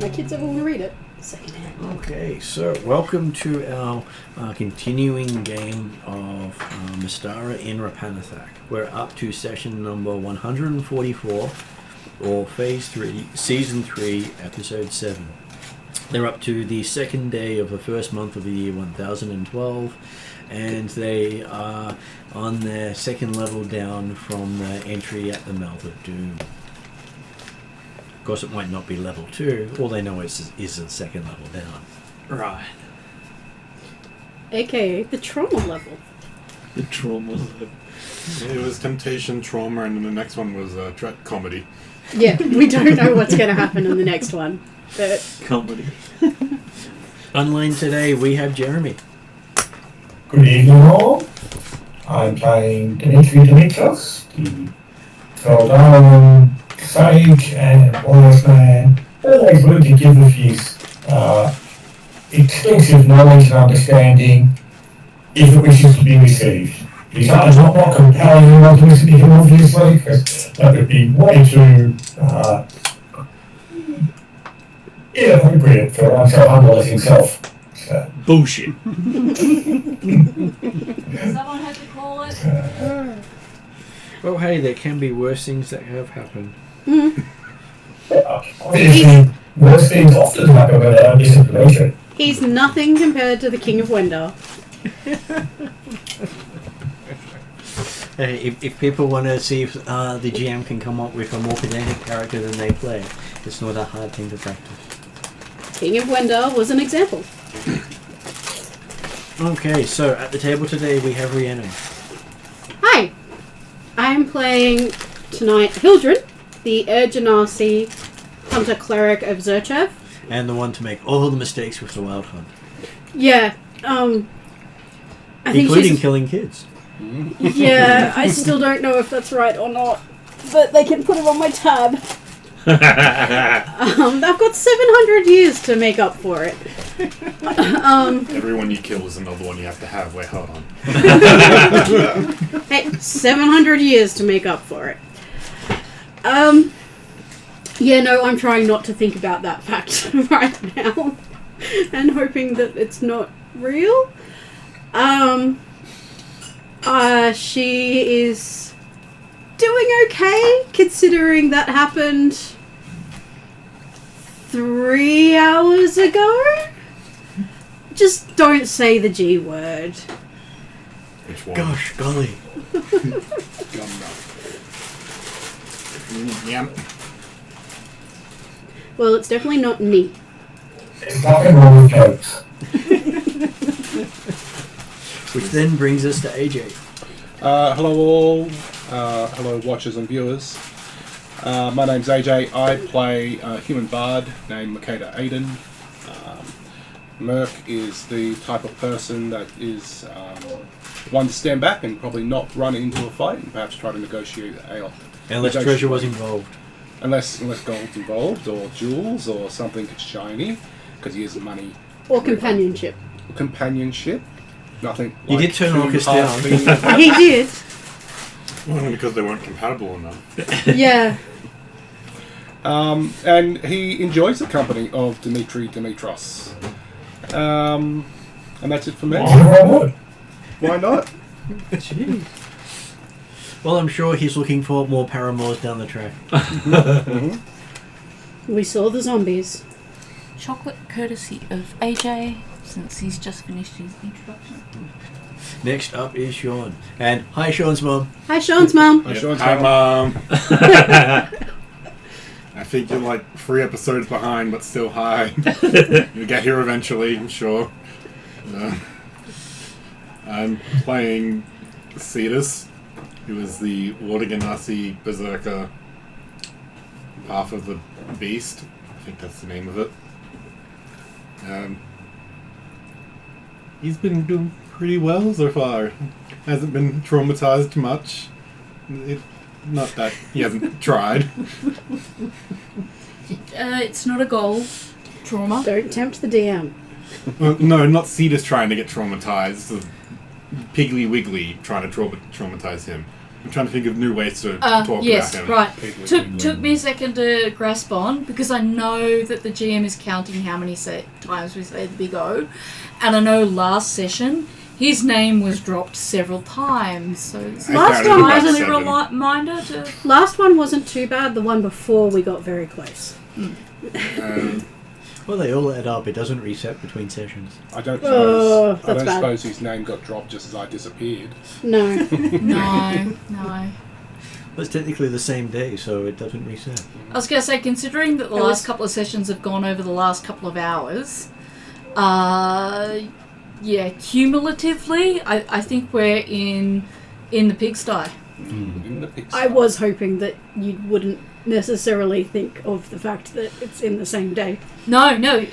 My kids ever want to read it. Secondhand. Okay, so welcome to our continuing game of Mystara in Rapanathak. We're up to session number 144, or Phase 3, Season 3, Episode 7. They're up to the second day of the first month of the year 1012, and they are on their second level down from the entry at the Mouth of Doom. Of course, it might not be level 2. All they know is the second level down. Right. AKA the trauma level. The trauma level. It was temptation, trauma, and then the next one was threat comedy. Yeah, we don't know what's going to happen in the next one. But Comedy. Online today, we have Jeremy. Good evening all. I'm playing Dimitros, the Feldaran Sage and Wise Man, always willing to give of his extensive knowledge and understanding if it wishes to be received. He's not compelling anyone to listen to him, obviously, because that would be way too inappropriate for one so humble as himself. So, Bullshit. Someone had to call it. Well, hey, there can be worse things that have happened. obviously, worse things often happen when they have misinformation. he's nothing compared to the King of Wendar. Hey, if people want to see if the GM can come up with a more pedantic character than they play, it's not a hard thing to practice. King of Wendar was an example. Okay, so at the table today we have Rhiannon. Hi, I'm playing tonight Hildred, the Urgenasi Hunter Cleric of Zurchev. And the one to make all the mistakes with the Wild Hunt. Yeah, I think including she's... killing kids. Yeah, I still don't know if that's right or not, but they can put it on my tab. I've got 700 years to make up for it. Everyone you kill is another one you have to have. Wait, hold on. Hey, 700 years to make up for it. Yeah, no, I'm trying not to think about that fact right now, and hoping that it's not real. She is doing okay, considering that happened 3 hours ago. Just don't say the G word. Which one? Gosh, golly. Yep. Well, it's definitely not me. There's nothing wrong with jokes. Which then brings us to AJ. Hello all, hello watchers and viewers. My name's AJ. I play a human bard named Makeda Aiden. Merc is the type of person that is one to stand back and probably not run into a fight and perhaps try to negotiate a Unless treasure was involved. Unless gold's involved, or jewels, or something shiny, because he has money. Or companionship. Companionship. Nothing. You did turn Orcus down. He did. Well, because they weren't compatible enough. Yeah. And he enjoys the company of Dimitros. And that's it for me. Why not? Jeez. Well, I'm sure he's looking for more paramours down the track. We saw the zombies. Chocolate courtesy of AJ, since he's just finished his introduction. Next up is Sean. And hi, Sean's mum. Hi, Sean's mum. Hi, Sean's Hi, mum. Mom. I think you're like 3 episodes behind, but still high. You'll get here eventually, I'm sure. I'm playing Cetus, who is the Wardaganasi Berserker, half of the beast. I think that's the name of it. He's been doing pretty well so far. Hasn't been traumatized much. Not that he hasn't tried. It's not a goal. Trauma. Don't tempt the DM. Well, no, not Cetus trying to get traumatized. Piggly Wiggly trying to traumatize him. I'm trying to think of new ways to talk yes, about him. right. Took me a second to grasp on, because I know that the GM is counting how many times we say the big O, and I know last session his name was dropped several times. So it's Last counted one about a 7. reminder to. Last one wasn't too bad. The one before we got very close. Well, they all add up. It doesn't reset between sessions. I don't Oh, suppose. I that's don't bad. suppose his name got dropped just as I disappeared. No. No. Well, it's technically the same day, so it doesn't reset. I was going to say, considering that the It last was- couple of sessions have gone over the last couple of hours, cumulatively, I think we're in the pigsty. In the pigsty. I was hoping that you wouldn't necessarily think of the fact that it's in the same day. No,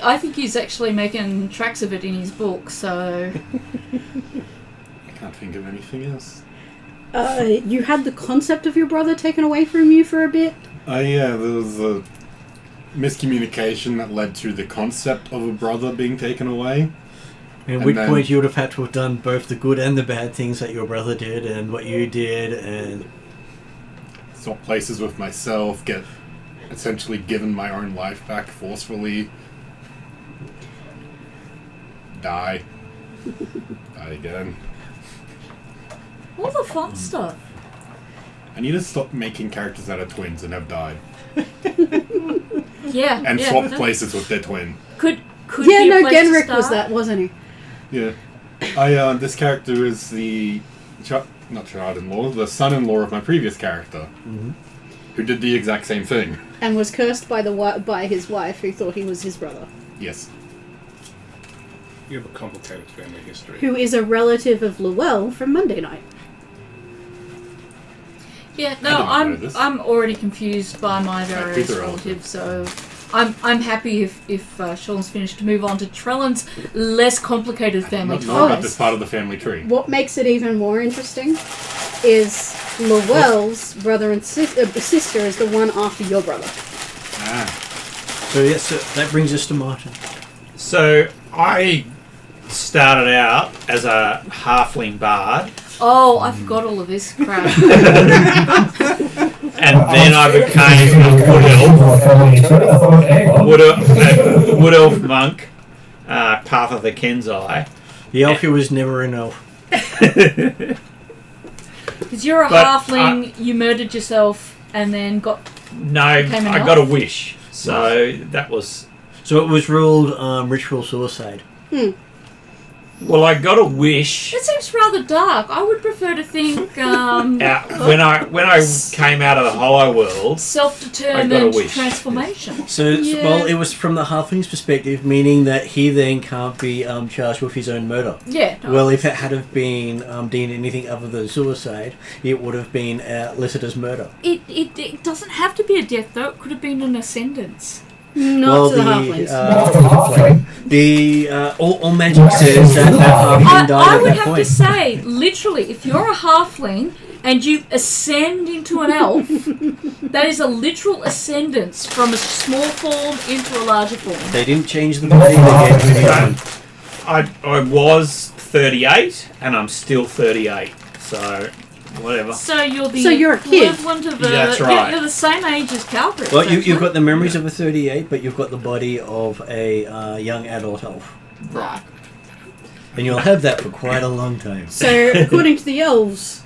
I think he's actually making tracks of it in his book, so... I can't think of anything else. You had the concept of your brother taken away from you for a bit. Yeah, there was a miscommunication that led to the concept of a brother being taken away. At And which then- point you would have had to have done both the good and the bad things that your brother did and what you did, and Swap places with myself, get essentially given my own life back forcefully. Die. Die again. All the fun stuff. I need to stop making characters that are twins and have died. Yeah. And yeah, swap no. places with their twin. Could Yeah, be a no, place to Genrick was start. that, wasn't he? Yeah. This character is the not child-in-law, the son-in-law of my previous character, who did the exact same thing. And was cursed by by his wife, who thought he was his brother. Yes. You have a complicated family history. Who is a relative of Llewell from Monday Night. Yeah, I no, did not know this. I'm already confused by my various Peter relatives, so I'm happy if Sean's finished to move on to Trellan's less complicated family Not know about ties. this part of the family tree. What makes it even more interesting is Llewell's brother and sister is the one after your brother. Ah. so yes, so that brings us to Martin. So I started out as a halfling bard, Oh, I forgot all of this crap. and then I became a wood elf monk, Path of the Kenzai. The elf who was never an elf. Because you're a But, halfling, you murdered yourself, and then got... No, Became an I elf? got a wish, so that was. So it was ruled ritual suicide. Well, I got a wish. That seems rather dark. I would prefer to think When I came out of the Hollow World, I got a self-determined wish. transformation. So, Yeah. well, it was from the halfling's perspective, meaning that he then can't be charged with his own murder. Yeah. No. Well, if it had have been deemed anything other than suicide, it would have been listed as murder. It doesn't have to be a death, though. It could have been an ascendance. Not to the halflings. All magic says that halfling died I at would that have point. to say, literally, if you're a halfling and you ascend into an elf, that is a literal ascendance from a small form into a larger form. They didn't change the body. They gave it to the other one. I was 38, and I'm still 38. So, whatever. So you're the So you're a kid. equivalent of a... Yeah, that's right. You're the same age as Calvert. Well, you've got the memories of a 38, but you've got the body of a young adult elf. Right. And you'll have that for quite a long time. So, according to the elves,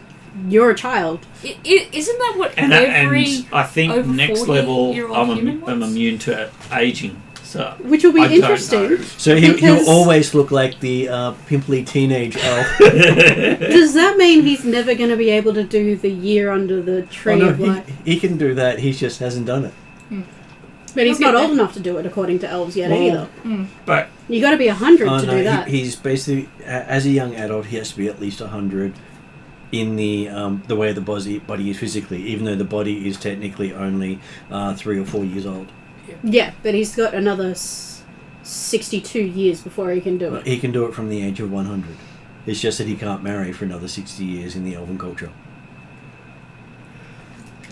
you're a child. Isn't that what And every... I think over next level, 40-year-old human I'm wants? immune to aging. So Which will be I don't interesting. know. So he'll Because- always look like the pimply teenage elf. Does that mean he's never going to be able to do the year under the tree Oh, no, of life? he can do that. He just hasn't done it. But he's He'll not get old there. enough to do it, according to elves yet Well, either. But You got to be 100 Oh, to no, do that. he's basically, as a young adult, he has to be at least 100 in the way the body is physically, even though the body is technically only 3 or 4 years old. Yeah, but he's got another 62 years before he can do it. He can do it from the age of 100. It's just that he can't marry for another 60 years in the elven culture.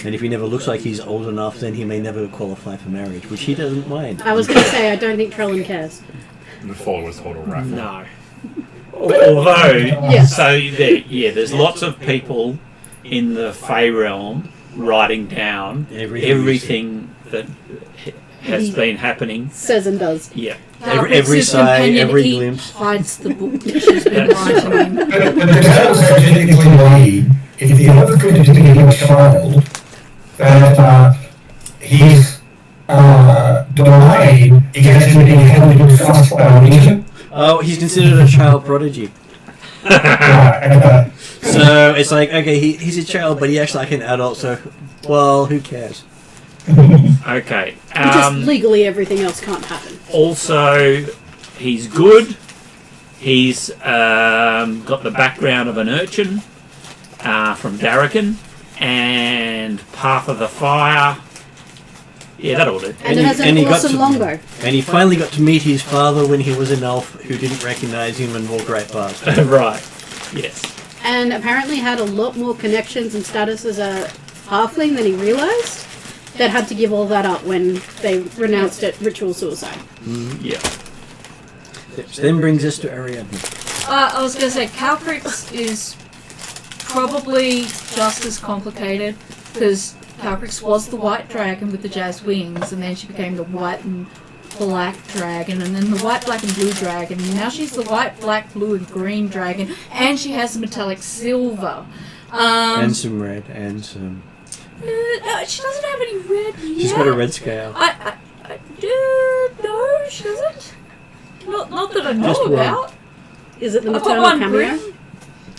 And if he never looks like he's old enough, then he may never qualify for marriage, which he doesn't mind. I was going to say, I don't think Trellin cares. The fall was total raffle. no. Although, Yeah. so there's lots of people in the Fey realm, writing down everything that has been happening. Says and does. Yeah. Every sigh, every glimpse. Hides the book that she's been writing. But the tale is technically made if the other good is being a child that his domain against him being held in trust by religion. Oh, he's considered a child prodigy. Right, So it's like, okay, he's a child, but he acts like an adult, so, well, who cares? Okay. Just legally everything else can't happen. Also, he's good. He's got the background of an urchin from Darrakin, and Path of the Fire. Yeah, that'll do. And it has an awesome longbow. And he finally got to meet his father when he was an elf who didn't recognise him and walked right past him. Right. Yes. And apparently had a lot more connections and status as a halfling than he realised. That had to give all that up when they renounced it ritual suicide. Yeah. So then brings us to Ariadne. I was going to say, Calcrix is probably just as complicated, because Calcrix was the white dragon with the jazz wings, and then she became the white and black dragon, and then the white, black and blue dragon, and now she's the white, black, blue and green dragon, and she has metallic silver. And some red, and some... No, she doesn't have any red yet. She's got a red scale. No, she doesn't. Not that I know Just one. about. Is it the I've got maternal one cameo? green.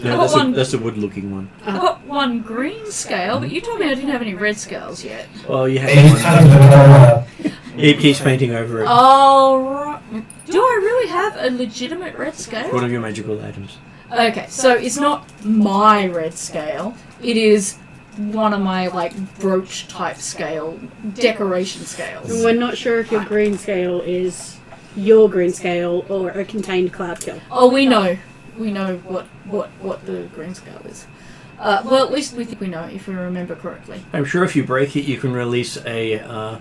No, that's a wood-looking one. I've got one green scale, but you told me I didn't have any red scales yet. Well, you He's have kind of one. He keeps painting over it. Oh, right. Do I really have a legitimate red scale? One of your magical items. Okay, so it's not my red scale. It is one of my, like, brooch type scale, decoration scales. And we're not sure if your green scale is your green scale or a contained cloud kill. Oh, we know. We know what the green scale is. Well, at least we think we know, if we remember correctly. I'm sure if you break it, you can release a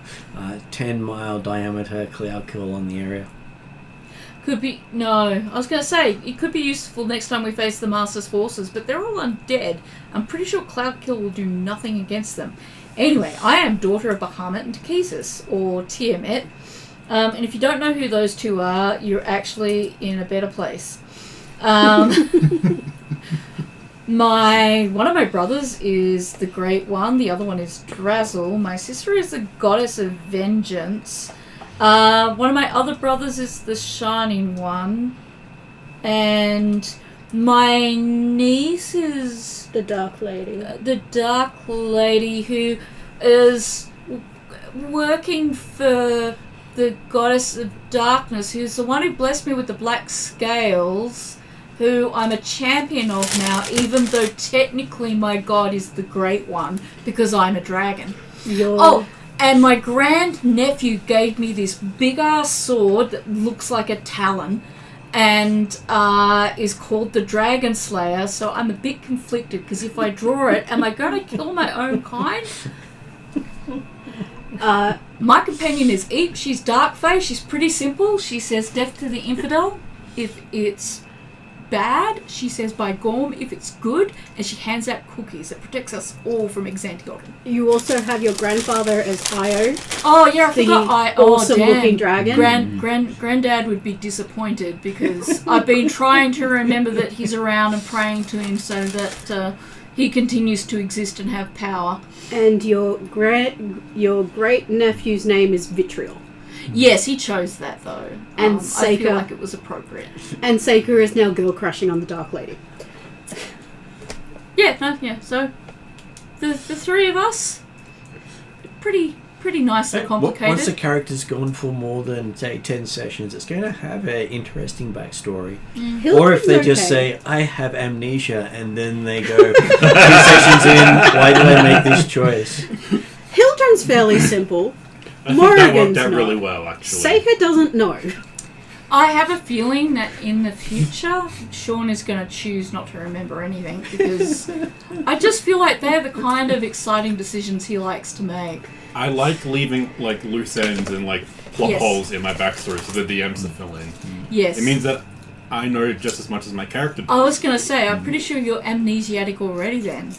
10-mile diameter cloud kill on the area. Could be... No, I was going to say, it could be useful next time we face the Master's forces, but they're all undead. I'm pretty sure Cloud Kill will do nothing against them. Anyway, I am daughter of Bahamut and Takhisis, or Tiamat. And if you don't know who those two are, you're actually in a better place. One of my brothers is the Great One, the other one is Drazzle. My sister is the Goddess of Vengeance. One of my other brothers is the Shining One, and my niece is The Dark Lady. the Dark Lady, who is working for the Goddess of Darkness, who's the one who blessed me with the black scales, who I'm a champion of now, even though technically my god is the Great One, because I'm a dragon. Oh! And my grand-nephew gave me this big-ass sword that looks like a talon and is called the Dragon Slayer, so I'm a bit conflicted, because if I draw it, am I going to kill my own kind? My companion is Eep. She's dark face. She's pretty simple. She says death to the infidel if it's bad. She says by Gorm if it's good, and she hands out cookies that protects us all from Exantiotin. You also have your grandfather as Io. Oh yeah, I The forgot. awesome-looking dragon. Granddad would be disappointed, because I've been trying to remember that he's around and praying to him so that he continues to exist and have power. And your great nephew's name is Vitriol. Yes, he chose that though. And I feel Seika. like it was appropriate. And Seika is now girl crushing on the Dark Lady. Yeah. So the three of us, pretty nicely complicated. Once the character's gone for more than, say, 10 sessions, it's going to have an interesting backstory. Or if they just say, I have amnesia, and then they go 2 sessions in, why did I make this choice? Hildren's fairly simple. I think that worked Morrigan's out not. really well, actually. Seika doesn't know. I have a feeling that in the future, Sean is going to choose not to remember anything, because I just feel like they're the kind of exciting decisions he likes to make. I like leaving like loose ends and like plot Yes. holes in my backstory so the DMs to fill in. Yes. It means that I know just as much as my character I does. was going to say, I'm pretty sure you're amnesiatic already then.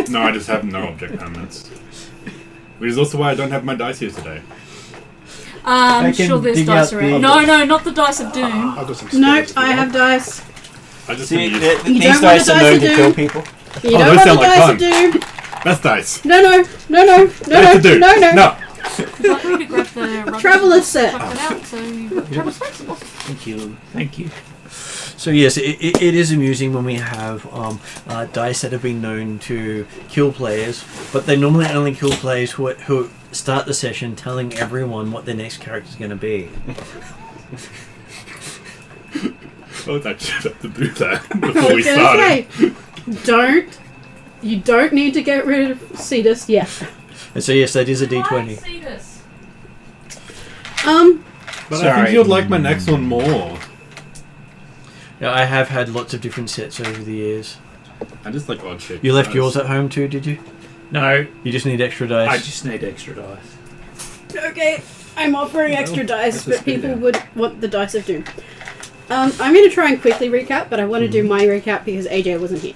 No, I just have no object permanents. Which is also why I don't have my dice here today. I'm I can sure there's dig dice out around. the- No, not the dice of doom. I've got some Nope, skills. I have dice. I just See, use You these don't want dice the are dice known of to doom? kill people. You Oh, don't those want sound the like dice fun. of doom. best dice. No, Dice to do. no. No. Would you like me to grab the rubber Traveler's and set. chuck it out so you've got traveler's set? Awesome. Thank you. Thank you. So yes, it is amusing when we have dice that have been known to kill players, but they normally only kill players who start the session telling everyone what their next character is going to be. I was actually about to do that I before we was gonna started. say, you don't need to get rid of Cetus yet. And so yes, that is a Why D20. see this? But I Sorry. think you'd like my next one more. Yeah, I have had lots of different sets over the years. I just like odd shit. You left yours at home too, did you? No, You just need extra dice. I just need extra dice. Okay, I'm offering extra dice, that's a but spin people down. would want the dice of doom. I'm going to try and quickly recap, but I want to do my recap because AJ wasn't here.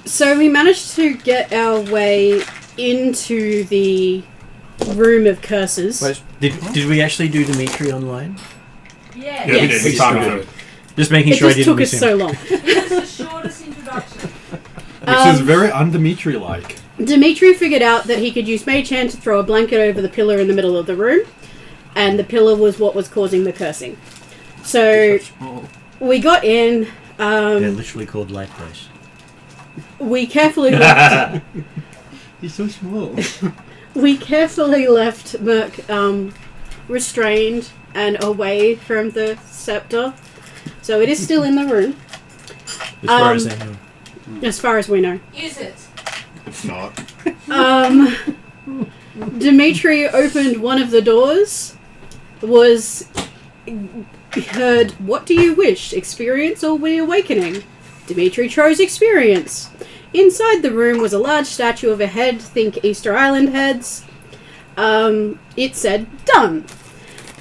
So we managed to get our way into the room of curses. Wait, did we actually do Dimitri online? Yeah. Yeah, we Yes. did. We talked to him. Just making It sure I just didn't took miss us him. so long. It was the shortest introduction. Which is very un-Dimitri-like. Dimitri figured out that he could use Mage Hand to throw a blanket over the pillar in the middle of the room, and the pillar was what was causing the cursing. So we got in. They're literally called light dice. We carefully left. You're so small. We carefully left Merc restrained and away from the scepter, so it is still in the room, As far as I know. as far as we know. Is it? It's not. Dimitri opened one of the doors, heard, "What do you wish, experience or reawakening?" Dimitri chose experience. Inside the room was a large statue of a head, think Easter Island heads. It said, "Done."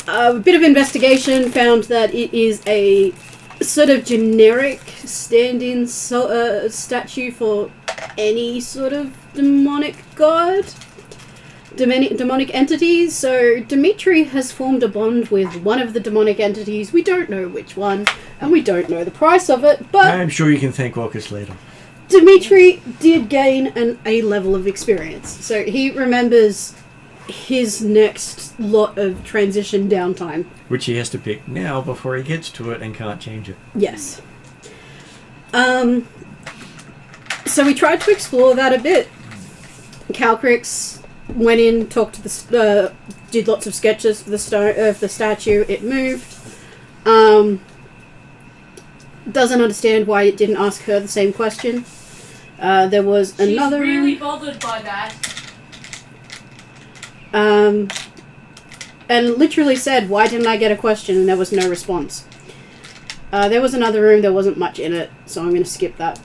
A bit of investigation found that it is a sort of generic stand-in statue for any sort of demonic god. Demonic entities. So Dimitri has formed a bond with one of the demonic entities. We don't know which one, and we don't know the price of it, but I'm sure you can thank Orcus later. Dimitri did gain a level of experience. So he remembers his next lot of transition downtime. Which he has to pick now before he gets to it and can't change it. Yes. So we tried to explore that a bit. Calcrix went in, talked to the did lots of sketches of the statue. It moved. Doesn't understand why it didn't ask her the same question. There was another She's really room, bothered by that. and literally said, "Why didn't I get a question?" And there was no response. There was another room. There wasn't much in it, so I'm going to skip that.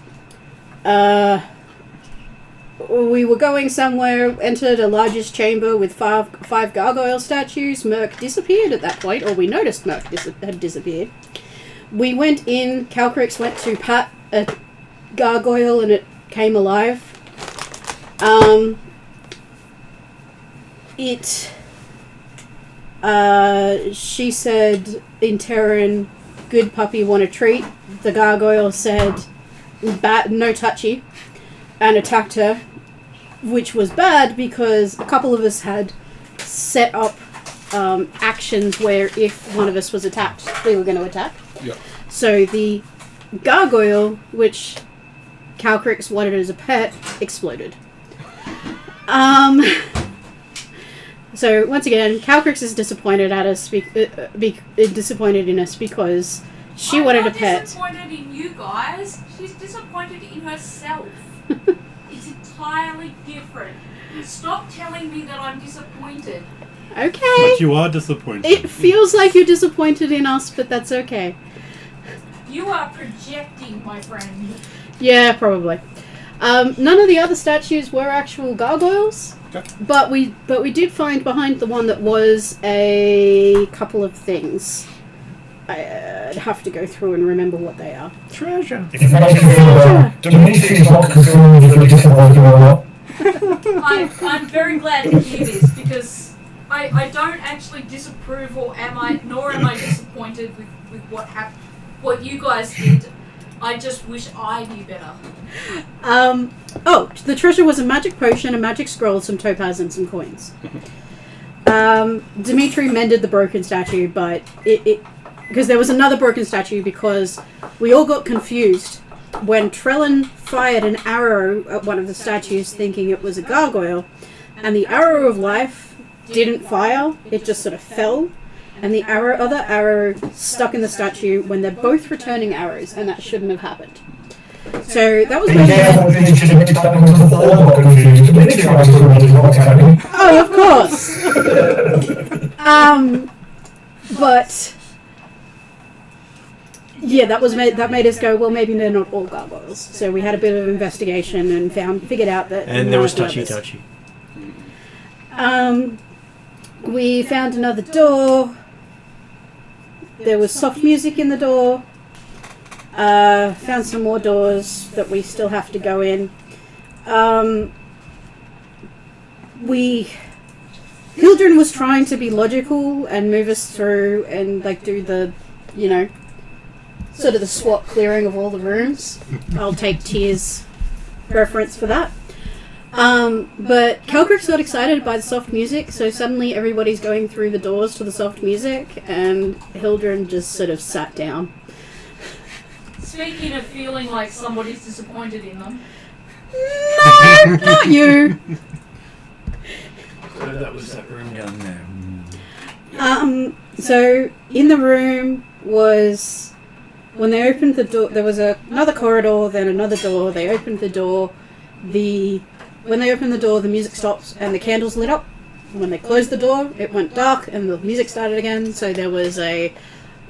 We were going somewhere, entered a largest chamber with five gargoyle statues. Merc disappeared at that point, or we noticed Merc had disappeared. We went in, Calcrix went to pat a gargoyle and it came alive. She said in Terran, "Good puppy, want a treat?" The gargoyle said, "No touchy," and attacked her, which was bad because a couple of us had set up actions where if one of us was attacked, we were going to attack. Yep. So the gargoyle, which Calcrix wanted as a pet, exploded. So once again, Calcrix is disappointed at us, disappointed in us because she wanted a pet. She's disappointed in you guys. She's disappointed in herself. It's entirely different. Stop telling me that I'm disappointed. Okay. But you are disappointed. It feels like you're disappointed in us, but that's okay. You are projecting, my friend. Yeah, probably. None of the other statues were actual gargoyles, Okay. but we did find behind the one that was a couple of things. I'd have to go through and remember what they are. Treasure. If you make you feel that Dimitri's not concerned with the different working or not. I'm very glad to hear this because I don't actually disapprove nor am I disappointed with what you guys did. I just wish I knew better. The treasure was a magic potion, a magic scroll, some topaz, and some coins. Dimitri mended the broken statue, but because there was another broken statue because we all got confused when Trellin fired an arrow at one of the statues thinking it was a gargoyle, and the arrow of life didn't fire, it just sort of fell, and the other arrow stuck in the statue when they're both returning arrows, and that shouldn't have happened. So that was oh, of course. But yeah, that made us go, well, maybe they're not all gargoyles. So we had a bit of investigation and figured out that. And there was touchy. We found another door. There was soft music in the door. Found some more doors that we still have to go in. Hildren was trying to be logical and move us through and do the, sort of the SWAT clearing of all the rooms. I'll take Tears reference for that. But Calcrick's got excited by the soft music, so suddenly everybody's going through the doors to the soft music, and Hildren just sort of sat down. Speaking of feeling like somebody's disappointed in them. No, not you. So that was that room down there. So in the room was, when they opened the door, there was another corridor, then another door. They opened the door. When they opened the door, the music stopped and the candles lit up. When they closed the door, it went dark and the music started again. So there was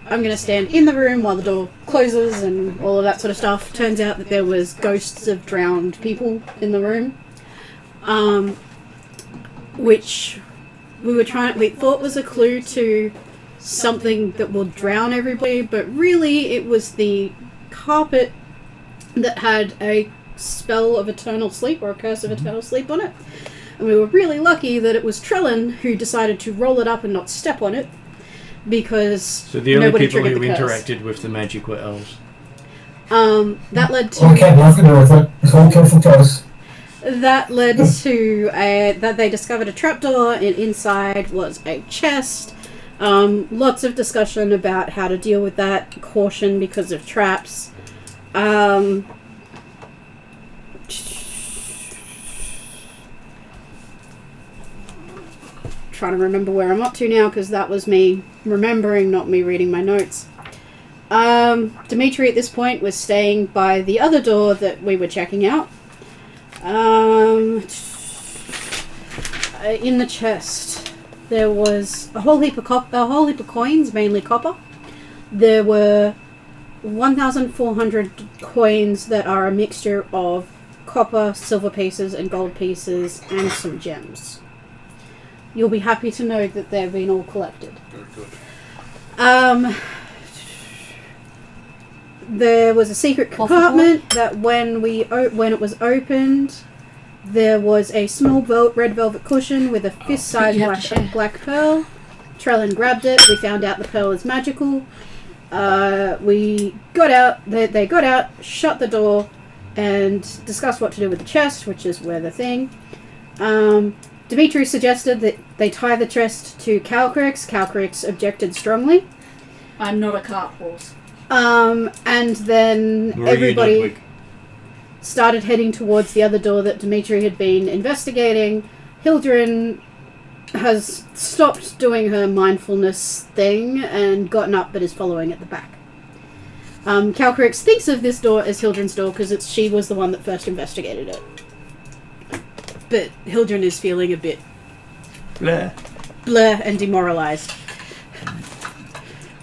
I'm going to stand in the room while the door closes and all of that sort of stuff. Turns out that there was ghosts of drowned people in the room, which we thought was a clue to something that will drown everybody, but really it was the carpet that had a spell of eternal sleep or a curse of eternal sleep on it. And we were really lucky that it was Trellin who decided to roll it up and not step on it, because so the only nobody people who triggered the curse. interacted with the magic were elves. That led to that they discovered a trapdoor, and inside was a chest. Lots of discussion about how to deal with that. Caution because of traps. Trying to remember where I'm up to now, because that was me remembering, not me reading my notes. Dimitri at this point was staying by the other door that we were checking out. In the chest there was a whole heap of coins, mainly copper. There were 1,400 coins that are a mixture of copper, silver pieces, and gold pieces, and some gems. You'll be happy to know that they've been all collected. Very good. There was a secret compartment that when it was opened, there was a small red velvet cushion with a fist-sized black pearl. Trellin grabbed it. We found out the pearl is magical. We got out. They got out, shut the door, and discussed what to do with the chest, which is where the thing. Dimitri suggested that they tie the chest to Calcrick's. Calcrick's objected strongly. I'm not a cart horse. And then everybody started heading towards the other door that Dimitri had been investigating. Hildren has stopped doing her mindfulness thing and gotten up but is following at the back. Calcrick's thinks of this door as Hildren's door because she was the one that first investigated it. But Hildren is feeling a bit blur and demoralized.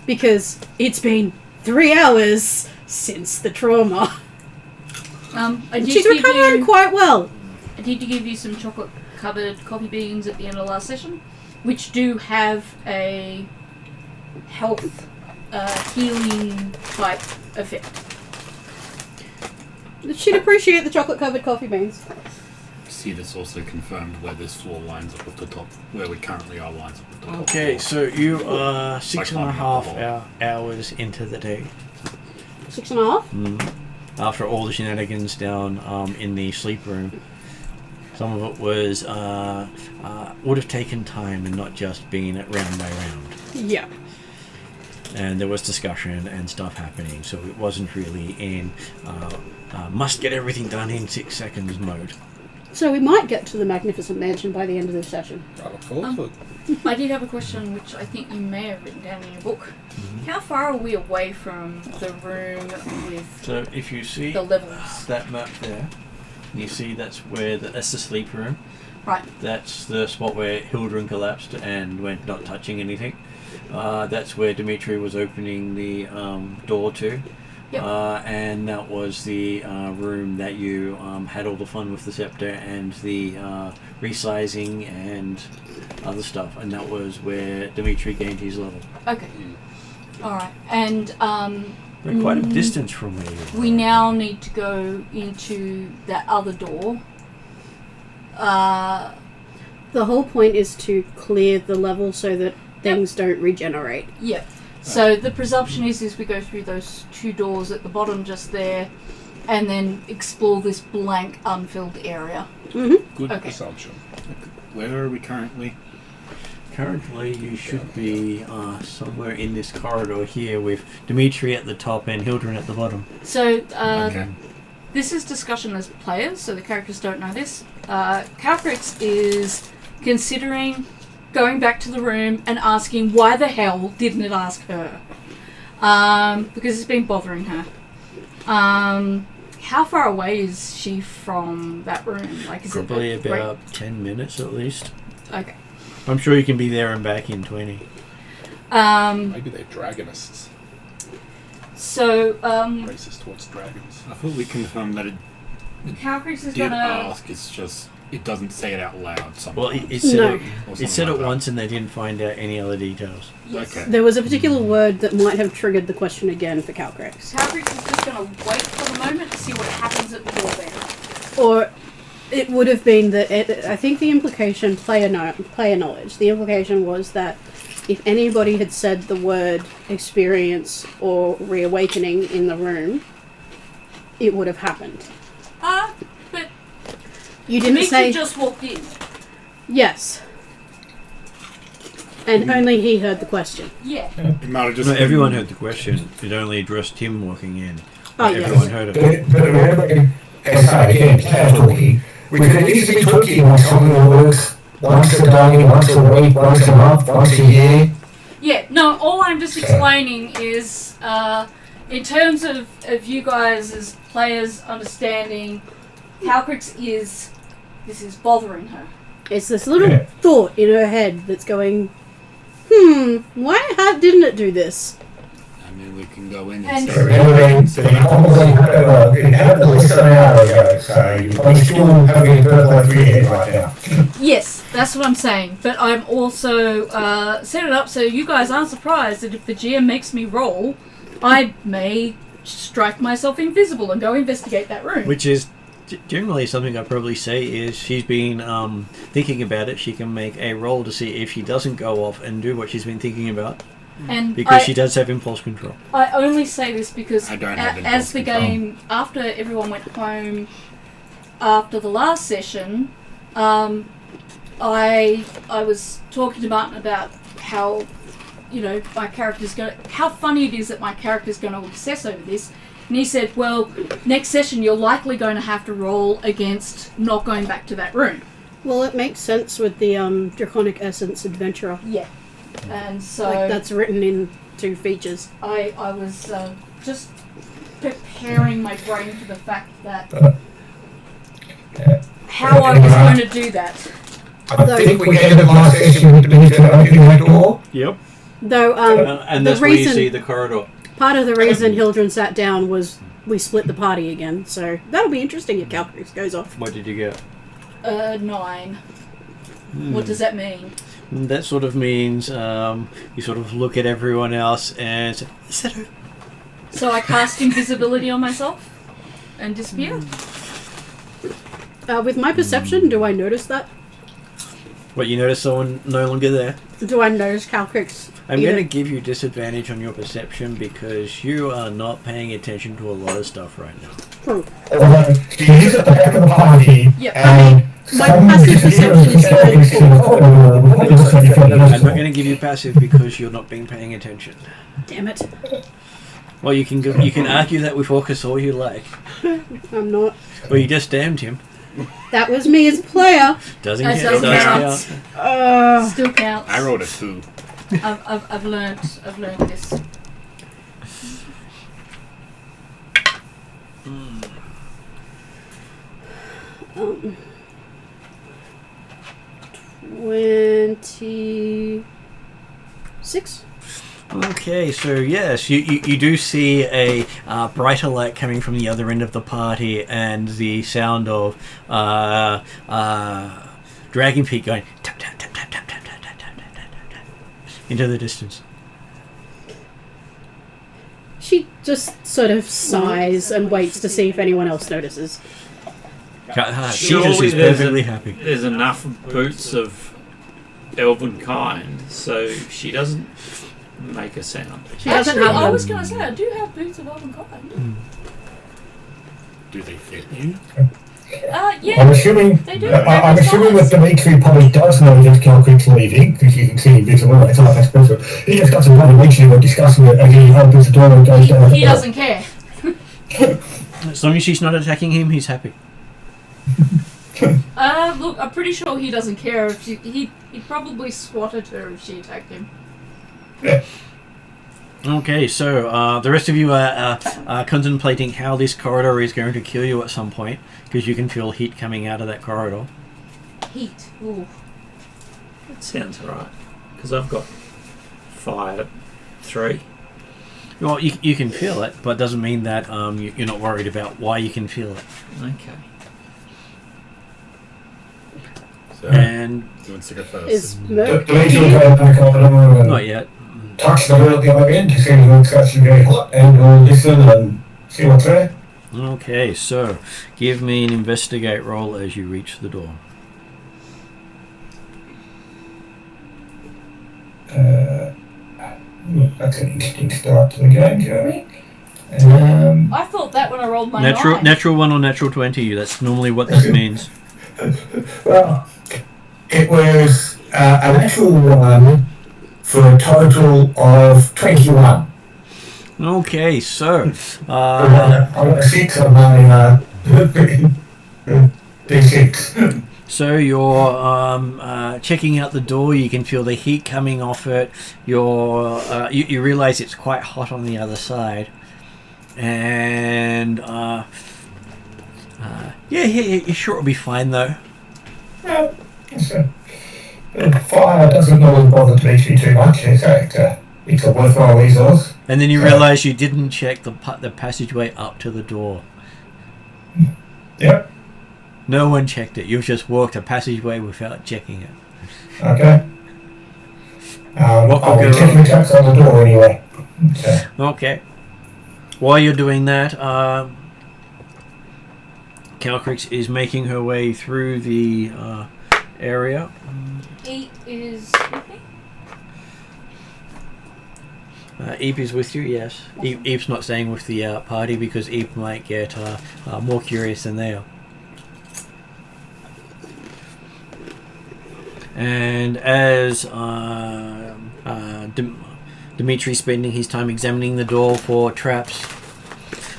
Because it's been 3 hours since the trauma. She's recovering quite well. I did give you some chocolate-covered coffee beans at the end of last session, which do have a health healing type effect. She'd appreciate the chocolate-covered coffee beans. Cetus also confirmed where this floor lines up with the top, where we currently are lines up with the top. Okay, so you are 6.5 hours into the day. 6.5? After all the shenanigans down in the sleep room. Some of it was would have taken time and not just been round by round. Yeah. And there was discussion and stuff happening, so it wasn't really in must get everything done in 6 seconds mode. So we might get to the Magnificent Mansion by the end of this session. I look forward to it. I did have a question which I think you may have written down in your book. How far are we away from the room with So if you see the levels? that map there, you see that's the sleep room. Right. That's the spot where Hildren collapsed and went not touching anything. That's where Dimitri was opening the door to. Yep. And that was the room that you had all the fun with the scepter and the resizing and other stuff. And that was where Dimitri gained his level. Okay. Alright. And They're quite a distance from where you are. we now need to go into that other door. The whole point is to clear the level so that things don't regenerate. Yep. So the presumption is we go through those two doors at the bottom just there and then explore this blank unfilled area. Mm-hmm. Good Okay. assumption. Where are we currently? Currently, you should be somewhere in this corridor here with Dimitri at the top and Hildren at the bottom. So Okay. this is discussion as players, so the characters don't know this. Calcrix is considering going back to the room and asking why the hell didn't it ask her? Because it's been bothering her. How far away is she from that room? Like, is Probably it about 10 minutes at least. Okay. I'm sure you can be there and back in 20. Maybe they're dragonists. So Racist towards dragons. I thought we confirmed that it Calcrix is did gonna. ask. It's just it doesn't say it out loud. Well, Sometimes. it said No. it, Or it something said like it that. once and they didn't find out any other details. Yes. Okay. There was a particular word that might have triggered the question again for Calcrix. Calcrix is just gonna wait for the moment to see what happens at the door there. Or it would have been that I think the implication, player knowledge, the implication was that if anybody had said the word experience or reawakening in the room, it would have happened. But You didn't Dimitri say just walked in. yes. And only he heard the question. Yeah. It might have just No, been- everyone heard the question. It only addressed him walking in. Oh, yes. Everyone heard it. But remember, again, player talking, we could at least be talking on something that works once a day, once a week, once a month, once a year. Yeah, no, all I'm just explaining is, in terms of you guys as players understanding, Calcrix this is bothering her. It's this little Yeah. thought in her head that's going, why didn't it do this? I mean, we can go in And- and So say, remember, the probably it happened less than an hour ago, so you're probably still having a purple over your head right now. Yes, that's what I'm saying, but I'm also set it up so you guys aren't surprised that if the GM makes me roll, I may strike myself invisible and go investigate that room. Which is generally something I'd probably say is she's been thinking about it. She can make a roll to see if she doesn't go off and do what she's been thinking about. And Because she does have impulse control. I only say this because I don't have as the impulse control. game, after everyone went home after the last session, I was talking to Martin about how, my character's how funny it is that my character's going to obsess over this. And he said, well, next session you're likely going to have to roll against not going back to that room. Well, it makes sense with the Draconic Essence Adventurer. Yeah. And so Like, that's written in 2 features. I was just preparing my brain for the fact that how I was going to do that. I think we ended last session with Dimitri opening that door. Yep. Though, And the that's where you reason- see the corridor. part of the reason Hildren sat down was we split the party again, so that'll be interesting if Calcrix goes off. What did you get? 9. What does that mean? That sort of means you sort of look at everyone else and say, "Is that her?" So I cast invisibility on myself and disappear. With my perception, do I notice that? What, you notice someone no longer there? Do I notice Calcrix? I'm going to give you disadvantage on your perception because you are not paying attention to a lot of stuff right now. True. Although she's at the back of the party, Yep. and My passive perception is I'm not going to give you passive because you're not being paying attention. Damn it. Well, you can argue that with Orcus all you like. I'm not. Well, you just damned him. That was me as player. Doesn't That count. does Does count. count. Still counts. I rolled a 2. I've learned this. Um, 26. Okay, so yes, you do see a brighter light coming from the other end of the party, and the sound of dragon feet going tap tap tap tap tap tap tap tap tap tap tap tap into the distance. She just sort of sighs and waits to see if anyone else notices. She just Surely is there's perfectly happy. There's enough boots of elven kind, so she doesn't make a sound. She doesn't Actually, have I them. was going to say, I do have boots of elven kind. Do they fit you? Yeah. I'm assuming They do. I'm assuming that Dimitri probably does know that Calcrix leaving, because you can see invisible, it's like that's special. He just doesn't want to mention it or discussing it, and he opens the door and goes down. He doesn't care. As long as she's not attacking him, he's happy. Look, I'm pretty sure he doesn't care. If he'd probably swatted her if she attacked him. Okay, so the rest of you are contemplating how this corridor is going to kill you at some point, because you can feel heat coming out of that corridor. Heat. Ooh. That sounds right, because I've got fire 3. Well, you can feel it, but it doesn't mean that you're not worried about why you can feel it. Okay. So, And you want to first? Is Merc Dimitri will go back over and not yet. touch the door at the other end to see what's actually very hot, and we'll listen and see what's there. Okay, so give me an investigate roll as you reach the door. That's an interesting start to the game, Jeremy. I thought that when I rolled my Natural 1 or natural 20. That's normally what this means. Well, it was a natural one for a total of 21. Okay, so I got a 6 on my D6. so you're checking out the door. You can feel the heat coming off it. You realize it's quite hot on the other side, and you're sure it'll be fine though. Well, fire doesn't always bother Dimitri too much. It's a worthwhile resource. And then you realize you didn't check the passageway up to the door. Yep. No one checked it. You've just walked a passageway without checking it. Okay. What could I'll go be taking wrong? the checks on the door anyway. So, Okay. While you're doing that, Calcrix is making her way through the area. Heat is with me. Eep is with you, yes. Eep's not staying with the party because Eep might get more curious than they are. And as Dimitri's spending his time examining the door for traps,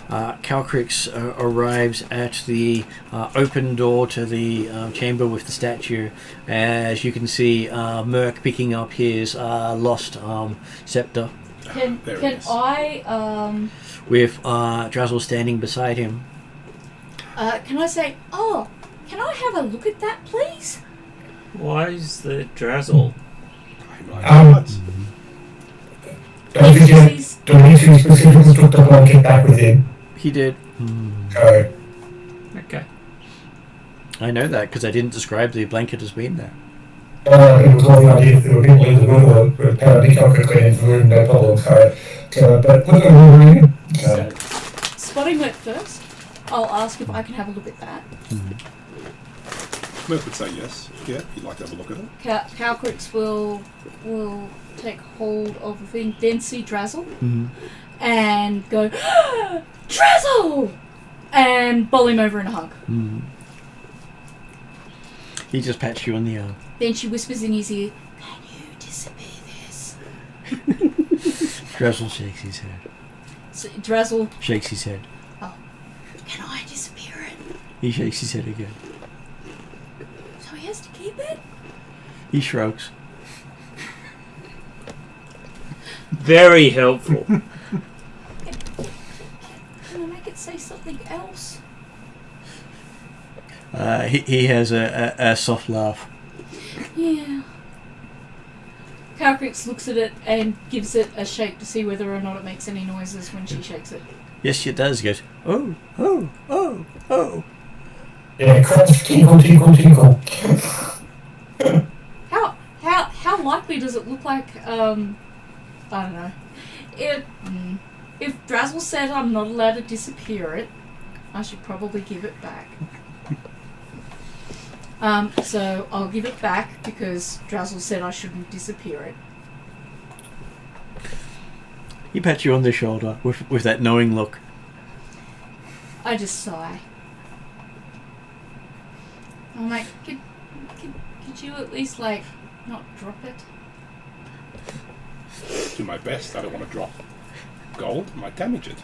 Calcrix arrives at the open door to the chamber with the statue. As you can see, Merc picking up his lost scepter. Can I With Drazzle standing beside him. can I say, oh, can I have a look at that, please? Why is the Drazzle? Dimitri specifically took the blanket back with him. He did. So, Okay. I know that because I didn't describe the blanket as being there. It was all the idea that there were people in the room with peacock could clean the room, no problem. But put them all in. So, spotting work first. I'll ask if I can have a look at that. Merc would say yes. Yeah, you'd like to have a look at it. Calcrix will take hold of the thing, then see Drazzle, and go, Drazzle! And bowl him over in a hug. He just pats you on the arm. Then she whispers in his ear, can you disappear this? Drazzle shakes his head. So Drazzle Shakes his head. can I disappear it? He shakes his head again. So he has to keep it? He shrugs. Very helpful. Can I make it say something else? He has a soft laugh. Yeah. Calcrix looks at it and gives it a shake to see whether or not it makes any noises when she shakes it. Yes, it does. He goes, oh, oh, oh, oh. Yeah, crunch, tinkle, tinkle, tinkle. How likely does it look like, I don't know. If Drazzle said I'm not allowed to disappear it, I should probably give it back. So I'll give it back because Drazzle said I shouldn't disappear it. He pats you on the shoulder with that knowing look. I just sigh. I'm like, could you at least, like, not drop it? Do my best. I don't want to drop gold. I might damage it.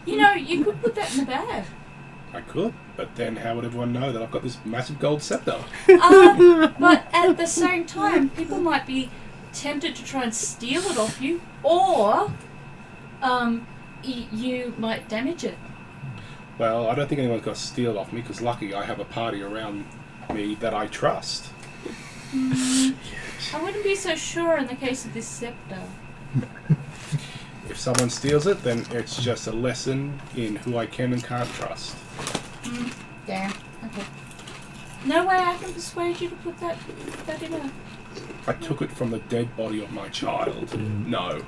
You know, you could put that in the bag. I could, but then how would everyone know that I've got this massive gold scepter? But at the same time, people might be tempted to try and steal it off you, or you might damage it. Well, I don't think anyone's got to steal off me, because lucky I have a party around me that I trust. I wouldn't be so sure in the case of this scepter. If someone steals it, then it's just a lesson in who I can and can't trust. Damn. Okay. No way I can persuade you to put that in a... I took it from the dead body of my child. No.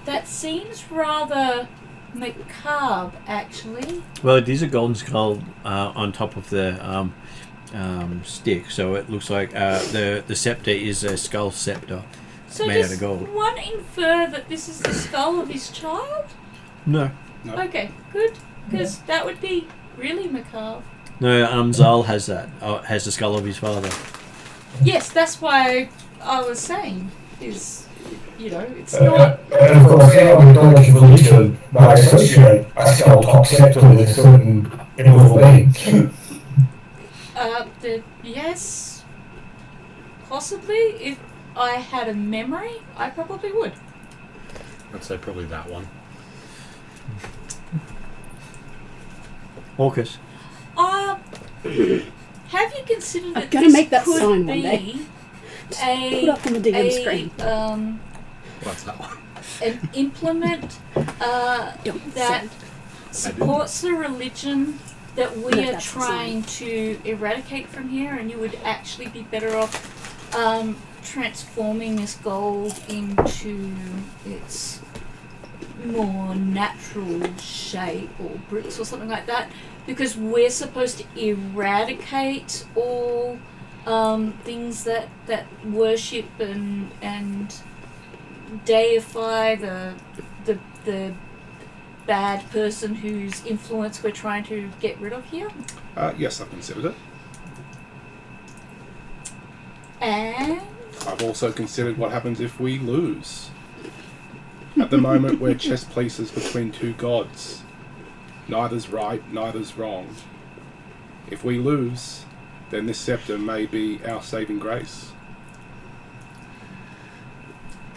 That seems rather macabre, actually. Well, it is a golden skull on top of the stick, so it looks like the scepter is a skull scepter So made out does of gold. one infer that this is the skull of his child? No. Okay, good. Because that would be really macabre. No, Zal has that. Has the skull of his father. Yes, that's why I was saying is, it's not... And of course, how in knowledge of religion might associate a skull top scepter with a certain immortal being. Yes, possibly. If I had a memory, I probably would. I'd say probably that one. Orcus. Have you considered that I'm gonna this make that could sign be one day. a Put up on the DM screen. What's that one? An implement Don't that send. supports the religion that we No, are that's the trying to eradicate from here, and you would actually be better off transforming this gold into its more natural shape, or bricks or something like that, because we're supposed to eradicate all things that worship and deify the bad person whose influence we're trying to get rid of here. Yes, I've considered it. And I've also considered what happens if we lose. At the moment, we're chess pieces between two gods. Neither's right, neither's wrong. If we lose, then this scepter may be our saving grace.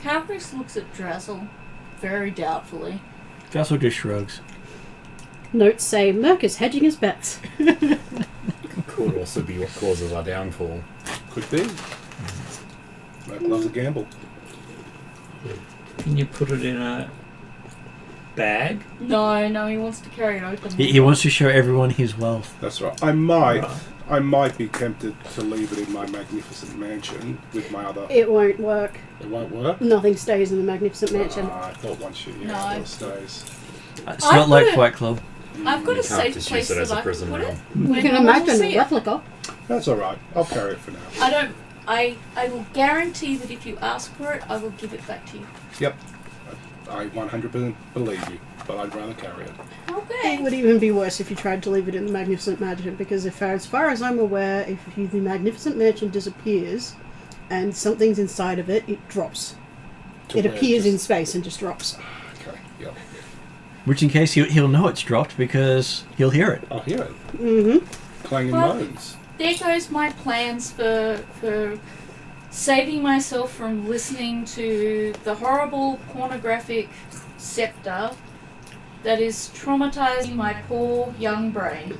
Calcrix looks at Drazzle very doubtfully. Drazzle just shrugs. Notes say Merc is hedging his bets. Could also be what causes our downfall. Could be. Merc loves a gamble. Can you put it in a bag? No, he wants to carry it open. He wants to show everyone his wealth. That's right. I might. Right. I might be tempted to leave it in my magnificent mansion with my other... It won't work. It won't work? Nothing stays in the Magnificent Mansion. I thought once you... No. it stays. It's not like thought- Fight Club. I've got You a can't safe just place use it as that a I can prison put now. it. You when can no one will imagine see a it. replica. That's alright. I'll carry it for now. I will guarantee that if you ask for it, I will give it back to you. Yep. I 100% believe you, but I'd rather carry it. Okay. It would even be worse if you tried to leave it in the Magnificent Mansion, because as far as I'm aware, if the Magnificent Mansion disappears and something's inside of it, it drops. To It where appears in just- space and just drops. Okay, yep. Which, in case he'll know it's dropped because he'll hear it. I'll hear it. Mm-hmm. Clanging Well- moans. There goes my plans for saving myself from listening to the horrible pornographic scepter that is traumatizing my poor young brain.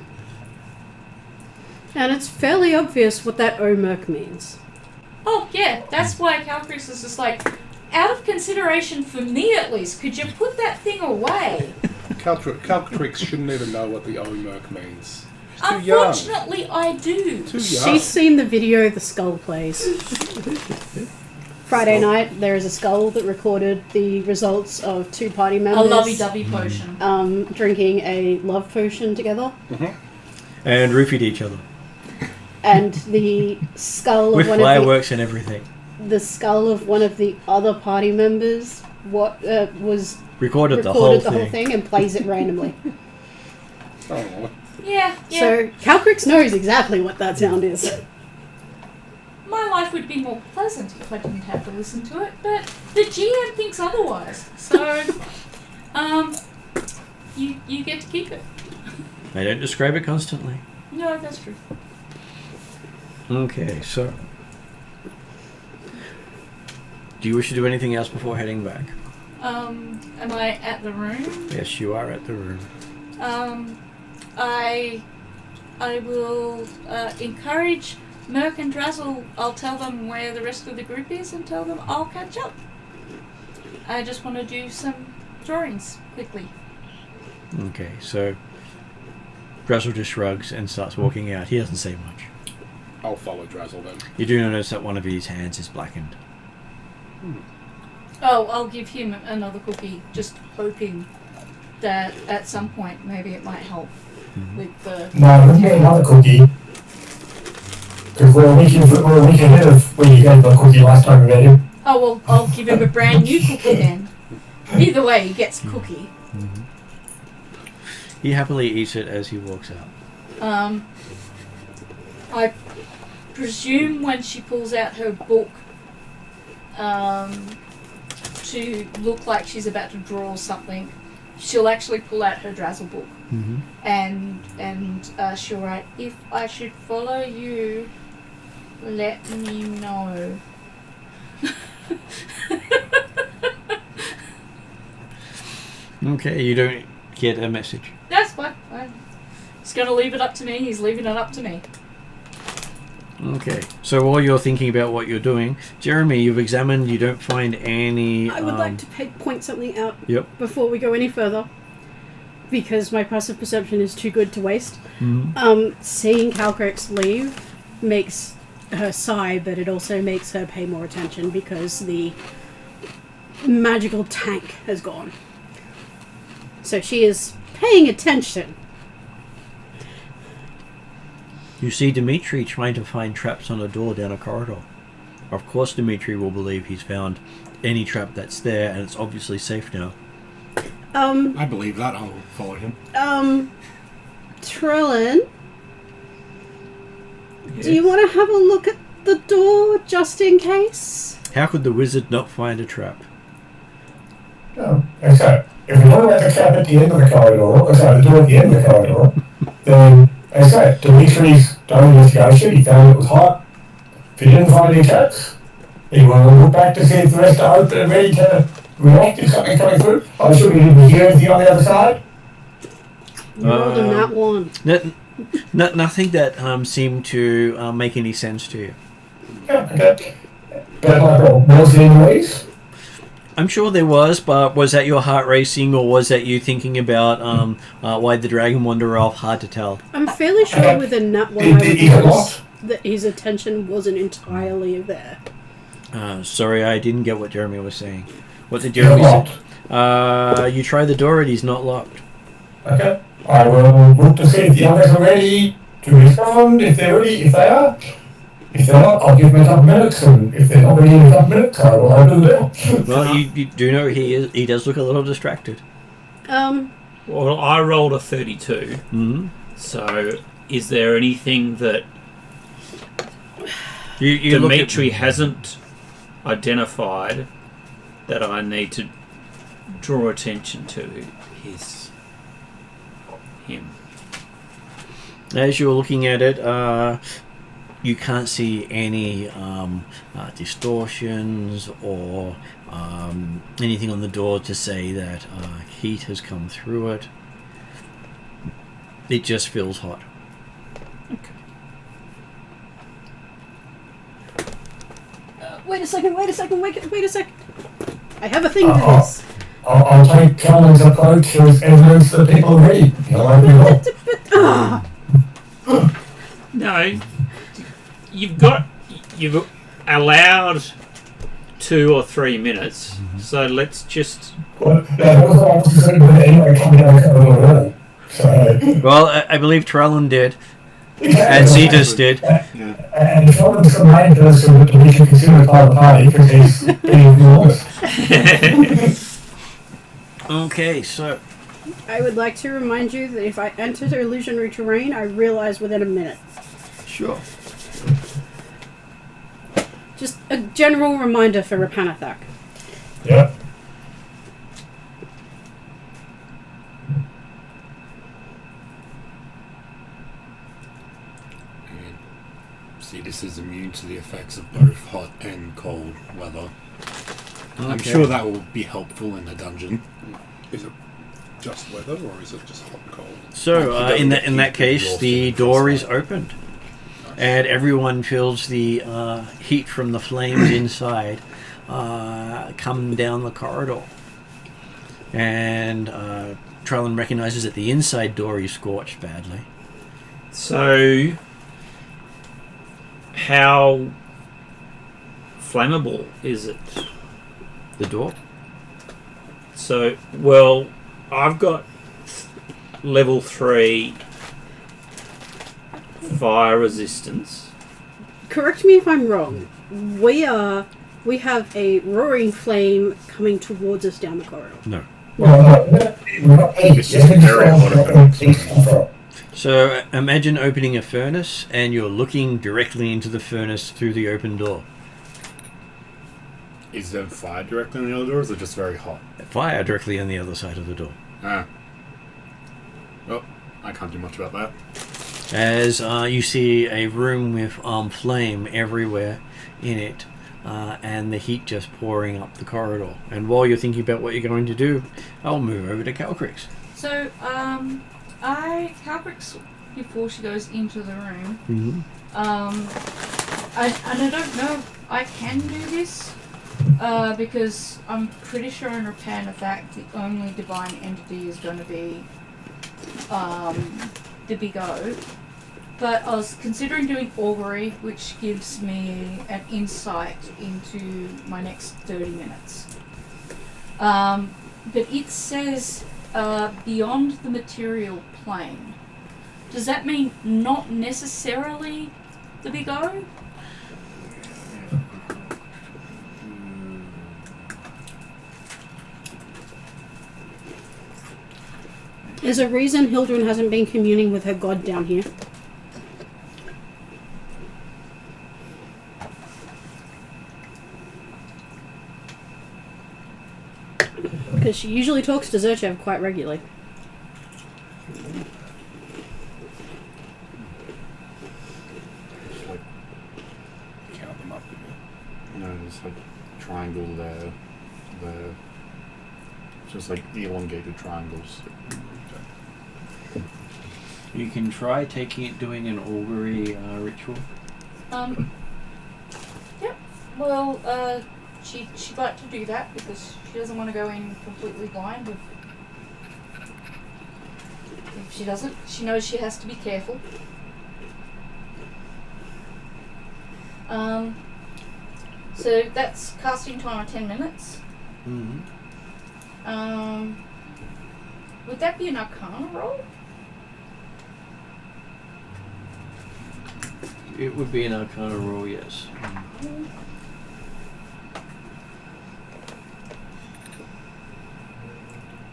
And it's fairly obvious what that O-Merc means. Oh yeah, that's why Calcrix is just like, out of consideration for me at least, could you put that thing away? Caltrix shouldn't even know what the O-Merc means. She's too young. Unfortunately, I do. Too young. She's seen the video The Skull Plays. Friday night, there is a skull that recorded the results of two party A members lovey-dovey potion. drinking a love potion together. And roofied each other. And the skull of With one of fireworks and everything. the skull of one of the other party members was Recorded the recorded whole thing. and plays it randomly. Oh, Yeah. So Calcrix knows exactly what that sound is. My life would be more pleasant if I didn't have to listen to it, but the GM thinks otherwise. So, you get to keep it. They don't describe it constantly. No, that's true. Okay, so... Do you wish to do anything else before heading back? Am I at the room? Yes, you are at the room. I will encourage Merc and Drazzle. I'll tell them where the rest of the group is and tell them I'll catch up. I just want to do some drawings quickly. Okay, so... Drazzle just shrugs and starts walking out. He doesn't say much. I'll follow Drazzle then. You do notice that one of his hands is blackened. Oh, I'll give him another cookie, just hoping that at some point maybe it might help with the... No, we get another cookie. Because we're a week ahead of when you gave the cookie last time we met him. Oh, well, I'll give him a brand new cookie then. Either way, he gets a cookie. He happily eats it as he walks out. I presume when she pulls out her book to look like she's about to draw something, she'll actually pull out her Drazzle book and she'll write, "If I should follow you, let me know." Okay, you don't get a message. That's fine. He's going to leave it up to me. He's leaving it up to me. Okay, so while you're thinking about what you're doing, Jeremy, you've examined, you don't find any... I would like to point something out Yep. before we go any further, because my passive perception is too good to waste. Seeing Calcrix leave makes her sigh, but it also makes her pay more attention because the magical tank has gone. So she is paying attention. You see Dimitri trying to find traps on a door down a corridor. Of course Dimitri will believe he's found any trap that's there and it's obviously safe now. I believe that. I'll follow him. Trellin, do you want to have a look at the door just in case? How could the wizard not find a trap? No, okay. If we know about the trap at the end of the corridor, the door at the end of the corridor, then, okay, Dimitri's done an investigation, he found it was hot. If he didn't find any traps, he wanted to look back to see if the rest are open and ready to react if something coming through. I'm sure he didn't hear anything on the other side. You rolled in that one. Nothing that seemed to make any sense to you. Yeah, okay. But like, was it anyways? I'm sure there was, but was that your heart racing, or was that you thinking about why the dragon wandered off? Hard to tell. I'm fairly sure within that one I Did he get was lost? that his attention wasn't entirely there. Sorry, I didn't get what Jeremy was saying. What did Is it Jeremy locked? say? You try the door and he's not locked. Okay. I will look to see if the others are ready to respond. If they're ready, if they are. If they're not, I'll give them a couple minutes, and if they're not ready in a couple minutes, I will open the door. Well, you do know he does look a little distracted. Well, I rolled a 32. Mm-hmm. So, is there anything that You look at- Dimitri hasn't identified that I need to draw attention to him? As you're looking at it, you can't see any distortions or anything on the door to say that heat has come through it. It just feels hot. Wait a second. I have a thing for this. I'll take Calvin's approach as evidence that people are ready. He'll open the door. No, you've allowed 2 or 3 minutes, so let's just... Well, that was what I was concerned with anyway, coming out of the door. So, Well, I believe Trellin did, and Cetus did. and if one of the main person that we can consider part of the party, because he's being enormous. Okay, so I would like to remind you that if I enter the illusionary terrain, I realize within a minute. sure. Just a general reminder for Rapanathak. Yep. Cetus is immune to the effects of both hot and cold weather. I'm Okay. sure that will be helpful in the dungeon. Is it just weather, or is it just hot and cold? So in that case, the door is opened, and everyone feels the heat from the flames inside come down the corridor. And Trellin recognizes that the inside door is scorched badly. So, how flammable is it? The door? So, well, I've got level 3 fire resistance. Correct me if I'm wrong. We have a roaring flame coming towards us down the corridor. No. Well, no, we're not ready. It's just very hot at the moment. So imagine opening a furnace and you're looking directly into the furnace through the open door. Is there fire directly on the other door, or is it just very hot? Fire directly on the other side of the door. Ah. Oh, I can't do much about that. As you see a room with flame everywhere in it, and the heat just pouring up the corridor. And while you're thinking about what you're going to do, I'll move over to Calcrix. So, Calcrix, before she goes into the room, Mm-hmm. I don't know if I can do this, because I'm pretty sure in Rapanathak the only divine entity is going to be the Big O. But I was considering doing augury, which gives me an insight into my next 30 minutes. But it says beyond the material plane. Does that mean not necessarily the Big O? There's a reason Hildryn hasn't been communing with her god down here. Because she usually talks to Zerchev quite regularly. Just like, Count them up a bit. there's like triangle there. Just like elongated triangles. You can try doing an augury ritual. Yep. Well, she'd like to do that because she doesn't want to go in completely blind. If she doesn't, she knows she has to be careful. So that's casting time of 10 minutes. Mm-hmm. Would that be an Arcana roll? It would be an Arcana roll, yes.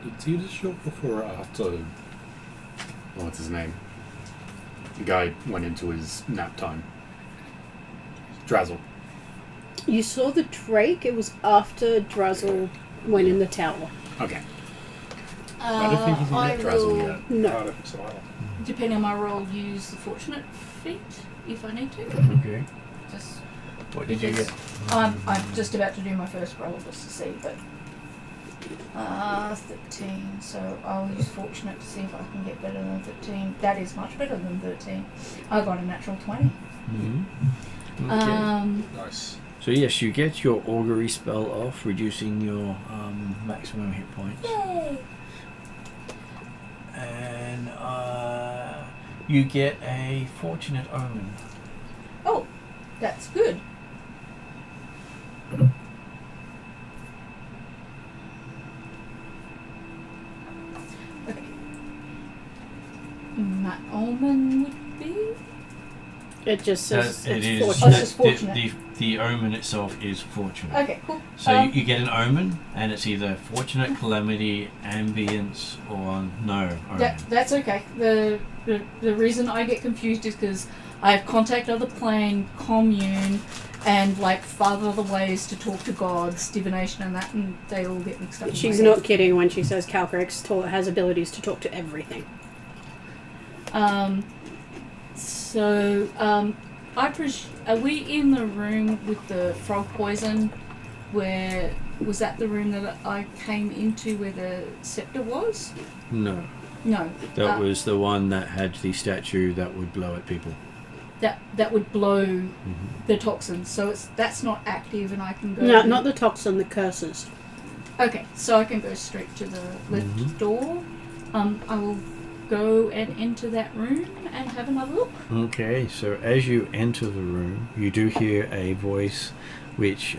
Did Tita show up before or after? What's his name? The guy went into his nap time. Drazzle. You saw the Drake. It was after Drazzle went in the tower. Okay. I don't think he's I met Drazzle will, yet. I No. don't think so either. depending on my roll, use the fortunate feat if I need to. Okay. Just What did you because get? I'm just about to do my first roll just to see, but 13. So I'll use fortunate to see if I can get better than 13. That is much better than 13. I got a natural 20. Mm-hmm. Okay. Nice. So yes, you get your augury spell off, reducing your maximum hit points. Yay! And you get a fortunate omen. Oh, that's good. Okay. My omen would be. It just says It it's is. Oh, fortunate. it's just fortunate. The omen itself is fortunate. Okay, cool. So you get an omen, and it's either fortunate, calamity, ambience, or no omen. That's okay. The reason I get confused is because I have contact other plane, commune, and like 5 other ways to talk to gods, divination and that, and they all get mixed up. in She's my not head. kidding when she says Calcrex has abilities to talk to everything. Are we in the room with the frog poison? Where was that the room that I came into where the scepter was? No, No. that was the one that had the statue that would blow at people. That would blow Mm-hmm. the toxins. So that's not active, and I can go. No, not the toxin, the curses. Okay, so I can go straight to the left Mhm. door. I will go and enter that room and have another look. Okay, so as you enter the room, you do hear a voice which,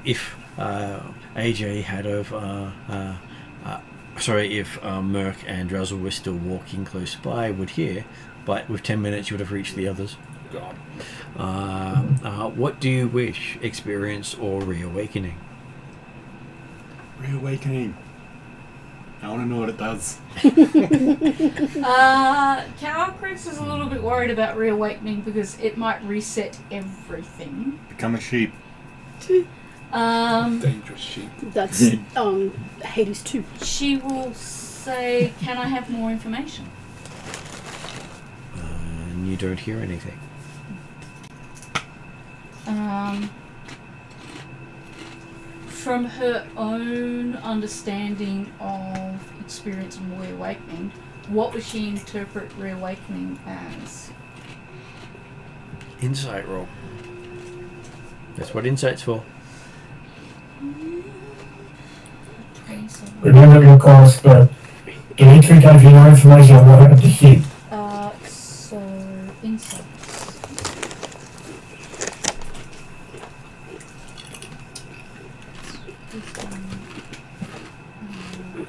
if AJ had of, if Merc and Drazzle were still walking close by, would hear, but with 10 minutes you would have reached the others. God. What do you wish, experience or reawakening? Reawakening. I want to know what it does. Calcrex is a little bit worried about reawakening because it might reset everything. Become a sheep. Dangerous sheep. That's Hades 2. She will say, "Can I have more information?" And you don't hear anything. From her own understanding of experience and reawakening, what would she interpret reawakening as? Insight roll. That's what insight's for. Remember your course, but Dimitri gave you no information on what happened to him. So insights.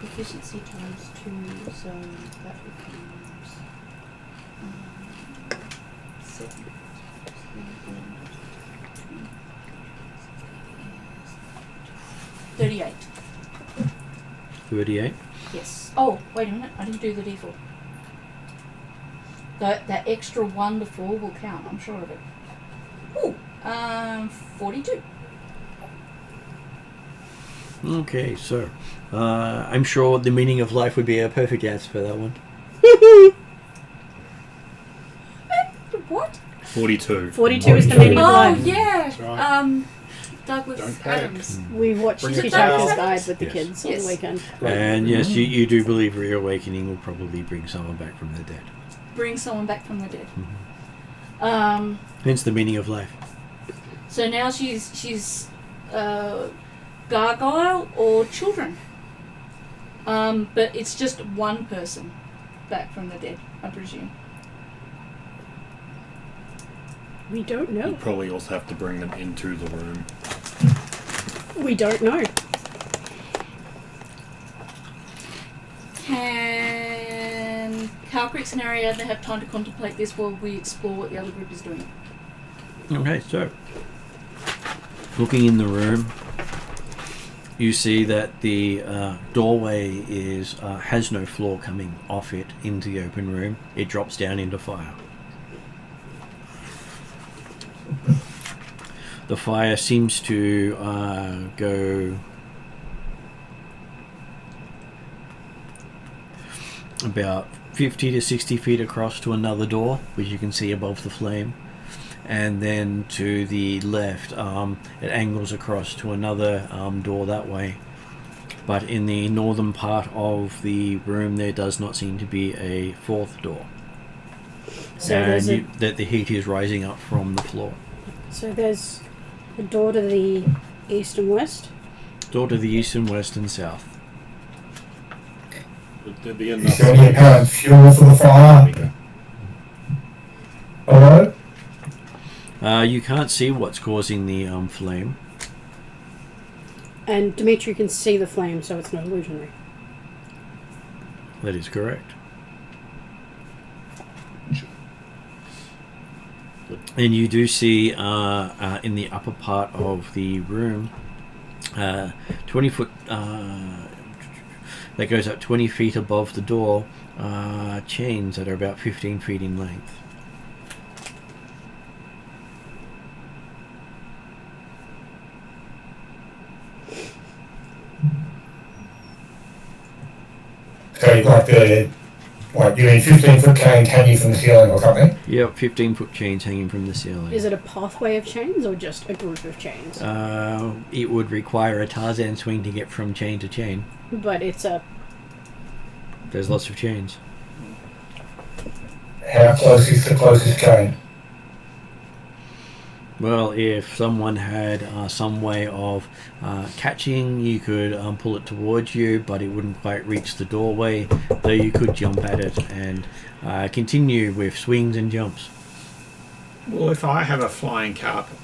Efficiency times 2, so that becomes 7. 38. 38. Yes. Oh, wait a minute. I didn't do the D4. That extra 1 to 4 will count. I'm sure of it. Ooh. 42. Okay, so I'm sure the meaning of life would be a perfect answer for that one. What? 42. 42 is the meaning of Oh life. yeah. That's right. Douglas Don't panic. Adams. We watched Bring it Hitchhiker's down. Guide with the Yes. kids on Yes. the weekend. And yes, you do believe reawakening will probably bring someone back from the dead. Bring someone back from the dead. Hence the meaning of life. So now she's gargoyle or children. But it's just one person back from the dead, I presume. We don't You know. probably also have to bring them into the room. We don't know. Can Calcrix and Ariadne have time to contemplate this while we explore what the other group is doing? Okay, so looking in the room, you see that the doorway has no floor coming off it into the open room. It drops down into fire. The fire seems to go about 50 to 60 feet across to another door, which you can see above the flame. And then to the left, it angles across to another door that way. But in the northern part of the room, there does not seem to be a fourth door. So And that the heat is rising up from the floor. So there's a door to the east and west. Door to the east and west and south. Would there be Is enough there any apparent fuel for the fire? Hello? You can't see what's causing the flame. And Dimitri can see the flame, so it's not illusionary. That is correct. And you do see in the upper part of the room 20 foot that goes up 20 feet above the door, chains that are about 15 feet in length. So you've got you mean 15-foot chains hanging from the ceiling or something? Yep, 15-foot chains hanging from the ceiling. Is it a pathway of chains or just a group of chains? It would require a Tarzan swing to get from chain to chain. But it's a... There's lots of chains. How close is the closest chain? Well, if someone had some way of catching, you could pull it towards you, but it wouldn't quite reach the doorway, though you could jump at it and continue with swings and jumps. Well, if I have a flying carpet,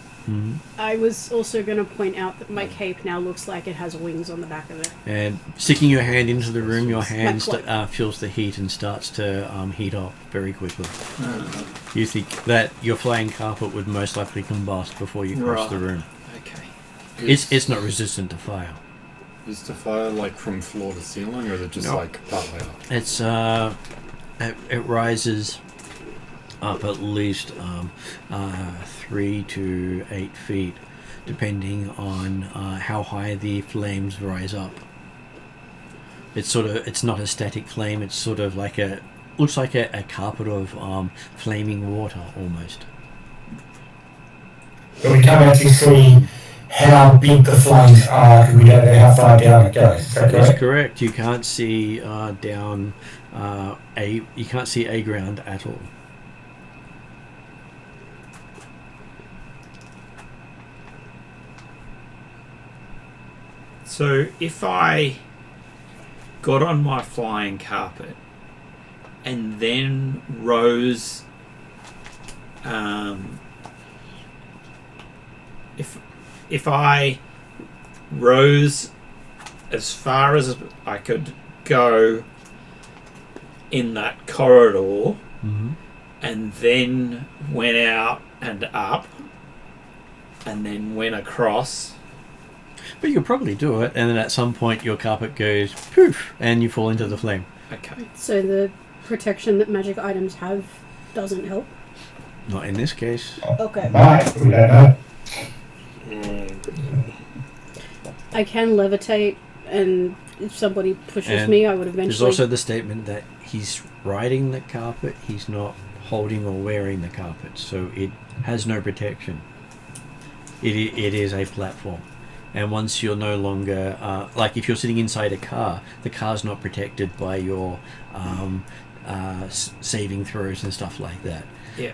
I was also going to point out that my cape now looks like it has wings on the back of it. And sticking your hand into the room, your hand cloak. feels the heat and starts to heat up very quickly. You think that your flying carpet would most likely combust before you cross the room. okay. It's not resistant to fire. Is the fire like from floor to ceiling, or is it just No. like partway up? It's it rises up at least 3 to 8 feet, depending on how high the flames rise up. It's not a static flame. It's sort of like looks like a carpet of flaming water almost. But we can't actually see how big the flames are because we don't know how far down it goes. Is that That's correct? correct. You can't see down you can't see a ground at all. So if I got on my flying carpet and then rose, if I rose as far as I could go in that corridor, and then went out and up, and then went across. But you could probably do it, and then at some point your carpet goes poof, and you fall into the flame. Okay. So the protection that magic items have doesn't help? Not in this case. Okay. Might, we don't know. I can levitate, and if somebody pushes And me, I would eventually... There's also the statement that he's riding the carpet, he's not holding or wearing the carpet, so it has no protection. It is a platform. And once you're no longer, like if you're sitting inside a car, the car's not protected by your saving throws and stuff like that. Yeah.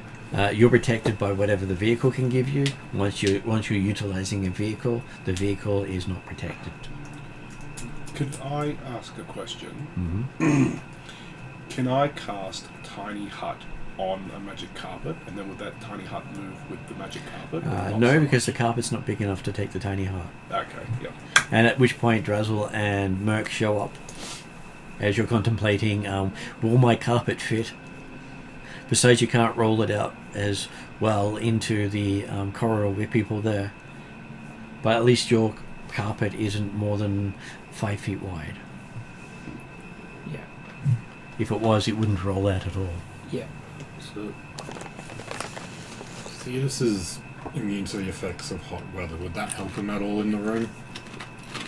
You're protected by whatever the vehicle can give you. Once you're utilizing a vehicle, the vehicle is not protected. Could I ask a question? Mm-hmm. Can I cast Tiny Hut on a magic carpet, and then would that tiny hut move with the magic carpet? No, because the carpet's not big enough to take the tiny hut. Okay, yep. And at which point Drazzle and Merc show up as you're contemplating, will my carpet fit? Besides, you can't roll it out as well into the corridor with people there. But at least your carpet isn't more than 5 feet wide. Yeah. If it was, it wouldn't roll out at all. Yeah. So, Cetus is immune to the effects of hot weather. Would that help him at all in the room?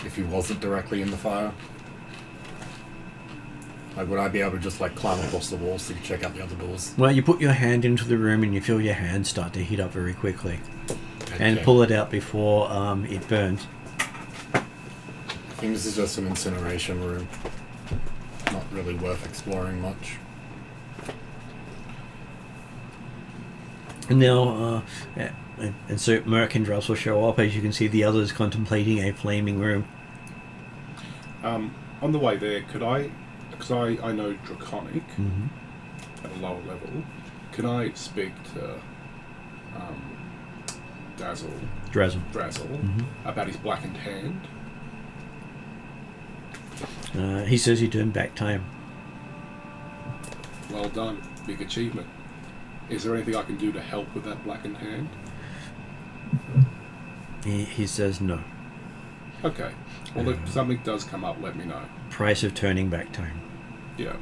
If he wasn't directly in the fire? Like, would I be able to just, like, climb across the walls to check out the other doors? Well, you put your hand into the room and you feel your hand start to heat up very quickly. Okay. And pull it out before it burns. I think this is just an incineration room. Not really worth exploring much. And now, and so Merc and Druss will show up. As you can see, the others contemplating a flaming room. On the way there, could I, because I know Draconic Mm-hmm. at a lower level, can I speak to Drazzle Mm-hmm. about his blackened hand? He says he turned back time. Well done, big achievement. Is there anything I can do to help with that blackened hand? He says no. Okay. Well, if something does come up, let me know. Price of turning back time. Yeah.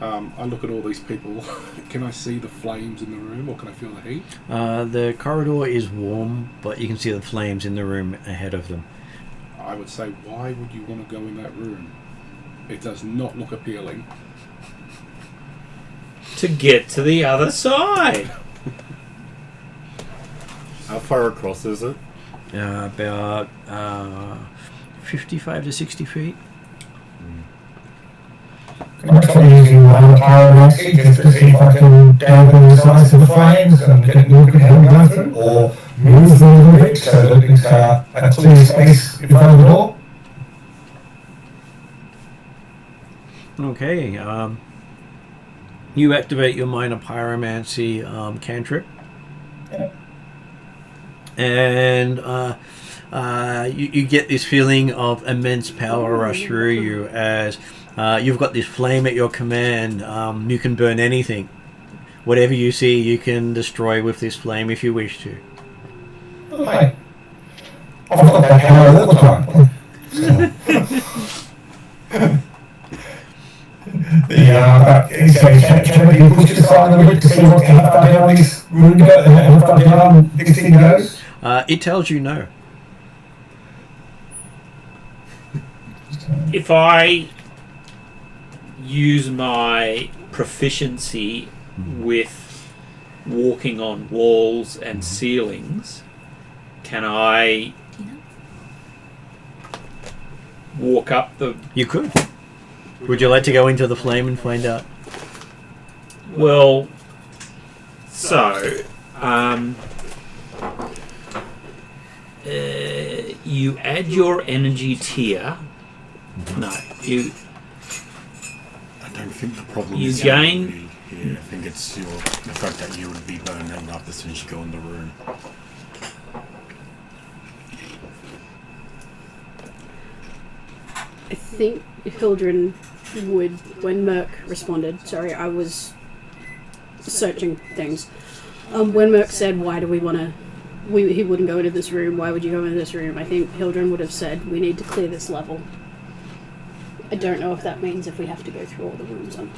I look at all these people. Can I see the flames in the room, or can I feel the heat? The corridor is warm, but you can see the flames in the room ahead of them. I would say, why would you want to go in that room? It does not look appealing. To get to the other side. How far across is it? About 55 to 60 feet. I'm actually using one pyromancy just to see if I can dampen the size of the flames and get a look at how we go through, or move them a little bit so that it's a clear space in front of the door. Okay. You activate your minor pyromancy cantrip. Yeah. And you get this feeling of immense power rush through you as you've got this flame at your command. You can burn anything. Whatever you see, you can destroy with this flame if you wish to. Hey, I've got that power all the time. Can we push this aside a little bit to see how far down this room goes, how far down this thing goes? It tells you no. If I use my proficiency with walking on walls and ceilings, can I walk up the... You could. Would you like to go into the flame and find out? Well, so, you add your energy tier. No, you... I don't think the problem You is gain- energy here. I think it's the fact that you would be burning up as soon as you go in the room. I think Hildren would, when Merc responded, sorry, I was searching things. When Merc said, why do we want to, he wouldn't go into this room, why would you go into this room? I think Hildren would have said, we need to clear this level. I don't know if that means if we have to go through all the rooms on.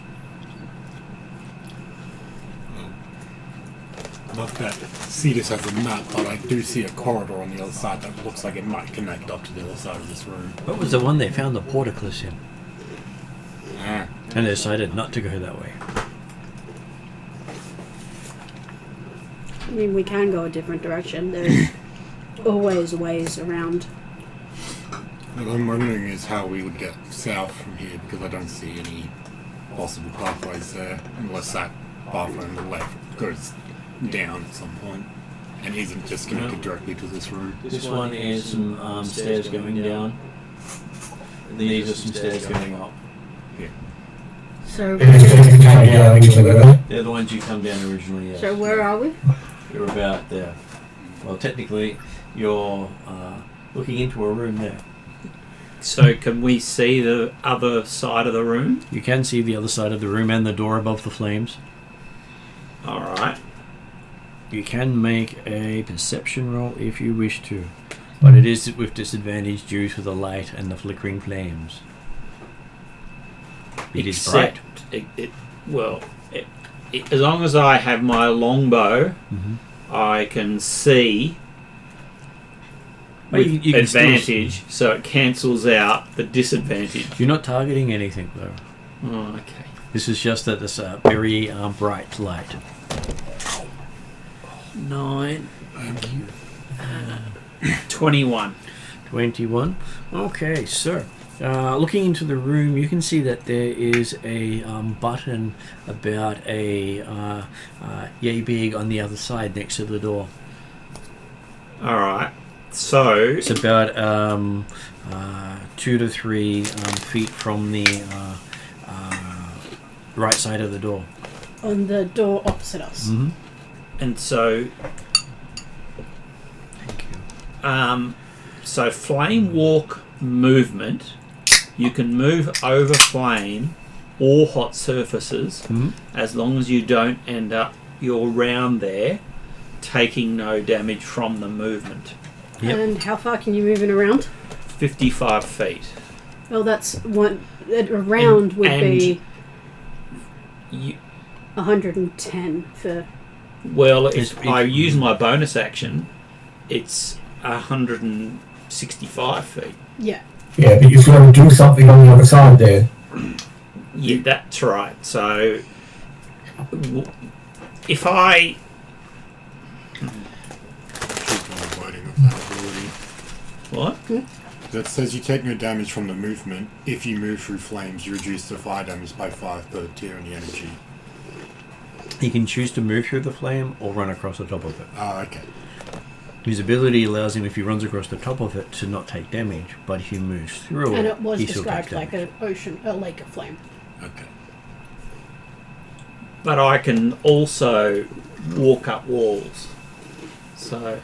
Not that see this as a map, but I do see a corridor on the other side that looks like it might connect up to the other side of this room. What was the one they found the portcullis in? Ah. And they decided not to go that way. I mean, we can go a different direction. There's always ways around. What I'm wondering is how we would get south from here, because I don't see any possible pathways there, unless that bathroom on the left goes down at some point and isn't just connected directly to this room. This one is some stairs going down. And these are some stairs going up. So, They're the ones you come down originally, yes. so where are we? You're about there. Well, technically, you're looking into a room there. So can we see the other side of the room? You can see the other side of the room and the door above the flames. Alright. You can make a perception roll if you wish to, but it is with disadvantage due to the light and the flickering flames. It is bright. As long as I have my longbow, I can see with you can advantage, so it cancels out the disadvantage. You're not targeting anything though. Oh, okay. This is just that this very bright light. 9. 21. 21. Okay, so looking into the room, you can see that there is a button about a yay big on the other side next to the door. Alright. So It's about 2 to 3 feet from the right side of the door. On the door opposite us. Mm-hmm. and so Thank you. so flame walk movement, you can move over flame or hot surfaces as long as you don't end up your round there taking no damage from the movement. Yep. And how far can you move it around? 55 feet. Well, that's one. A round would be You, 110 for. well, if I use my bonus action, it's 165 feet. Yeah. Yeah, but you've got to do something on the other side there. Yeah, that's right. So, if I... Wording of that ability. What? That says you take no damage from the movement. If you move through flames, you reduce the fire damage by 5 per tier in the energy. He can choose to move through the flame or run across the top of it. Oh, okay. His ability allows him, if he runs across the top of it, to not take damage, but if he moves through And it, it was he still takes described like damage. a lake of flame. Okay. But I can also walk up walls. So,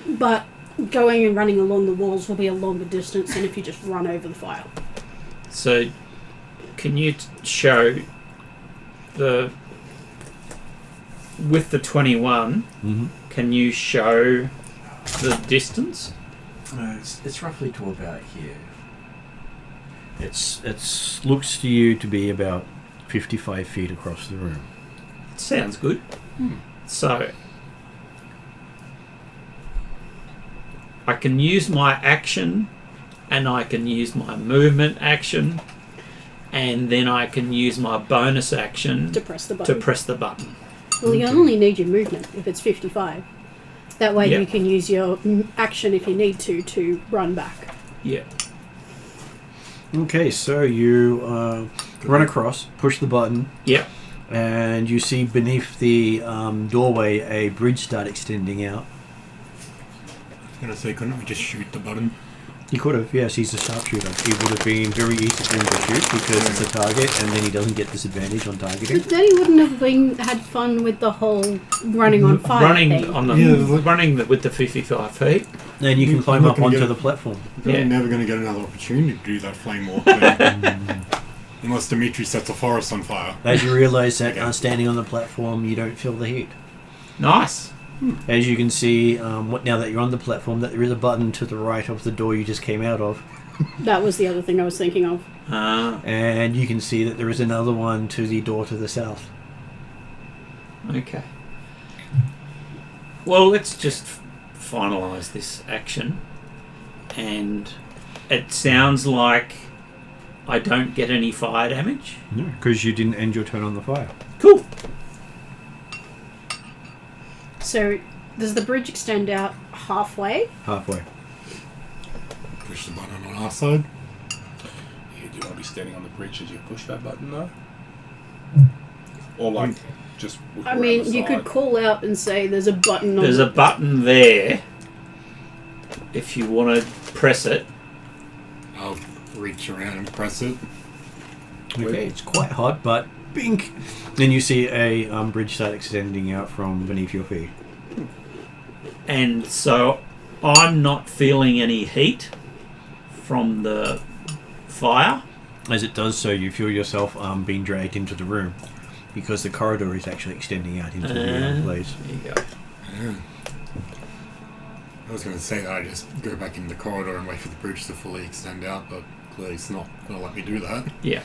But going and running along the walls will be a longer distance than if you just run over the fire. so can you show the... With the 21, can you show the distance? It's roughly to about here. It's looks to you to be about 55 feet across the room. Sounds good. So, I can use my action, and I can use my movement action, and then I can use my bonus action To press the button. Well, you only need your movement if it's 55. That way Yep. you can use your action if you need to run back. Yeah. Okay, so you run across, push the button, Yep. and you see beneath the doorway a bridge start extending out. I was going to say, couldn't we just shoot the button? He could have, yes, he's a sharpshooter. It would have been very easy for him to shoot because it's a target and then he doesn't get disadvantage on targeting. But then he wouldn't have had fun with the whole running on fire Running thing. on the with the 55 feet. Then you can climb not up gonna onto get- the platform. You're Yeah. never going to get another opportunity to do that flame walk thing. Unless Dimitri sets a forest on fire. As you realise that standing on the platform, you don't feel the heat. Nice. As you can see, now that you're on the platform, that there is a button to the right of the door you just came out of. That was the other thing I was thinking of. And you can see that there is another one to the door to the south. Okay. Well, let's just finalise this action. And it sounds like I don't get any fire damage. No, because you didn't end your turn on the fire. Cool. So, does the bridge extend out halfway? Halfway. Push the button on our side. You do want to be standing on the bridge as you push that button, though. Or like just. I mean, you could call out and say there's a button on There's a button there. If you want to press it. I'll reach around and press it. Okay, it's quite hot, but bink. Then you see a bridge start extending out from beneath your feet. And so I'm not feeling any heat from the fire. As it does so, you feel yourself being dragged into the room because the corridor is actually extending out into the place. There you go. Yeah. I was going to say that I just go back in the corridor and wait for the bridge to fully extend out, but clearly it's not going to let me do that. Yeah.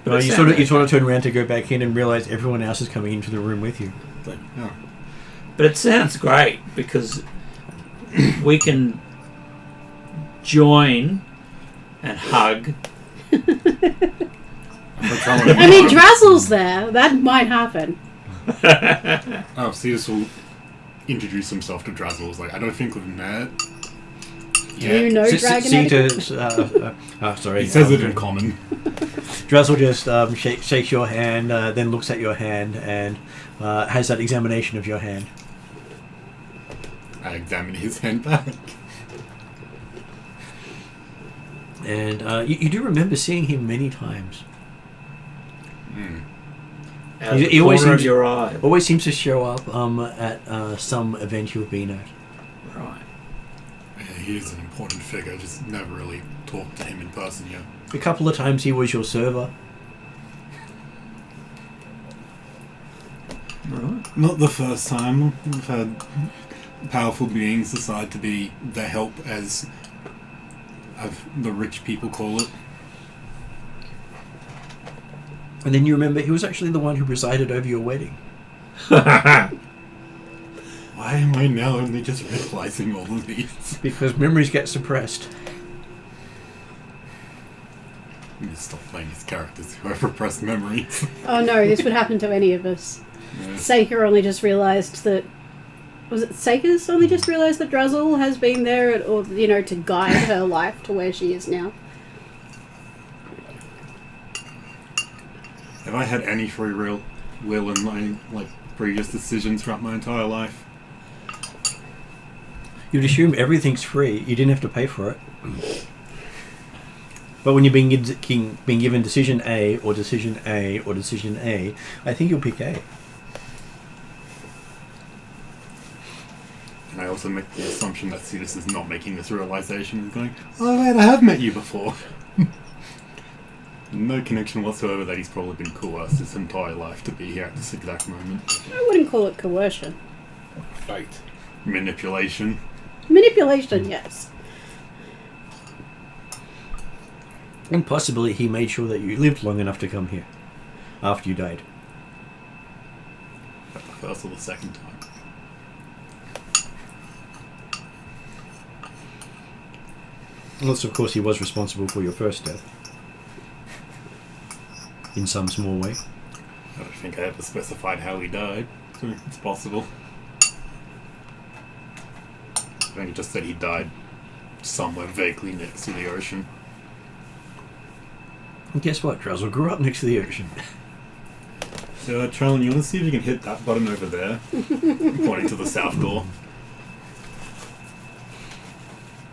But you sort of turn around to go back in and realise everyone else is coming into the room with you. But, yeah. But it sounds great because we can join and hug. I mean, Drazzle's there. That might happen. Oh, Cetus will introduce himself to Drazzle. It's like, I don't think we've met. Do you know Dragon etiquette? Sorry. He says it in common. Drazzle just shakes your hand, then looks at your hand and has that examination of your hand. I examine his hand back. And you do remember seeing him many times. Out of the corner of your eye. Always seems to show up at some event you've been at. Right. Yeah, he is an important figure, just never really talked to him in person yet. A couple of times he was your server. Right. Not the first time. We've had powerful beings decide to be the help, as the rich people call it. And then you remember he was actually the one who presided over your wedding. Why am I now only just realizing all of these? Because memories get suppressed. I need to stop playing his characters who have repressed memories. Oh no, this would happen to any of us. Yeah. Seika only just realised that... Was it Seika's only just realised that Drazzle has been there, or, you know, to guide her life to where she is now? Have I had any free will in my previous decisions throughout my entire life? You'd assume everything's free. You didn't have to pay for it. But when you're being given decision A or decision A or decision A, I think you'll pick A. And I also make the assumption that Cetus is not making this realization and going, oh wait, I have met you before. No connection whatsoever that he's probably been coerced his entire life to be here at this exact moment. I wouldn't call it coercion. Fate. Manipulation. Manipulation, yes. And possibly he made sure that you lived long enough to come here after you died. At the first or the second time. Unless, of course, he was responsible for your first death. In some small way. I don't think I ever specified how he died, so it's possible. I think it just said he died somewhere vaguely next to the ocean. And guess what? Drazzle grew up next to the ocean. So, Trellin, you want to see if you can hit that button over there? Pointing to the south door.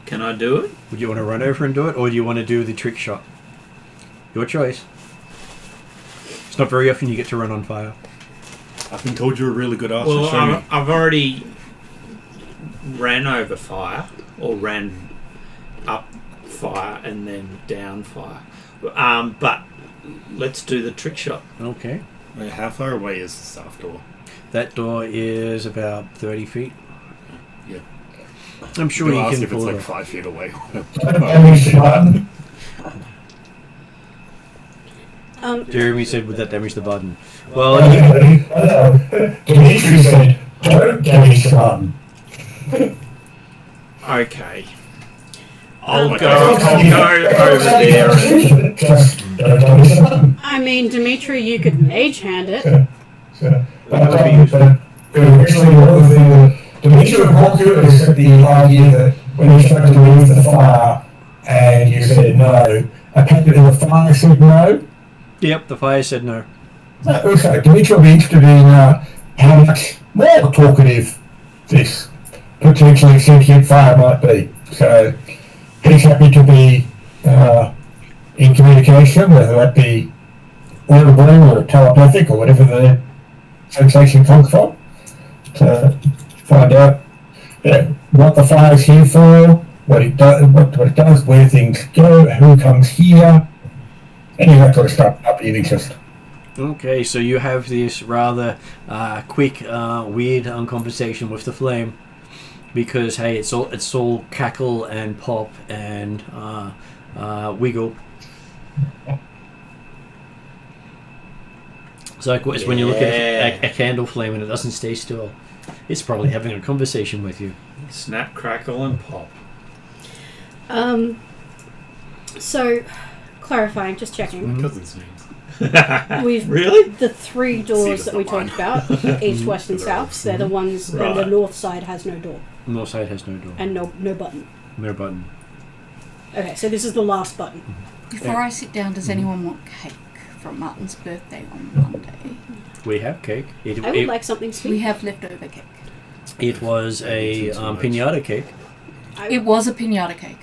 Can I do it? Would you want to run over and do it, or do you want to do the trick shot? Your choice. It's not very often you get to run on fire. I've been told you're a really good archer. Well, Show me. I've already ran over fire, or ran up fire and then down fire. But let's do the trick shot. Okay. Wait, how far away is the south door? That door is about 30 feet. Yeah. I'm sure you ask can if it's pull it like off. 5 feet away. Jeremy said, would that damage the button? Well, Dimitri said, don't damage the button. Okay. I'll go over there. Just don't damage the button. I mean, Dimitri, you could mage hand it. But originally the other thing that Dimitri would walk you is that the idea that when you tried to leave the fire and you said no, apparently the fire said no. Yep, the fire said no. Okay, Dimitri will be interested in how much more talkative this potentially sentient fire might be. So he's happy to be in communication, whether that be audible or telepathic or whatever the sensation comes from, to find out what the fire's here for, what it does, where things go, who comes here, any of that sort of stuff up in interest. Okay, so you have this rather quick, weird conversation with the flame, because hey, it's all cackle and pop and wiggle. So it's when you look at a candle flame and it doesn't stay still, it's probably having a conversation with you. Snap, crackle, and pop. So, clarifying, just checking. My cousin's names. We've Really? the 3 doors that we talked about, east, west, and south. They're the ones. And the Right. north side has no door North side has no door, and no button. no button. Okay, so this is the last button. Before I sit down, does anyone want cake from Martin's birthday on Monday? We have cake. I would like something sweet. We have leftover cake. It was a pinata cake. It was a pinata cake.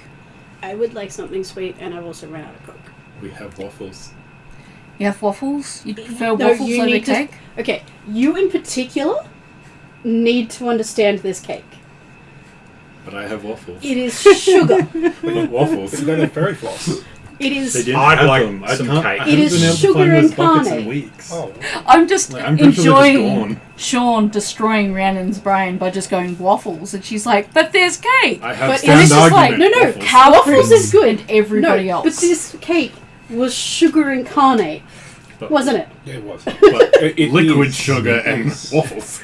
I would like something sweet, and I've also run out of Coke. We have waffles. You have waffles? You prefer No, waffles you over need to- cake? Okay, you in particular need to understand this cake. But I have waffles. It is sugar. I got waffles. But you don't have fairy floss. It They is. didn't I'd have like them. I some can't- cake. I It haven't is been able to sugar find those buckets incarnate. in weeks. Oh. I'm just Like, I'm pretty sure they're just enjoying gone. Sean destroying Rhiannon's brain by just going waffles, and she's like, "But there's cake." I have But stand it's just like, argument. no, waffles. Cow Waffles Prince is good. and everybody No, else. but this cake was sugar incarnate, But- wasn't it? Yeah, it was. But It liquid is. sugar It and is. waffles.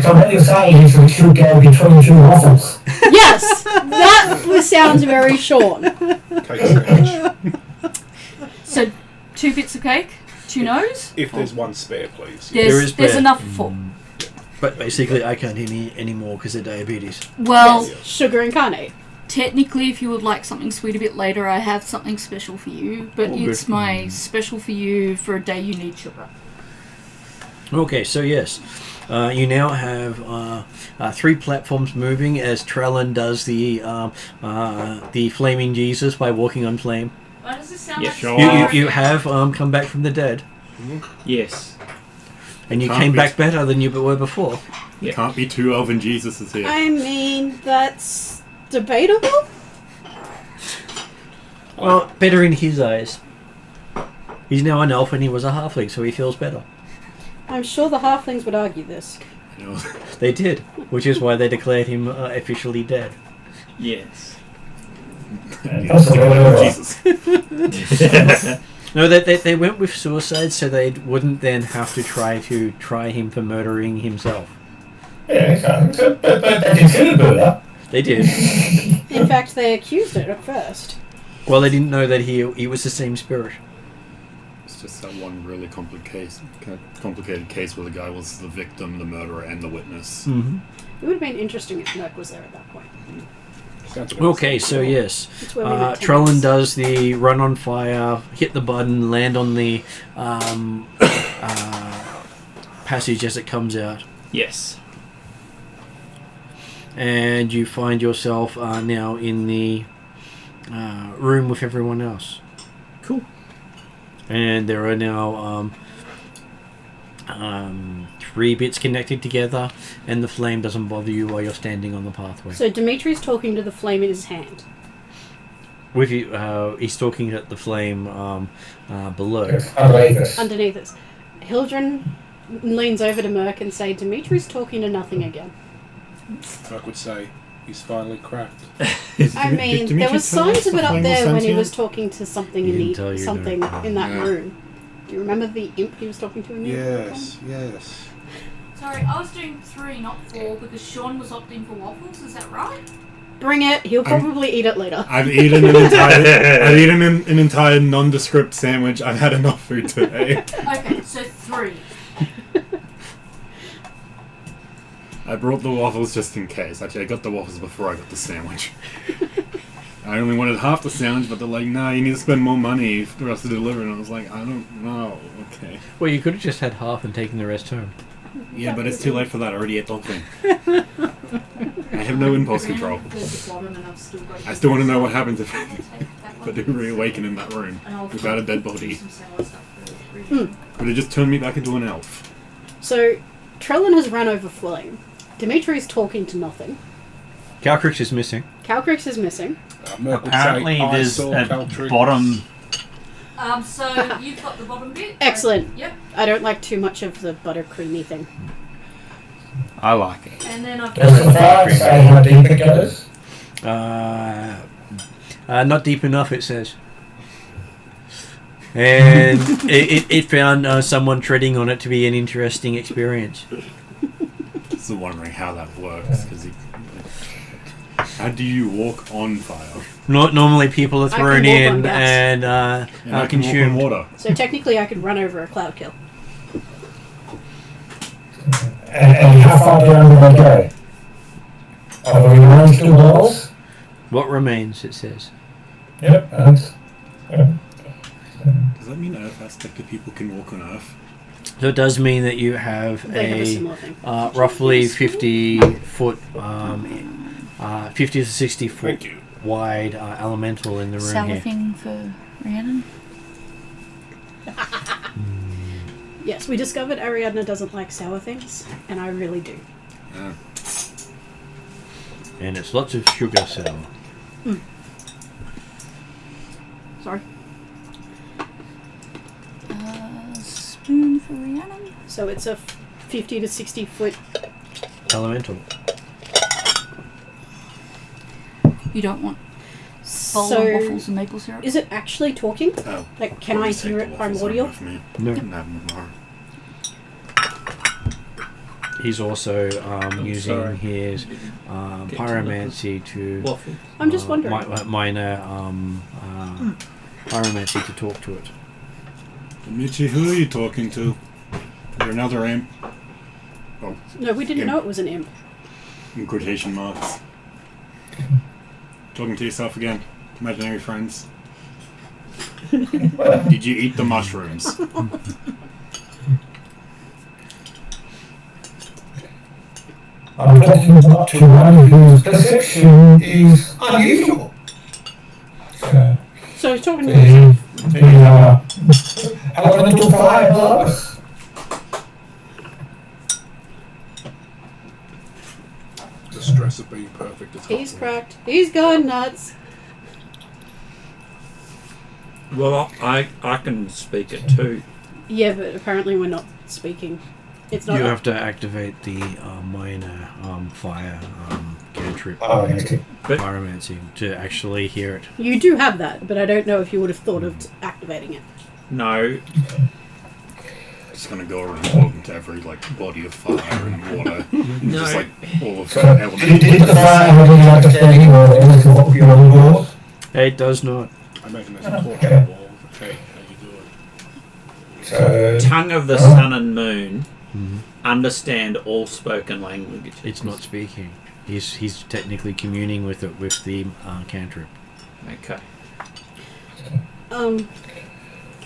So what you're saying is we should go between 2 waffles. Yes, that sounds very Sean. Cake sandwich. So, 2 bits of cake, 2 no's. If there's one spare, please. There is There's bread. enough for. But basically, I can't eat any more because of diabetes. Well, Yes, sugar incarnate. technically, if you would like something sweet a bit later, I have something special for you. But Oh, it's good. my special for you for a day you need sugar. Okay, so yes, you now have 3 platforms moving as Trellin does the flaming Jesus by walking on flame. Why does this sound Yeah, like sure. You have come back from the dead, Yes. and you Can't came be- back better than you were before. Yeah. Can't be 2 elven Jesuses here. I mean, that's debatable. Well, better in his eyes. He's now an elf and he was a halfling, so he feels better. I'm sure the halflings would argue this. You know, They did, which is why they declared him officially dead. Yes. Jesus. No, they went with suicide so they wouldn't then have to try him for murdering himself. Yeah, so they considered murder. They did. In fact, they accused it at first. Well, they didn't know that he was the same spirit. It's just that one really complicated case where the guy was the victim, the murderer, and the witness. Mm-hmm. It would have been interesting if Merc was there at that point. Sounds about Okay, so yes, That's where we met Trellin Thomas. does the run on fire, hit the button, land on the passage as it comes out, Yes. and you find yourself now in the room with everyone else. Cool. And there are now 3 bits connected together, and the flame doesn't bother you while you're standing on the pathway. So Dimitri's talking to the flame in his hand. With you, he's talking at the flame below. Yes, underneath us. Underneath us. Hildren leans over to Merc and say, Dimitri's talking to nothing again. I would say he's finally cracked. I mean, there was signs of it up there when he was talking to something He in didn't the tell you, something no. in that Yeah. room. Do you remember the imp he was talking to in the Yes, yes. Sorry, I was doing 3, not 4, because Sean was opting for waffles. Is that right? Bring it. He'll probably eat it later. I've eaten an entire nondescript sandwich. I've had enough food today. Okay, so 3. I brought the waffles just in case. Actually, I got the waffles before I got the sandwich. I only wanted half the sounds, but they're like, nah, you need to spend more money for us to deliver. And I was like, I don't know. Okay. Well, you could have just had half and taken the rest home. Yeah, but it's too late for that. I already ate the whole thing. I have no impulse control. I still want to know what happens if I do reawaken in that room without a dead body. Would it just turn me back into an elf? So, Trellin has run over Flame. Dimitri's talking to nothing. Calcrix is missing. Calcrix is missing. Apparently, there's a bottom. So you've got the bottom bit. Excellent. Yep. I don't like too much of the buttercreamy thing. I like it. And then I've Does the got. fire say how deep it goes? Not deep enough, it says. And it found someone treading on it to be an interesting experience. Still wondering how that works. How do you walk on fire? Not normally people are I can thrown walk on in gas. and I can walk on consumed. water. So technically I could run over a cloud kill. And how far down do they go? Are the remains still walls? What remains, it says. Yep. Does that mean Earth aspected people can walk on Earth? So it does mean that you have They have a a similar thing. roughly 50 foot, 50 to 60 foot Thank you. wide elemental in the room Sour here. thing for Rhiannon. Yes, we discovered Ariadna doesn't like sour things, and I really do. Yeah. And it's lots of sugar sour. Sorry. Spoon for Rhiannon. So it's a 50 to 60 foot. Elemental. You don't want bowl So of waffles and maple syrup. is it actually talking? Oh. Like, can I hear it primordial? No. No. He's also using sorry. his pyromancy to Waffle. I'm just wondering. minor pyromancy to talk to it. Michi, who are you talking to? Is there another imp? Oh, No, we didn't Imp. know it was an imp. in quotation marks. Talking to yourself again. Imaginary friends. Did you eat the mushrooms? I'm talking up to one whose perception is unusual. So he's talking to himself. The elemental fire blowers. The stress of being perfect is He's helpful. cracked. He's gone nuts. Well, I can speak it too. Yeah, but apparently we're not speaking. It's not. You have to activate the minor fire cantrip Oh, okay. But pyromancy to actually hear it. You do have that, but I don't know if you would have thought of activating it. no, Just gonna go around talking to every body of fire and water. No. Just all of the Did elements. the fire have any understanding or any what you're on board? It does not. I imagine there's a torch on the wall. Okay, how you do it. So, tongue of the sun and moon understand all spoken languages. It's not speaking. He's technically communing with it with the cantrip. Okay. Can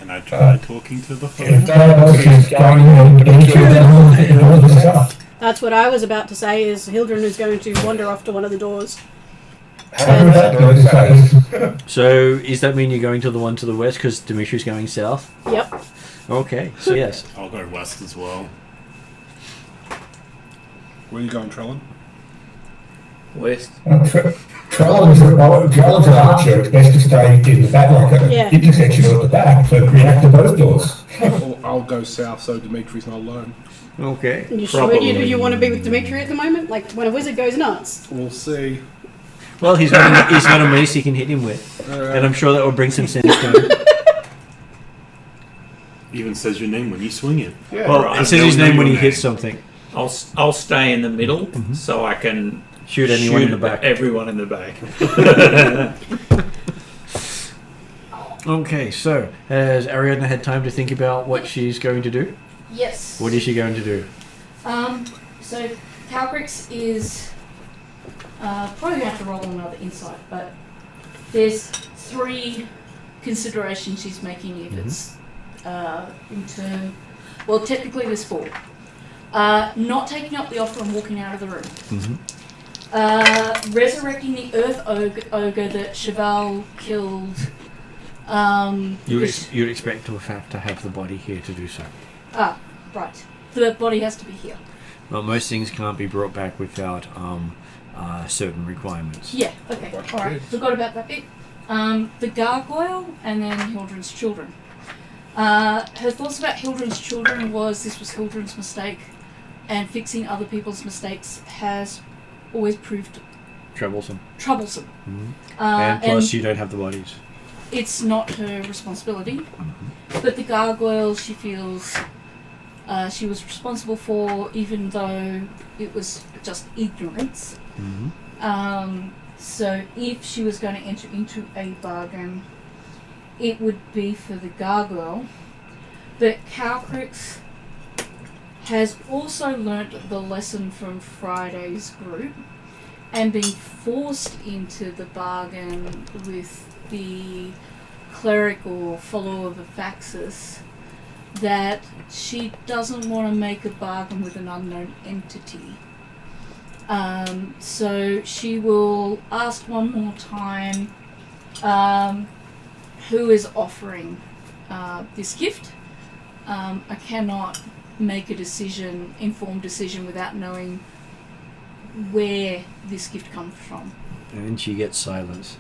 I try talking to the if fire? that else is going and all the stuff, That's what I was about to say. Is Hildren is going to wander off to one of the doors. how does that go to say? So, does that mean you're going to the one to the west because Dimitri's going south? Yep. Okay, so yes. I'll go west as well. Where are you going, Trellin? West. Trolls an archer, it's best to stay in the back, like a Yeah. intersection at the back, so react to both doors. Or I'll go south so Dimitri's not alone. Okay. You sure you want to be with Dimitri at the moment? Like when a wizard goes nuts. We'll see. Well, he's got a mace he can hit him with, and I'm sure that will bring some sense to him. Even says your name when you swing it. Yeah. Well, Right. it says his name when he Your hits name. something. I'll stay in the middle so I can Shoot anyone in the back. Everyone in the back. Okay, so has Ariadna had time to think about what she's going to do? Yes. What is she going to do? So Calcrix is probably gonna have to roll another insight, but there's 3 considerations she's making if it's in term. Well, technically there's 4. Not taking up the offer and walking out of the room. Resurrecting the Earth ogre that Cheval killed. You'd expect to have the body here to do so. Ah, right. The body has to be here. Well, most things can't be brought back without certain requirements. Yeah, okay. Alright, forgot about that bit. The gargoyle and then Hildren's children. Her thoughts about Hildren's children was this was Hildren's mistake, and fixing other people's mistakes has always proved Troublesome. And plus, you don't have the bodies. It's not her responsibility. But the gargoyle, she feels she was responsible for, even though it was just ignorance. So if she was going to enter into a bargain, it would be for the gargoyle. But Calcrix has also learnt the lesson from Friday's group and been forced into the bargain with the cleric or follower of Aphaxis that she doesn't want to make a bargain with an unknown entity. So she will ask one more time who is offering this gift. I cannot make a informed decision without knowing where this gift comes from. And then she gets silence.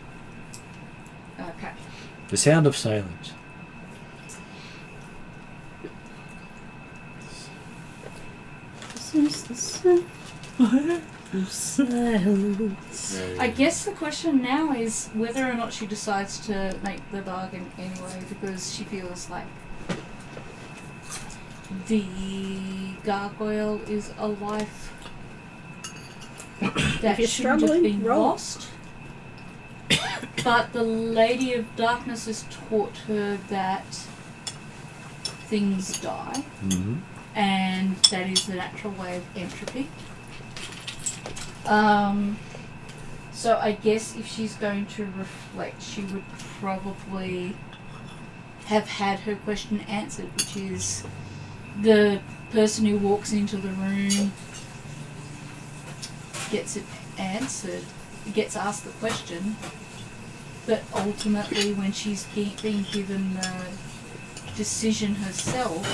Okay. The sound of silence. This is the sound of silence. I guess the question now is whether or not she decides to make the bargain anyway, because she feels like the gargoyle is a life that If you're shouldn't have struggling, been roll. lost. But the Lady of Darkness has taught her that things die, and that is the natural way of entropy. So I guess if she's going to reflect, she would probably have had her question answered, which is the person who walks into the room gets it answered, gets asked the question, but ultimately when she's being given the decision herself,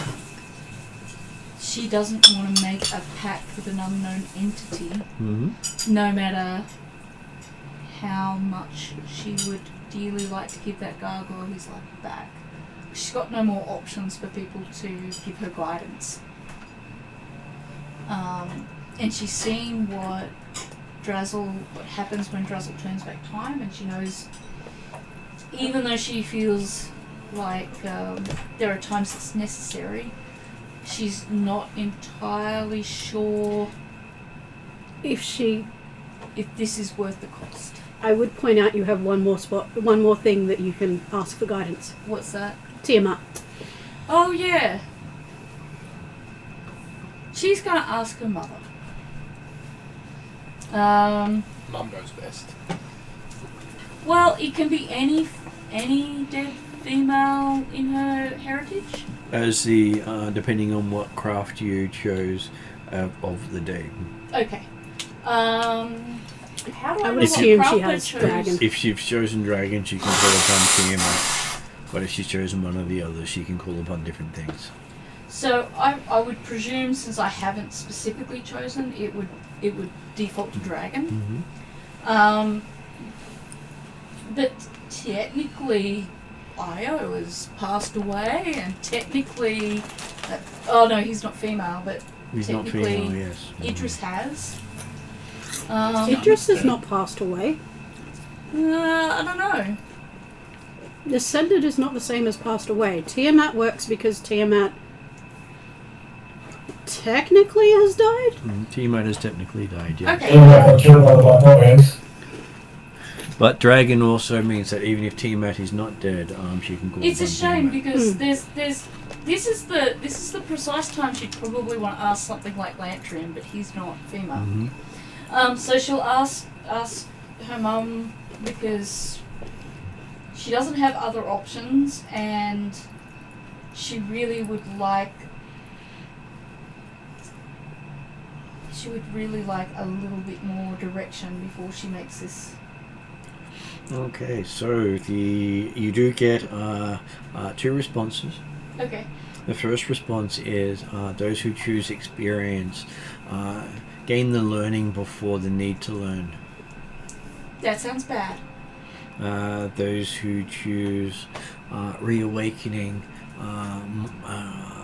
she doesn't want to make a pact with an unknown entity, no matter how much she would dearly like to give that gargoyle his life back. She's got no more options for people to give her guidance. And she's seen what happens when Drazzle turns back time, and she knows, even though she feels like there are times it's necessary, she's not entirely sure If this is worth the cost. I would point out you have one more thing that you can ask for guidance. What's that? Tiamat. Oh yeah. She's gonna ask her mother. Mum knows best. Well, it can be any dead female in her heritage. As the depending on what craft you chose of the day. Okay. How do I I would know what assume craft she I has chose? dragon. If she's chosen dragon, she can call upon Tiamat. But if she's chosen one or the other, she can call upon different things. So I would presume, since I haven't specifically chosen, it would default to dragon. But technically, Io has passed away, and technically, oh no, he's not female, but He's not technically, female, yes. Idris has. Idris has not passed away. I don't know. Descended is not the same as passed away. Tiamat works because Tiamat technically has died. Tiamat has technically died, yes. Okay. Tiamat got killed by the Black Warriors. But dragon also means that even if Tiamat is not dead, she can call It's a upon shame Tiamat. because this is the precise time she'd probably want to ask something like Lantrian, but he's not female. So she'll ask her mum because she doesn't have other options, and she really would like. She would really like a little bit more direction before she makes this. Okay, so you do get 2 responses. Okay. The first response is those who choose experience gain the learning before the need to learn. That sounds bad. Those who choose reawakening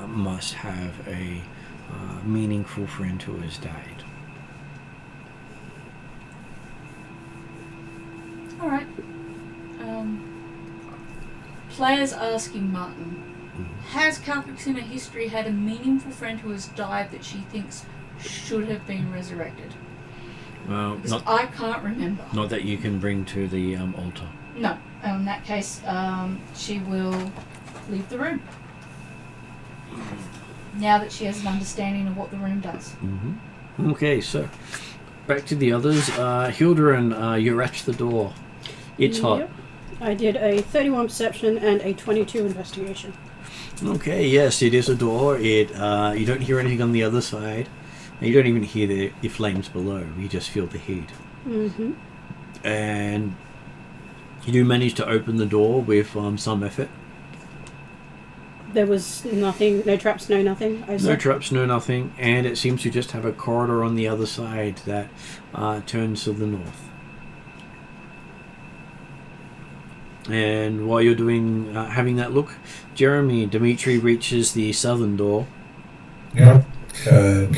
must have a meaningful friend who has died. Alright. Players asking Martin, has Caltrix history had a meaningful friend who has died that she thinks should have been resurrected? Well, Because I can't remember. not that you can bring to the altar. No. In that case, she will leave the room. Now that she has an understanding of what the room does. Mm-hmm. Okay, so back to the others. Hilderin, you're at the door. It's hot. Yep. I did a 31 perception and a 22 investigation. Okay, yes, it is a door. You don't hear anything on the other side. And you don't even hear the flames below. You just feel the heat. Mm-hmm. And you do manage to open the door with some effort. There was nothing, no traps, no nothing. No traps, no nothing. And it seems to just have a corridor on the other side that turns to the north. And while you're doing having that look, Jeremy, Dimitri reaches the southern door. Yep. So,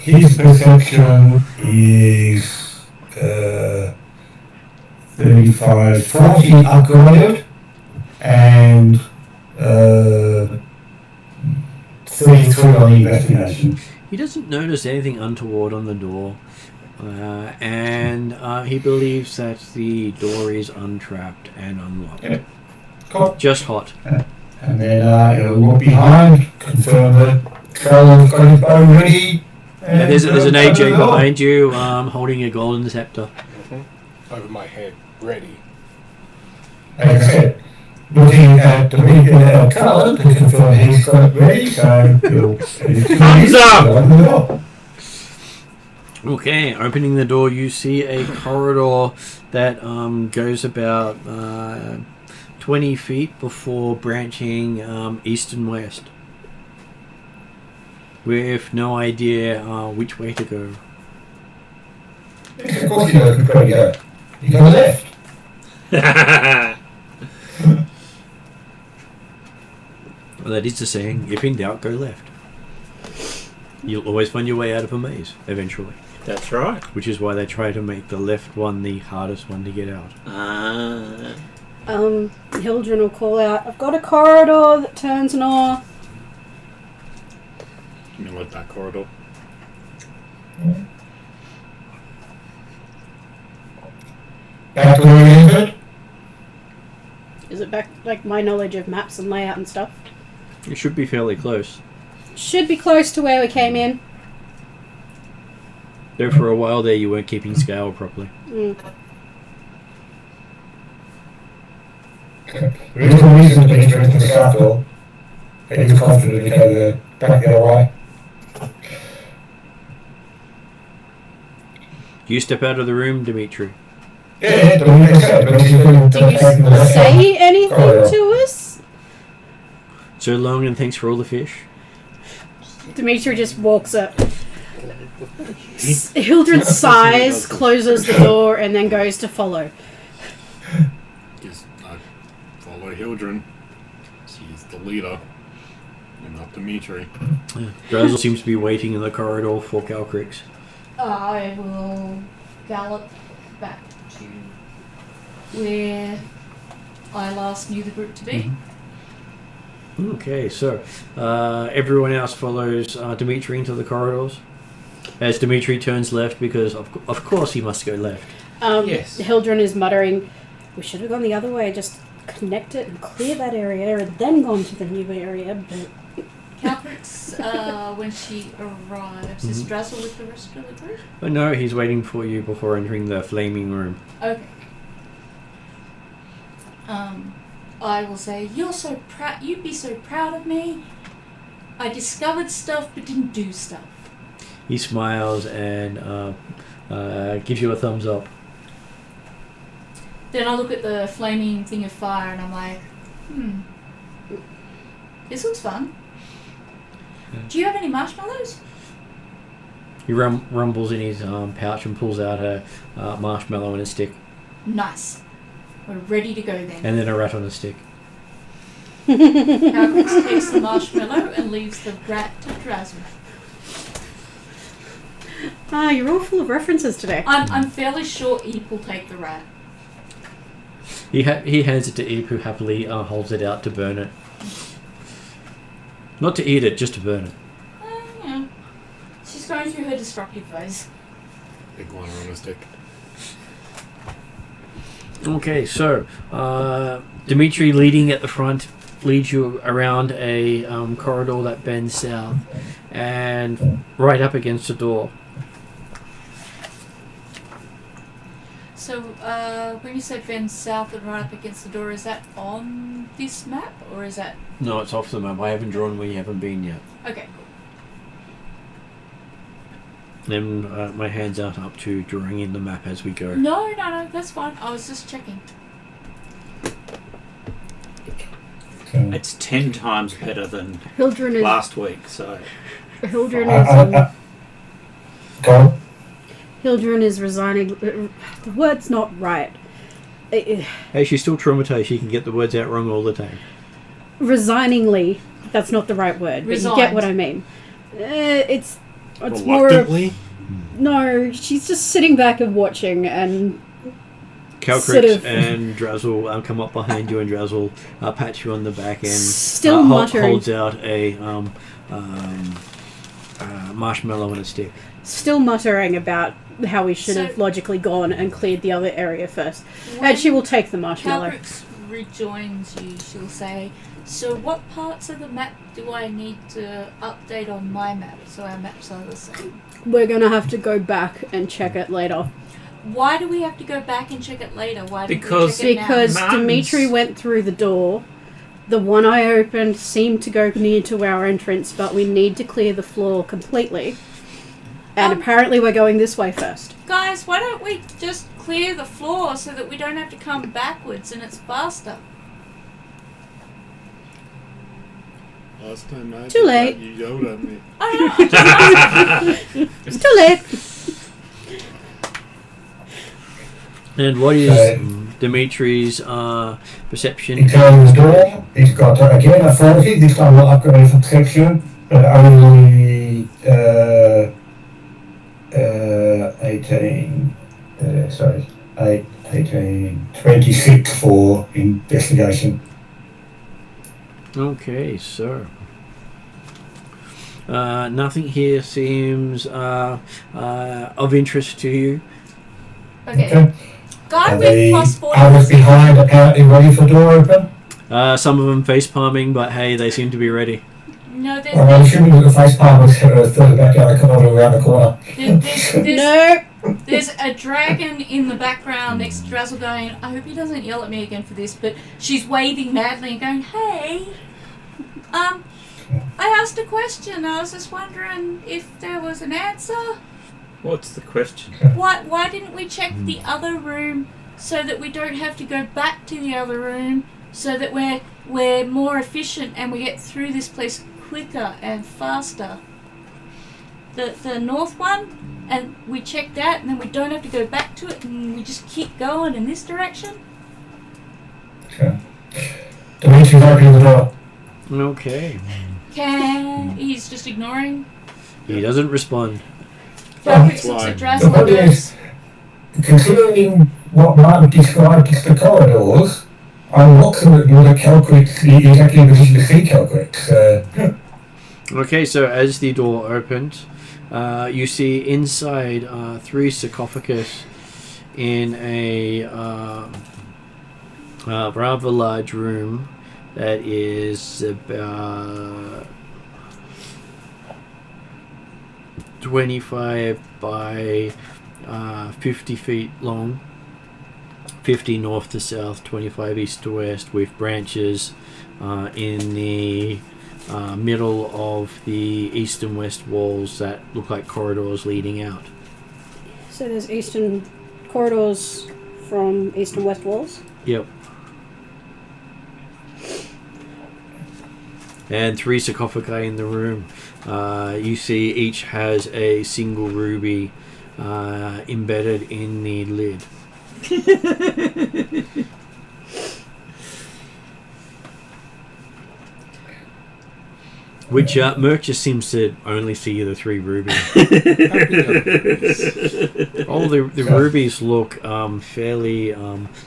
his perception is 35, 40 upgraded, and 33 on investigation. He doesn't notice anything untoward on the door, and he believes that the door is untrapped and unlocked. Yeah. Cool. Just hot. And then he'll look behind, confirm that Carol's got his bow ready. And there's an AJ behind you, holding a golden scepter. Over my head, ready. Like I said, looking at the Carol to confirm he's got it ready, so he'll... Thumbs up! Okay, opening the door, you see a corridor that goes about 20 feet before branching east and west, with no idea which way to go. Of course you know which way to go. You go left. Well, that is the saying, if in doubt, go left. You'll always find your way out of a maze, eventually. That's right. Which is why they try to make the left one the hardest one to get out. Hildren will call out, I've got a corridor that turns north. You mean like that corridor? Back to where we entered. Is it back, like, my knowledge of maps and layout and stuff? It should be fairly close. Should be close to where we came in. Though for a while there you weren't keeping scale properly. Mm. There is no reason to be interested in the south door. But he's confident to go back the other way. Do you step out of the room, Dimitri? Yeah, don't make sense. Did you say anything to us? So long, and thanks for all the fish. Dimitri just walks up. Hildred sighs, closes the door, and then goes to follow. Yes, I follow Hildren. She's the leader. And not Dimitri. Drazel seems to be waiting in the corridor for Calcrix. I will gallop back to where I last knew the group to be. Mm-hmm. Okay, so everyone else follows Dimitri into the corridors. As Dimitri turns left, because of course he must go left. Yes. Hildren is muttering, we should have gone the other way, just connect it and clear that area and then gone to the new area, but... Caltrix, when she arrives, is Drazel with the rest of the group? But no, he's waiting for you before entering the flaming room. Okay. I will say, you'd be so proud of me. I discovered stuff but didn't do stuff. He smiles and gives you a thumbs up. Then I look at the flaming thing of fire and I'm like, this looks fun. Do you have any marshmallows? He rumbles in his pouch and pulls out a marshmallow and a stick. Nice. We're ready to go then. And then a rat on a stick. Calcrix takes the marshmallow and leaves the rat to Drazzle. You're all full of references today. I'm fairly sure Eep will take the rat. He hands it to Eve, who happily holds it out to burn it. Not to eat it, just to burn it. Yeah. She's going through her destructive phase. Iguana on a stick. Okay, so Dimitri, leading at the front, leads you around a corridor that bends south and right up against the door. So, when you said bend south and right up against the door, is that on this map, or is that... No, it's off the map. I haven't drawn where you haven't been yet. Okay, cool. Then my hands out up to drawing in the map as we go. No, that's fine. I was just checking. It's 10 times better than Hildren is... last week, so... Hildren is... Go on. Hildren is resigning... the word's not right. Hey, she's still traumatized. She can get the words out wrong all the time. Resigningly. That's not the right word, but you get what I mean. It's more... Reluctantly? No, she's just sitting back and watching and... Calcrix sort of and Drazzle come up behind you, and Drazzle pat you on the back and still muttering. holds out a marshmallow and a stick. Still muttering about how we should have logically gone and cleared the other area first. And she will take the marshmallow. Calcrix rejoins you. She'll say, so what parts of the map do I need to update on my map so our maps are the same? We're going to have to go back and check it later. Why do we have to go back and check it later? Why didn't we Because- check it Because now? Dimitri went through the door. The one I opened seemed to go near to our entrance, but we need to clear the floor completely. And apparently we're going this way first. Guys, why don't we just clear the floor so that we don't have to come backwards and it's faster? Last time I Too did late. that, you yelled at me. It's too late. And what is Dimitri's perception? He closes the door. He's got, again, authority. This time not upgraded from perception, but only 26 for investigation. Okay, so nothing here seems of interest to you. Okay. Guy Are with they plus 40. others behind apparently ready for door open? Some of them face palming, but hey, they seem to be ready. No, I'm assuming that the face palm was further back down the corridor around the corner. There's a dragon in the background next to Drazzle going, I hope he doesn't yell at me again for this, but she's waving madly and going, hey, I asked a question. I was just wondering if there was an answer. What's the question? Why didn't we check the other room so that we don't have to go back to the other room, so that we're more efficient and we get through this place quicker and faster? The north one, and we check that, and then we don't have to go back to it, and we just keep going in this direction. Okay. Dimitri's opening the door. Okay. He's just ignoring. He doesn't respond. Calcrix looks at Drazzle The and point goes, is, considering what Martin described as the corridors, I'm not certain that Calcrix is exactly in a position to see Calcrix. Okay, so as the door opens, you see inside 3 sarcophagus in a rather large room that is about 25 by 50 feet long. 50 north to south, 25 east to west, with branches in the middle of the east and west walls that look like corridors leading out. So there's eastern corridors from east and west walls? Yep. And 3 sarcophagi in the room. You see each has a single ruby embedded in the lid. Which Merc just seems to only see the 3 rubies. All the rubies look fairly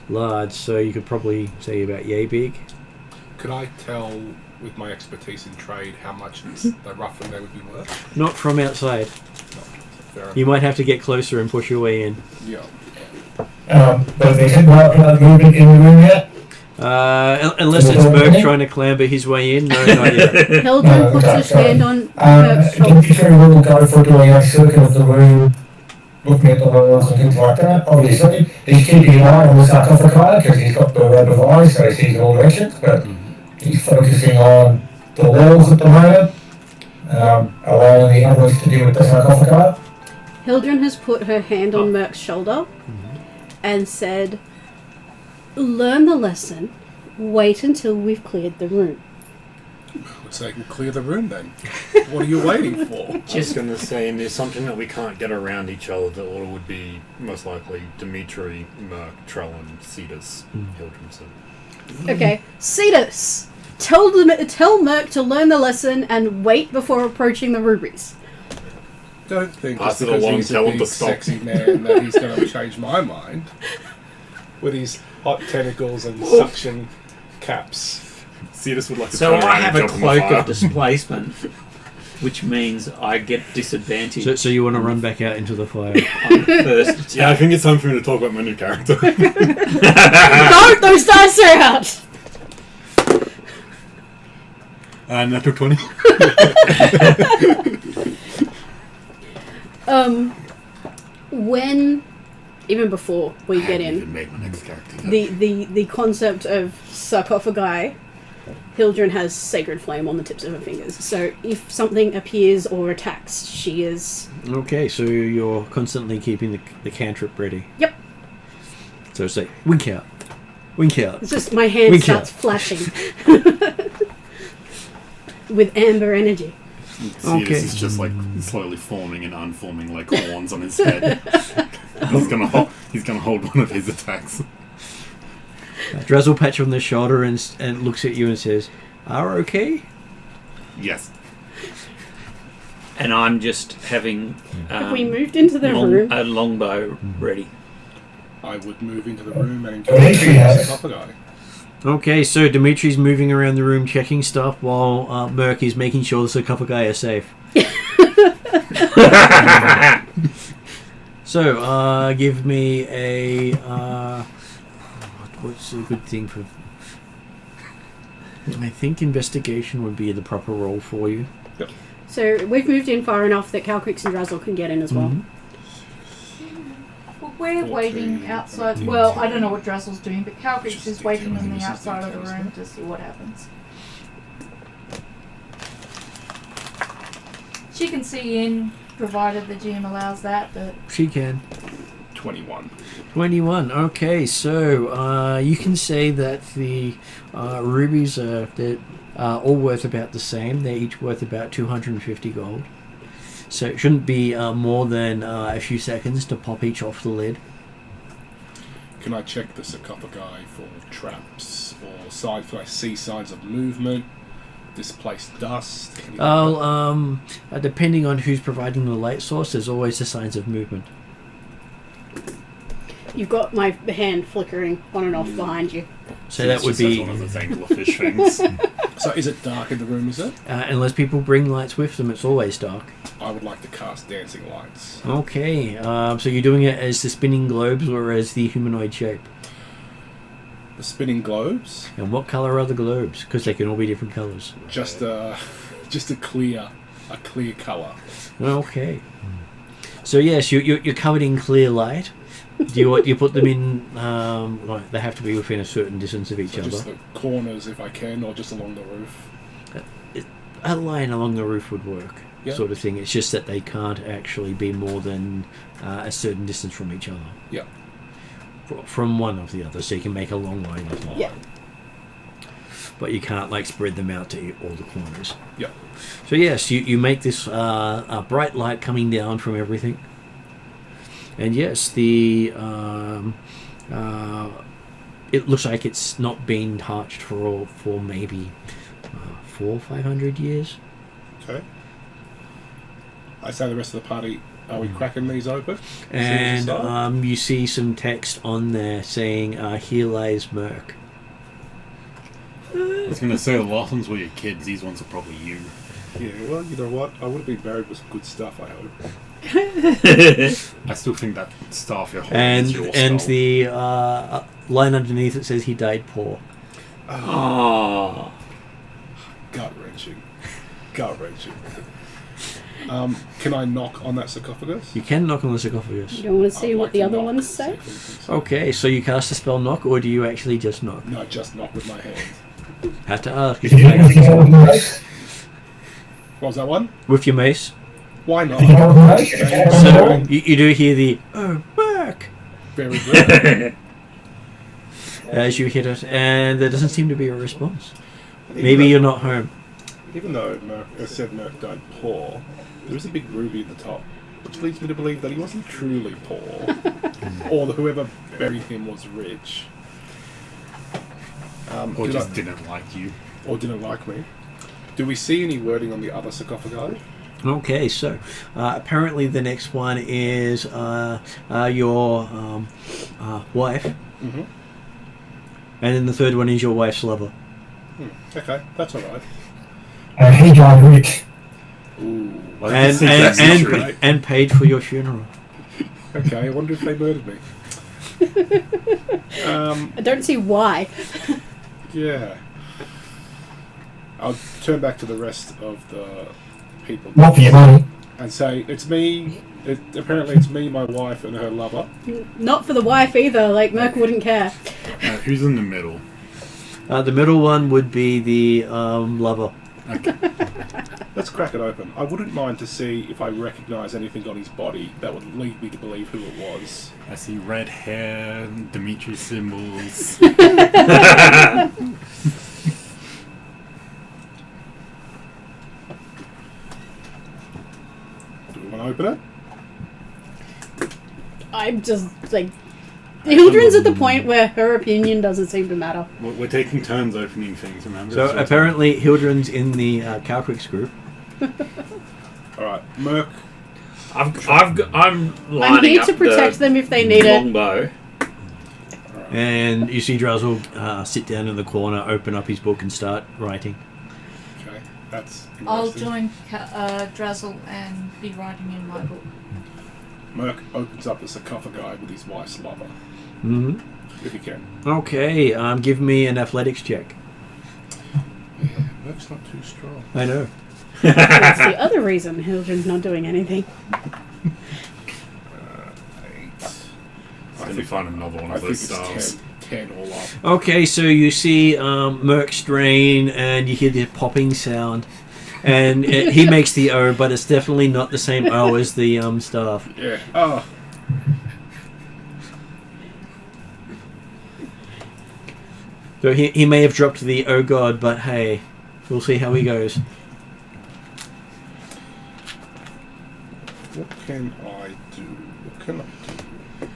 large, so you could probably say about yay big. Could I tell, with my expertise in trade, how much roughly they would be worth? Not from outside. Fair enough. You might have to get closer and push your way in. Yeah. But they haven't got movement in the room yet? Unless it's Merc trying to clamber his way in. No, not yet. Hildren puts his hand on Merc's shoulder. Dimitri will go for doing a circle of the room, looking at the walls and things like that. Obviously, he's keeping an eye on the sarcophagi because he's got the web of eyes, so he sees in all directions, but he's focusing on the walls at the moment, allowing the others to deal with the sarcophagi. Hildren has put her hand on Merc's shoulder and said, "Learn the lesson. Wait until we've cleared the room." Looks like we'll clear the room then. What are you waiting for? Just going to say, in the assumption that we can't get around each other, the order would be most likely Dimitri, Merc, Trell, and Cetus. Hildren said. Okay, Cetus, tell Merc to learn the lesson and wait before approaching the rubies. Don't think Pass just it because along, he's a tell him big, to stop. sexy man that he's going to change my mind. With his hot tentacles and suction caps. Cetus would like to So turn I around have and a jump in the cloak fire. of displacement, which means I get disadvantage. So you want to run back out into the fire? on first Yeah, I attack. think it's time for me to talk about my new character. No, those dice are out! Natural 20. When, even before we get I haven't even in, made my next character yet. the concept of sarcophagi, Hildren has sacred flame on the tips of her fingers. So if something appears or attacks, she is... Okay, so you're constantly keeping the cantrip ready. Yep. So it's like, wink out. Wink out. It's just my hand Wink starts out. flashing. With amber energy. Cetus Okay. is just like slowly forming and unforming like horns on his head. He's gonna hold one of his attacks. Drazzle pats you on the shoulder and looks at you and says, "Are okay?" Yes. And I'm just having Have we moved into the room? a longbow ready. I would move into the room and Dimitri engage the has. sarcophagi. Okay, so Dimitri's moving around the room checking stuff while Merc is making sure the sarcophagi are safe. So, give me a... what's a good thing for... I think investigation would be the proper role for you. So we've moved in far enough that Calcrix and Drazzle can get in as well. Well, we're waiting outside. Well, I don't know what Drazzle's doing, but Calcrix is waiting on the outside of the room to see what happens. She can see in, provided the GM allows that, but She can. 21. 21. Okay, so you can say that the rubies are all worth about the same. They're each worth about 250 gold. So it shouldn't be more than a few seconds to pop each off the lid. Can I check the sarcophagi for traps or signs? Do I see signs of movement? Displaced dust? Anything like that? Depending on who's providing the light source, there's always the signs of movement. You've got my hand flickering on and off behind you. So that would Just has be... one of those anglerfish things. So is it dark in the room, is it? unless people bring lights with them, it's always dark. I would like to cast dancing lights. Okay, so you're doing it as the spinning globes or as the humanoid shape? The spinning globes? And what colour are the globes? Because they can all be different colours. Just a clear colour. Okay. So yes, you're covered in clear light. Do you put them in? Like they have to be within a certain distance of each So other. just the corners if I can, or just along the roof. A line along the roof would work, Yeah. sort of thing. It's just that they can't actually be more than a certain distance from each other. Yeah. From one of the other, so you can make a long line as well. Yeah. But you can't like spread them out to all the corners. Yeah. So yes, you make this bright light coming down from everything, and yes, the it looks like it's not been touched for maybe 400 or 500 years. Okay. I say the rest of the party, are we cracking these open? And you see some text on there saying, "Here lies Merc." I was going to say the last ones were your kids. These ones are probably you. Yeah, well, you know what? I would have been buried with some good stuff, I hope. I still think that staff you're holding And is your and skull. the line underneath it says he died poor. Oh. Gut-wrenching. Gut-wrenching. Can I knock on that sarcophagus? You can knock on the sarcophagus. You don't want to see I'd what like the to other knock ones and say? see if anything says. Okay, so you cast a spell knock, or do you actually just knock? No, just knock with my hand. Have to ask. If you have the golden knife, What was that one? With your mace. Why not? the golden knife, So you do hear the "Oh, Merc" Very good. as you hit it, and there doesn't seem to be a response. Maybe you're not home. Even though said Merc died poor, there is a big ruby at the top, which leads me to believe that he wasn't truly poor, or that whoever buried him was rich. Or just didn't like you. Or didn't like me. Do we see any wording on the other sarcophagi? Okay, so apparently the next one is your wife, Mm-hmm. and then the third one is your wife's lover. Okay, that's alright. hey, John Wick. Ooh. Well, I can see that's And true. and paid for your funeral. Okay, I wonder if they murdered me. I don't see why. Yeah. I'll turn back to the rest of the people Not for your money. and say, it's me. Apparently it's me, my wife, and her lover. Not for the wife either, like Merc wouldn't care. Who's in the middle? The middle one would be the lover. Okay. Let's crack it open. I wouldn't mind to see if I recognise anything on his body that would lead me to believe who it was. I see red hair, Dimitri symbols. Do we want to open it? I'm just like... Hildren's at the point where her opinion doesn't seem to matter. We're taking turns opening things, remember? So apparently Hildren's in the Calcrix group. Alright, Merc. I'm I'm lining here up to protect them if they need it. longbow. And you see Drazzle sit down in the corner, open up his book and start writing. Okay, that's I'll interesting. join Drazzle and be writing in my book. Merc opens up the sarcophagi with his wife's lover, Mm-hmm. if he can. Okay, give me an athletics check. Yeah, Merc's not too strong. I know. That's the other reason Hildren's not doing anything. 8. Let me find another one I of think those it's stars. 10 all up. Okay, so you see Merc strain and you hear the popping sound. And he makes the O, but it's definitely not the same O as the staff. Yeah. Oh. So he may have dropped the "Oh God," but hey, we'll see how he goes. What can I do? What can I do?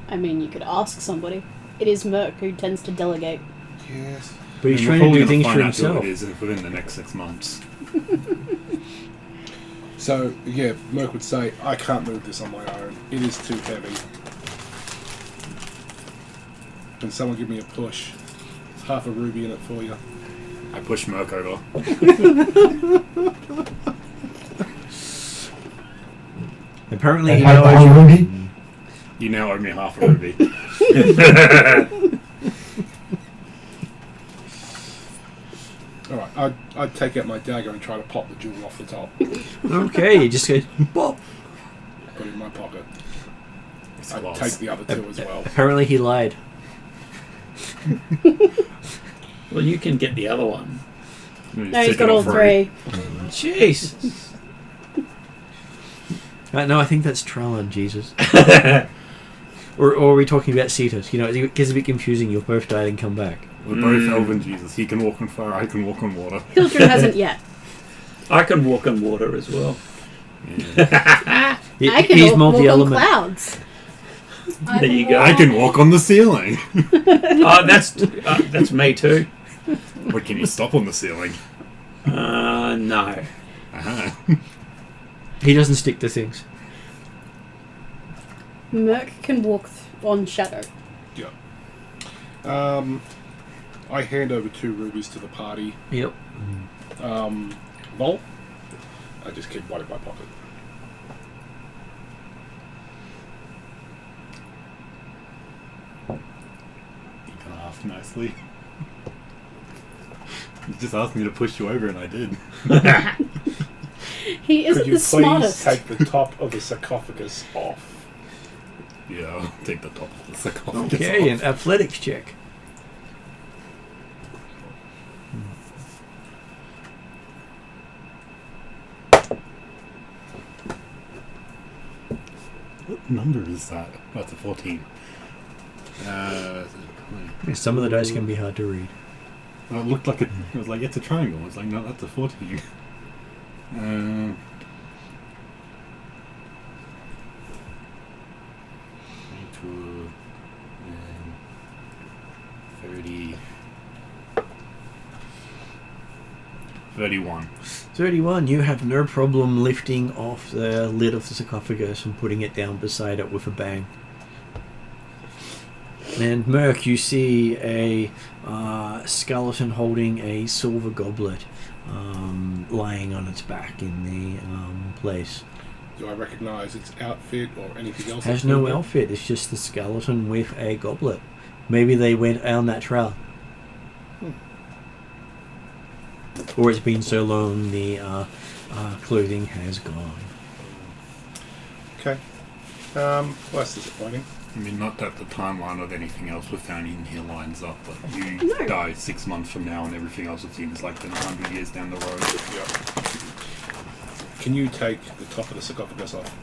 I mean, you could ask somebody. It is Merc who tends to delegate. Yes. But he's And trying we're to probably do gonna things for find out who himself. it is within the next 6 months. So, yeah, Merc would say, I can't move this on my own. It is too heavy. Can someone give me a push? Half a ruby in it for you. I push Merc over. Apparently, And he have knows the ruby. You now owe me half a ruby. Alright, I'd take out my dagger and try to pop the jewel off the top. Okay, he just goes, "Bop." Put it in my pocket. It's I'd close. take the other two as well. Apparently he lied. Well, you can get the other one. No, he's got all three. Jeez. No, I think that's Trellin, Jesus. or are we talking about Cetus? You know, it gets a bit confusing. You'll both die and come back. We're both Elven Jesus. He can walk on fire, I can walk on water. Hildren hasn't yet. I can walk on water as well. I can He's walk on multi-element. clouds. There you go. I can walk on the ceiling. Oh, that's me too. But can you stop on the ceiling? No. Uh-huh. He doesn't stick to things. Merc can walk on shadow. Yeah. I hand over 2 rubies to the party. Yep. Vol, I just keep one in my pocket. You can ask nicely. You just asked me to push you over and I did. He isn't Could you the please smartest. take the top of the sarcophagus off? Yeah, I'll take the top of the sarcophagus Okay, off. an athletics check. What number is that? That's a 14. Some of the dice can be hard to read. Well, it looked like it was like, it's a triangle. It's like, no, that's a 14. 30. 31. 31, you have no problem lifting off the lid of the sarcophagus and putting it down beside it with a bang. And Merc, you see a skeleton holding a silver goblet lying on its back in the place. Do I recognise its outfit or anything else? Has no outfit, it's just the skeleton with a goblet. Maybe they went on that trail. Or it's been so long the clothing has gone. Okay. Well, that's disappointing. I mean, not that the timeline of anything else we've found in here lines up, but you No. die 6 months from now and everything else it seems like been 100 years down the road. Can you take the top of the sarcophagus off?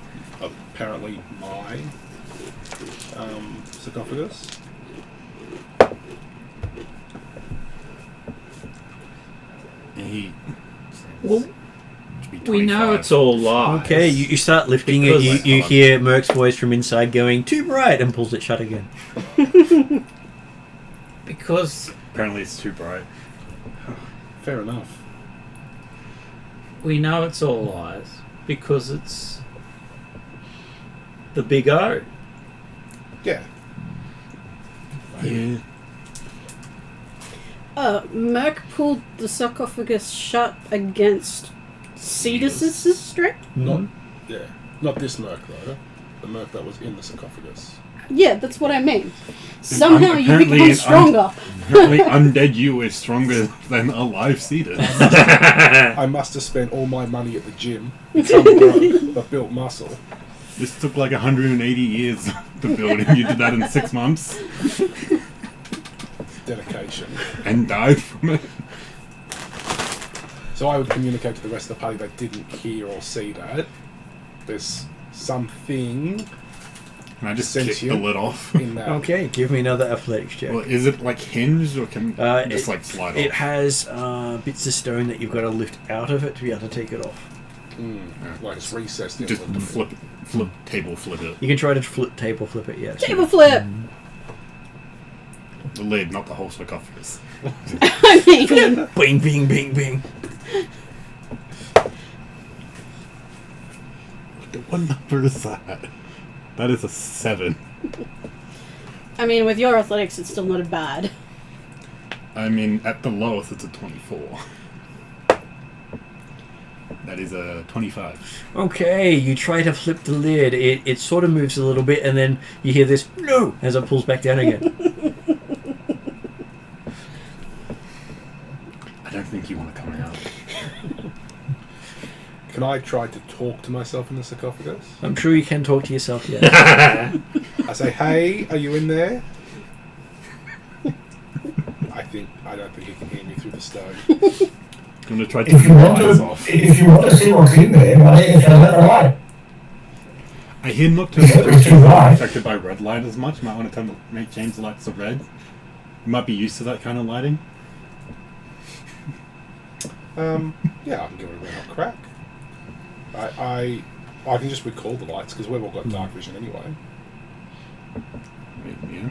Apparently my sarcophagus. He... Well, should be we know 25. it's all lies. Okay, you start lifting Because- it, you hear Merc's voice from inside going, "Too bright," and pulls it shut again. Because Apparently it's too bright. Fair enough. we know it's all lies. Because it's the big O. Yeah. Yeah. Merc pulled the sarcophagus shut against Cetus's strength? Not this Merc though. The Merc that was in the sarcophagus. Yeah, that's what I mean. Somehow you apparently become an stronger. Apparently undead you is stronger than alive Cetus. I must have spent all my money at the gym, become broke, but built muscle. This took like 180 years to build and you did that in 6 months Dedication. and died from it. So I would communicate to the rest of the party that didn't hear or see that. There's something And I just kicked the Sentient. lid off. in that. Okay, give me another athletics check. Well, is it like hinged or can just it- like slide It off? has bits of stone that you've got to lift out of it to be able to take it off. Like it's recessed in Just a little bit. flip it. You can try to table flip it, yes. Table flip! The lid, not the whole sarcophagus. I mean, Bing, bing, bing, bing. What number is that? That is a 7. with your athletics, it's still not bad. I mean, at the lowest, it's a 24. That is a 25. Okay, you try to flip the lid. It sort of moves a little bit, and then you hear this "no" as it pulls back down again. I don't think you want to come out. Can I try to talk to myself in the sarcophagus? I'm sure you can talk to yourself, yes. I say, hey, are you in there? I don't think he can hear me through the stone. I'm going to try to If turn you the want lights to, off. if you want to see what's in there, why don't you turn out the light? I hear nocturnal It's creatures too aren't light. affected by red light as much. Might want to change the lights to red. You might be used to that kind of lighting. Yeah, I can give it a real crack. I can just recall the lights because we've all got dark vision anyway. Yeah.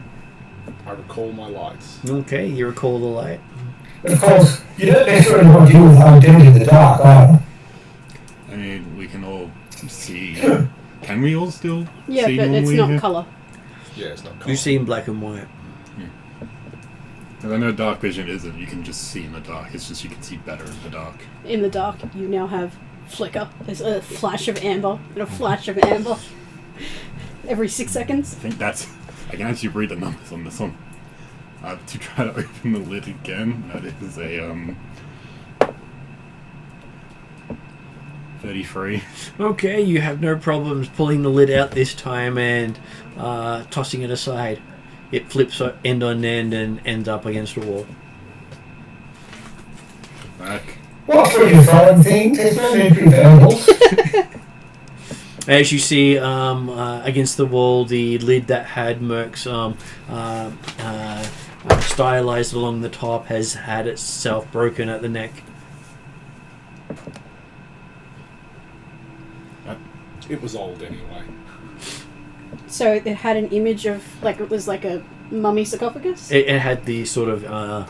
I recall my lights. Okay, you recall the light. But of course, you don't necessarily want to deal with undead in the dark either. I mean, we can all see. Can we all still Yeah, see but it's normally not here? colour. Yeah, it's not. You see in black and white. Because I know dark vision isn't. You can just see in the dark. It's just you can see better in the dark. In the dark, you now have flicker. There's a flash of amber and a flash of amber every 6 seconds. I think that's. I can actually read the numbers on this one. To try to open the lid again, that is a 33. Okay, you have no problems pulling the lid out this time and tossing it aside. It flips end on end and ends up against a wall. Back. What's through your phone thing? There's no need for vandals. As you see against the wall, the lid that had Merc's stylized along the top has had itself broken at the neck. It was old anyway. So it had an image of, like, it was like a mummy sarcophagus? It had the sort of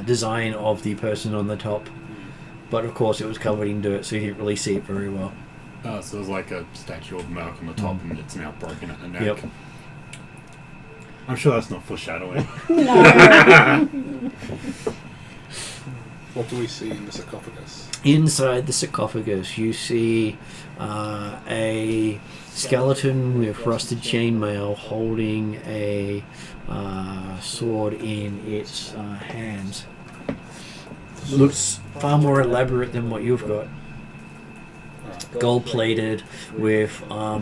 design of the person on the top. But of course it was covered in dirt, so you didn't really see it very well. So there's like a statue of Merc on the top and it's now broken at the neck. Yep. I'm sure that's not foreshadowing. No. What do we see in the sarcophagus? Inside the sarcophagus, you see a skeleton with rusted chainmail holding a sword in its hands. Looks far more elaborate than what you've got. Gold-plated with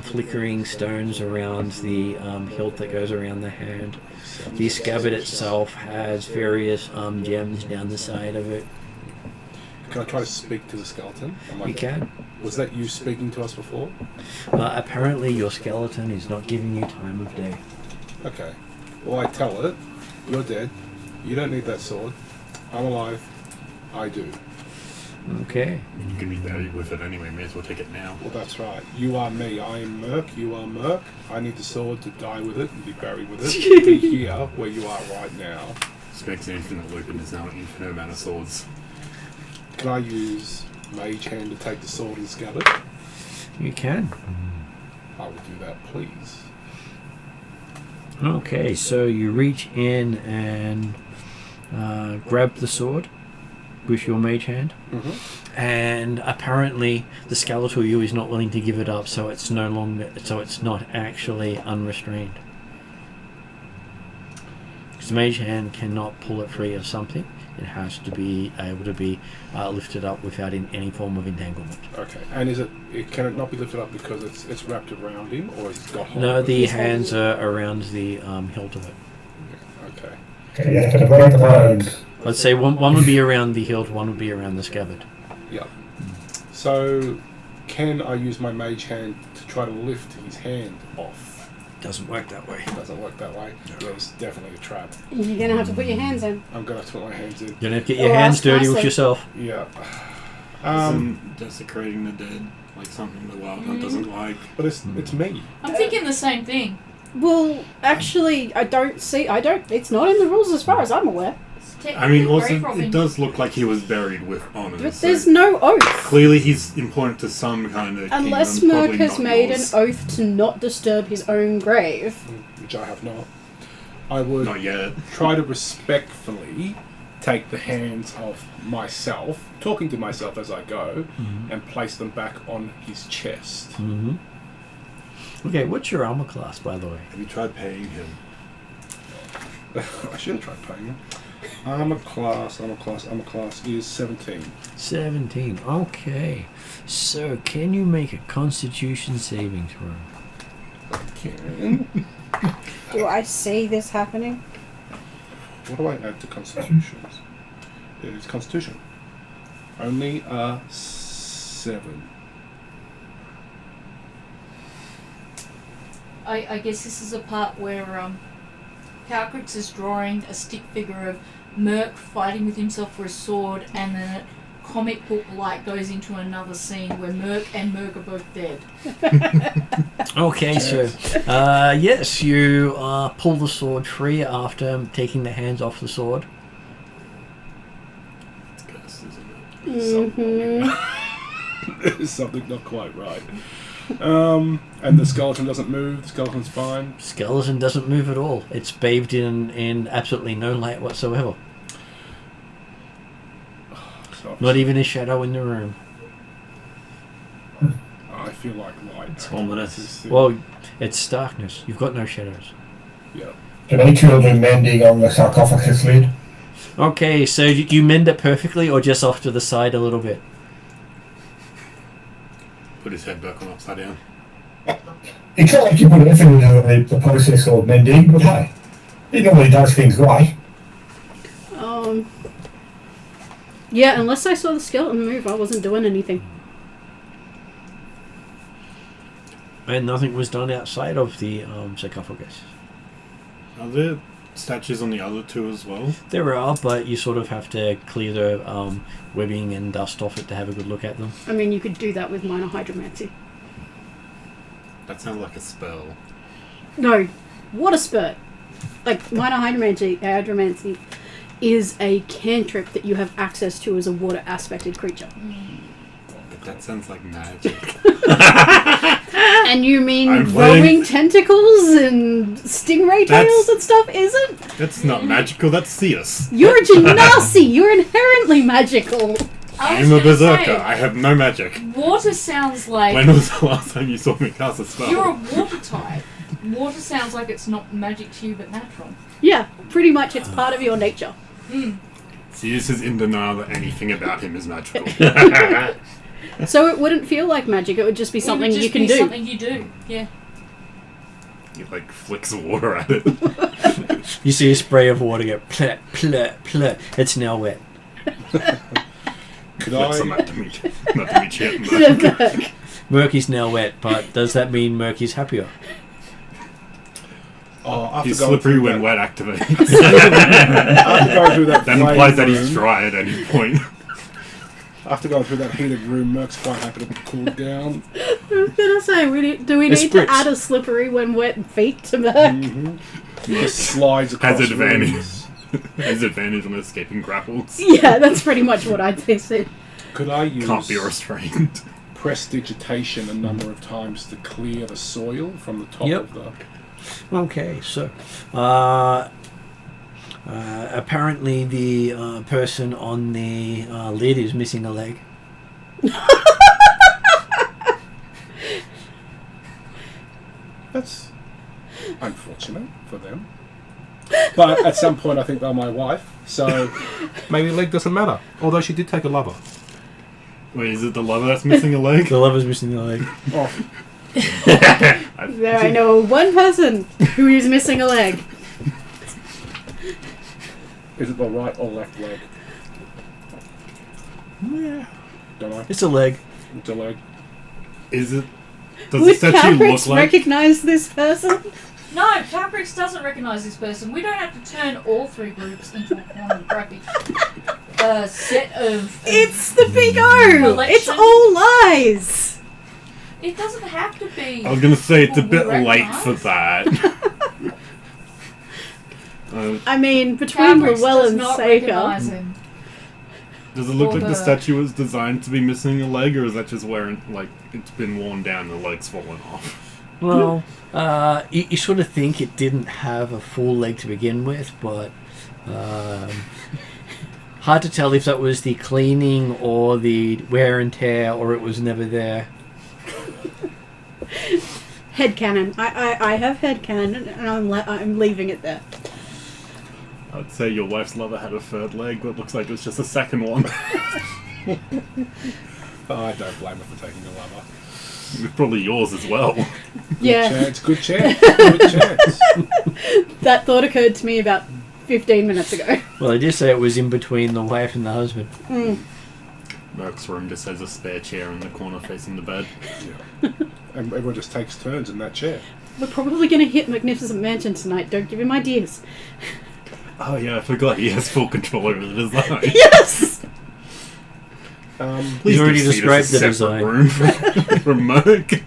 flickering stones around the hilt that goes around the hand. The scabbard itself has various gems down the side of it. Can I try to speak to the skeleton? You can. Was that you speaking to us before? Apparently your skeleton is not giving you time of day. Okay. Well, I tell it, you're dead. You don't need that sword. I'm alive. I do. Okay. You can be buried with it anyway, may as well take it now. Well, that's right. You are me. I am Merc. You are Merc. I need the sword to die with it and be buried with it. Be here where you are right now. Specs an infinite loop and there's now an infinite amount of swords. Can I use Mage Hand to take the sword and scabbard? You can. I will do that, please. Okay, so you reach in and grab the sword with your mage hand. Mm-hmm. And apparently the skeletal you is not willing to give it up, so it's it's not actually unrestrained. Because the mage hand cannot pull it free of something. It has to be able to be lifted up without any form of entanglement. Okay. And can it not be lifted up because it's wrapped around him, or it's got hold No, of the it? hands are around the hilt of it. Okay. Okay, you have to break the bones. I'd say one would be around the hilt, one would be around the scabbard. Yeah. So, can I use my Mage Hand to try to lift his hand off? Doesn't work that way. It doesn't work that way. Yeah, it's definitely a trap. You're gonna have to put your hands in. I'm gonna have to put my hands in. You're gonna have to get your Oh, hands that's dirty with classic. yourself. Yeah. Isn't desecrating the dead like something the wild hunt doesn't like? But it's me. I'm thinking the same thing. Well, actually, it's not in the rules as far as I'm aware. I mean, also, it does look like he was buried with honors. But so there's no oath. clearly, he's important to some kind of Unless kingdom, Merc probably has not made yours. an oath to not disturb his own grave. Which I have not. I would Not yet. try to respectfully take the hands of myself, talking to myself as I go, and place them back on his chest. Mm-hmm. Okay, what's your armor class, by the way? Have you tried paying him? I should have tried paying him. Armor class is 17. 17. Okay. So, can you make a Constitution saving throw? Okay. Do I see this happening? What do I add to Constitutions? It's Constitution. Only a 7. I guess this is a part where Calcrix is drawing a stick figure of Merc fighting with himself for a sword, and then a comic book light goes into another scene where Merc and Merc are both dead. Okay, so yes, you pull the sword free after taking the hands off the sword. It's cursed, isn't it? Mm-hmm. Something not quite right. And the skeleton doesn't move. The skeleton's fine. Skeleton doesn't move at all. It's bathed in absolutely no light whatsoever. So Not even a shadow in the room. I feel like light. It's ominous. Is the- Well, it's darkness. You've got no shadows. yeah. Dimitri will do mending on the sarcophagus lid. Okay, so do you mend it perfectly or just off to the side a little bit? Put his head back on upside down. He can't actually put effort into the process of mending, but hey, he normally does things right. Yeah, unless I saw the skeleton move, I wasn't doing anything. And nothing was done outside of the sarcophagus. Are there statues on the other two as well? There are, but you sort of have to clear the webbing and dust off it to have a good look at them. I mean, you could do that with minor hydromancy. That sounds like a spell. No, water spurt. Like, minor hydromancy is a cantrip that you have access to as a water aspected creature. But that sounds like magic. And you mean I'm growing playing- tentacles and stingray tails and stuff isn't? That's not magical, that's Theus. You're a genasi! You're inherently magical! I I'm was a gonna berserker, say, I have no magic. water sounds like When was the last time you saw me cast a spell? you're a water type. Water sounds like it's not magic to you but natural. Yeah, pretty much it's part of your nature. Theus is in denial that anything about him is magical. So it wouldn't feel like magic, it would just be something it would you just can be do. something you do, yeah. He like flicks water at it. You see a spray of water go pleh, pleh, pleh. It's now wet. Could Flicks on I? that Dimitri. Murky's now wet, but does that mean Murky's happier? Oh, after He's going slippery through when that, wet activates. after going through that That flame implies that he's room- dry at any point. After going through that heated room, Merc's quite happy to cool down. I was gonna say, do we It's need to bricks. add a slippery when wet feet to Merc? Just slides across Has advantage. rooms. Has advantage on escaping grapples. Yeah, that's pretty much what I'd say. Could I use Can't be restrained. prestidigitation a number of times to clear the soil from the top Yep. of the... Okay, so apparently the person on the lid is missing a leg. That's unfortunate for them. But at some point I think they're my wife, so maybe leg doesn't matter. Although she did take a lover. Wait, is it the lover that's missing a leg? The lover's missing a leg. Oh, There I know one person who is missing a leg. is it the right or left leg? Yeah. Don't know. It's a leg. It's a leg. Is it? Does Would the statue Calcrix look like? recognize this person? No, Calcrix doesn't recognise this person. We don't have to turn all three groups into a pornographic set of... It's the big O! It's Collection. all lies! It doesn't have to be... I was gonna say it's a Will bit we late recognise? for that. I mean, between Calcrix Llewellyn does and not Saker... recognise him. Does it look Or like the the- statue was designed to be missing a leg, or is that just where like it's been worn down and the leg's fallen off? Well, you sort of think it didn't have a full leg to begin with, but hard to tell if that was the cleaning or the wear and tear, or it was never there. Headcanon. I have headcanon, and I'm leaving it there. I'd say your wife's lover had a third leg that looks like it's just a second one. I don't blame her for taking a lover. It's probably yours as well. Yeah. Good chance. Good chance. That thought occurred to me about 15 minutes ago. Well, I did say it was in between the wife and the husband. Merc's room just has a spare chair in the corner facing the bed. Yeah. And everyone just takes turns in that chair. We're probably going to hit Magnificent Mansion tonight. Don't give him ideas. Oh yeah, I forgot he has full control over the design. Yes! Please You already do see this described the as a separate design. room from Merc.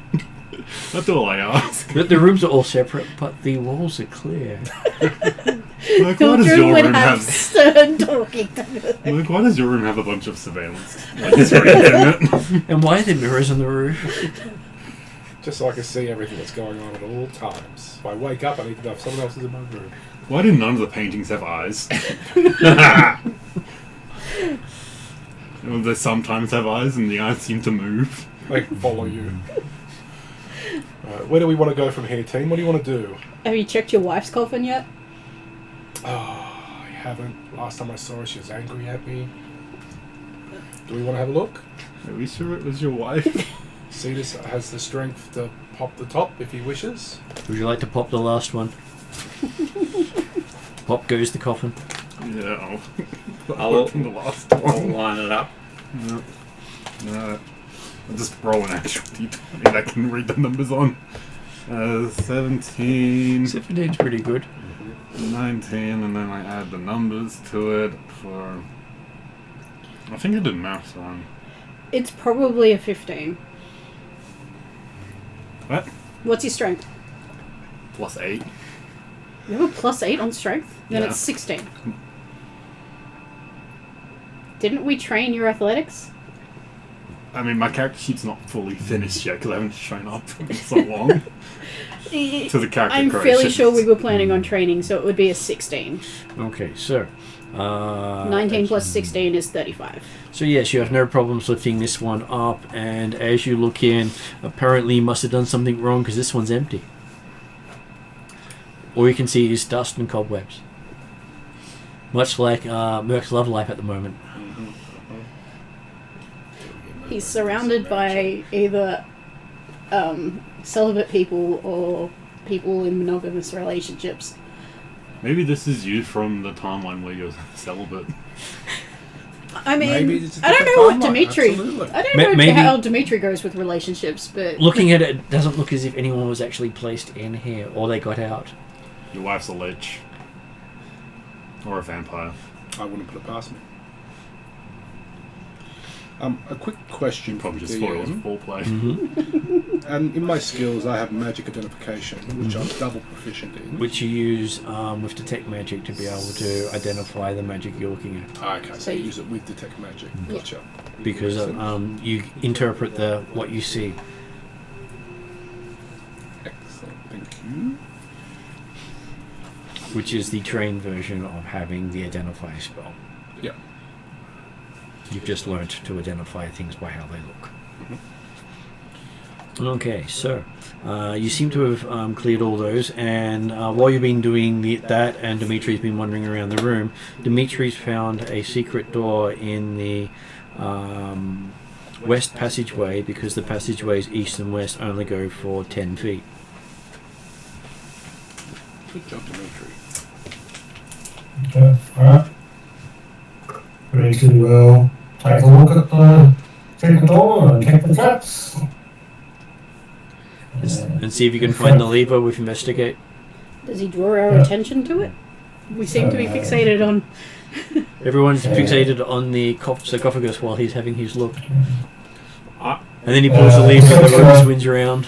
That's all I ask. The rooms are all separate, but the walls are clear. Merc, why does Children your would room have have? stern talking to them. Merc, why does your room have a bunch of surveillance? Like it's right in it. And why are there mirrors on the roof? Just so I can see everything that's going on at all times. If I wake up, I need to know if someone else is in my room. Why do none of the paintings have eyes? Well, they sometimes have eyes, and the eyes seem to move. They follow you. Where do we want to go from here, team? What do you want to do? Have you checked your wife's coffin yet? Oh, I haven't. Last time I saw her, she was angry at me. Do we want to have a look? Are we sure it was your wife? Cetus has the strength to pop the top if he wishes. Would you like to pop the last one? Pop goes the coffin. Yeah, I'll open the last one. line it up. No. I'll just roll an actual d20 that I can read the numbers on. 17, 17's pretty good. 19, and then I add the numbers to it for... I think I did maths wrong. It's probably a 15. What? What's your strength? Plus 8. You have a plus 8 on strength? Then Yeah. it's 16. Didn't we train your athletics? I mean, my character sheet's not fully finished yet because I haven't shown up for so long. To the character I'm creation. fairly sure we were planning on training, so it would be a 16. Okay, so... 19 plus 16 is 35. So yes, you have no problems lifting this one up, and as you look in, apparently you must have done something wrong because this one's empty. All you can see is dust and cobwebs. Much like Merc's love life at the moment. He's surrounded by either celibate people or people in monogamous relationships. Maybe this is you from the timeline where you're celibate. I mean, Maybe it's a I don't different know what timeline, Dimitri. absolutely. I don't know Maybe- how Dimitri goes with relationships, but Looking at it, it doesn't look as if anyone was actually placed in here, or they got out. Your wife's a lich. Or a vampire. I wouldn't put it past me. A quick question. Probably for just the thought it was DM. foreplay. Mm-hmm. And in my skills, I have magic identification, which I'm double proficient in. Which you use with detect magic to be able to identify the magic you're looking at. Okay, so So you you- use it with detect magic. Yeah. Gotcha. Because you interpret what you see. Excellent, thank you. Which is the trained version of having the identify spell. Yeah. You've just learnt to identify things by how they look. Mm-hmm. Okay, so you seem to have cleared all those, and while you've been doing that and Dimitri's been wandering around the room, Dimitri's found a secret door in the west passageway, because the passageways east and west only go for 10 feet. Good job, Dimitri. Okay, alright. Ready to take a look at the secret door and check the traps. And see if you can find the lever with investigate. does he draw our Yeah. attention to it? We seem to be fixated on. Everyone's fixated on the sarcophagus while he's having his look. I, And then he pulls the lever and the room swings around.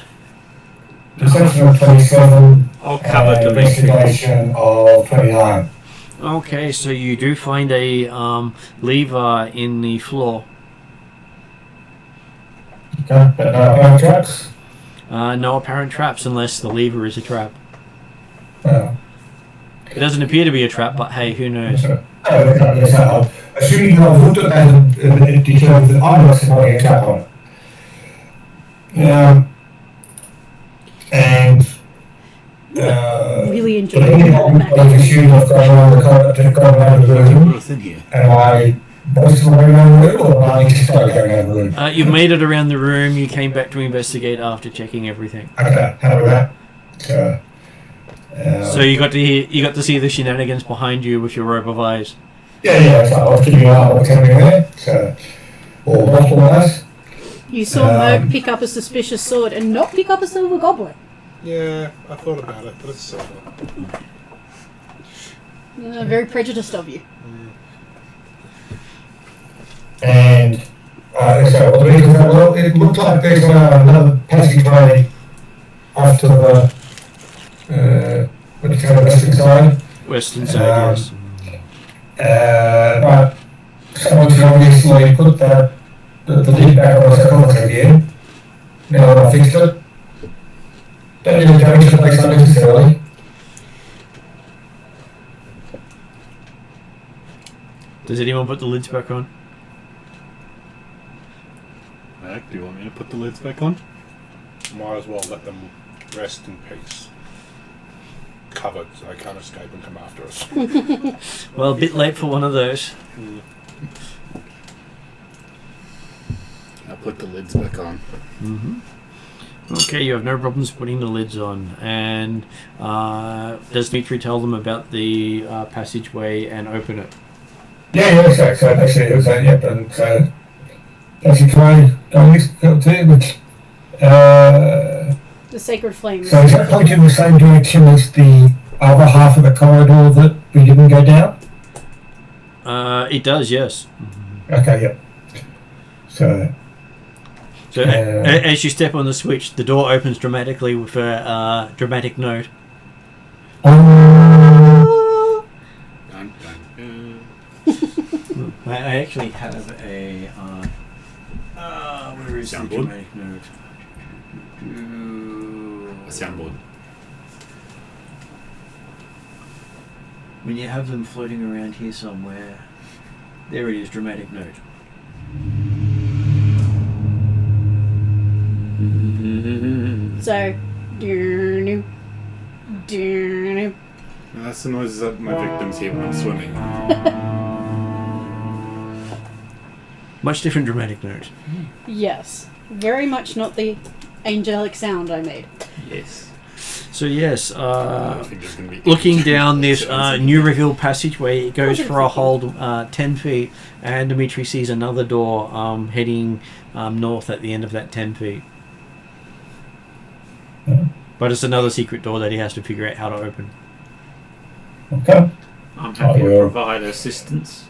Perception of 27 I'll cover and Dimitri. investigation of 29. Okay, so you do find a lever in the floor. Okay, but no apparent traps. No apparent traps unless the lever is a trap. No. It doesn't appear to be a trap, but hey, who knows? Assuming I've looked at that and it determines that I'm not supporting a trap on it. And Really enjoy But anyway, I've assumed I've gone around the room, What's in here? and I most of the way around the room, or am I just started going around the room? You've made it around the room. You came back to investigate after checking everything. Okay, how about that? So you got to see the shenanigans behind you with your rope of eyes. Yeah, so I was keeping an eye on what's happening there, so, or multiple-wise. You saw Merc pick up a suspicious sword and not pick up a silver goblet. Yeah, I thought about it, but it's silver. Very prejudiced of you. And so well, it looked like there's another passageway off to the what do you call it, western side. Western side, yes. But someone's obviously put the lid back on the sarcophagus again. Now that I fixed it, don't even change the place unnecessarily. Does anyone put the lids back on? Mac, do you want me to put the lids back on? Might as well let them rest in peace. Covered, so they can't escape and come after us. Well, a bit late for one of those. I'll put the lids back on. Mm-hmm. Okay, you have no problems putting the lids on. And does Dimitri tell them about the passageway and open it? Yeah, so actually it was yep, and so actually try The sacred flame. so is that pointing in the same direction as the other half of the corridor that we didn't go down? It does, yes. Okay, yep. So As you step on the switch, the door opens dramatically with a dramatic note. Dun, dun, dun. I actually have a where is the Soundboard? dramatic note? A soundboard. When you have them floating around here somewhere, there it is, dramatic note. So, do And that's the noises that my victims hear when I'm swimming. Much different dramatic note. yes, very much not the angelic sound I made. Yes. So yes, I think there's gonna be looking down this new revealed passageway, it goes for a 150. whole 10 feet, and Dimitri sees another door heading north at the end of that 10 feet. But it's another secret door that he has to figure out how to open. okay, I'm happy to will. provide assistance.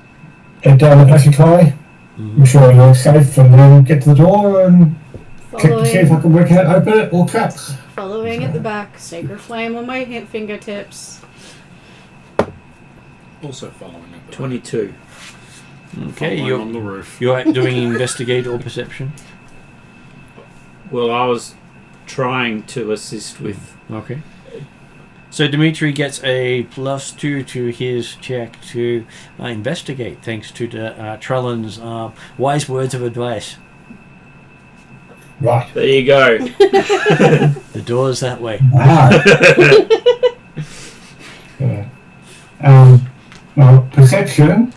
head down the passageway. I'm sure you're safe, and then get to the door and check to see if I can work out open it or traps. Following at the back, sacred flame on my fingertips. Also following it. 22. Okay, Following on the you're, roof. you're doing investigate or perception. Well, I was trying to assist with. Okay. So Dimitri gets a +2 to his check to investigate, thanks to Trellan's wise words of advice. Right. There you go. The door's that way. Wow. Yeah. Well, perception,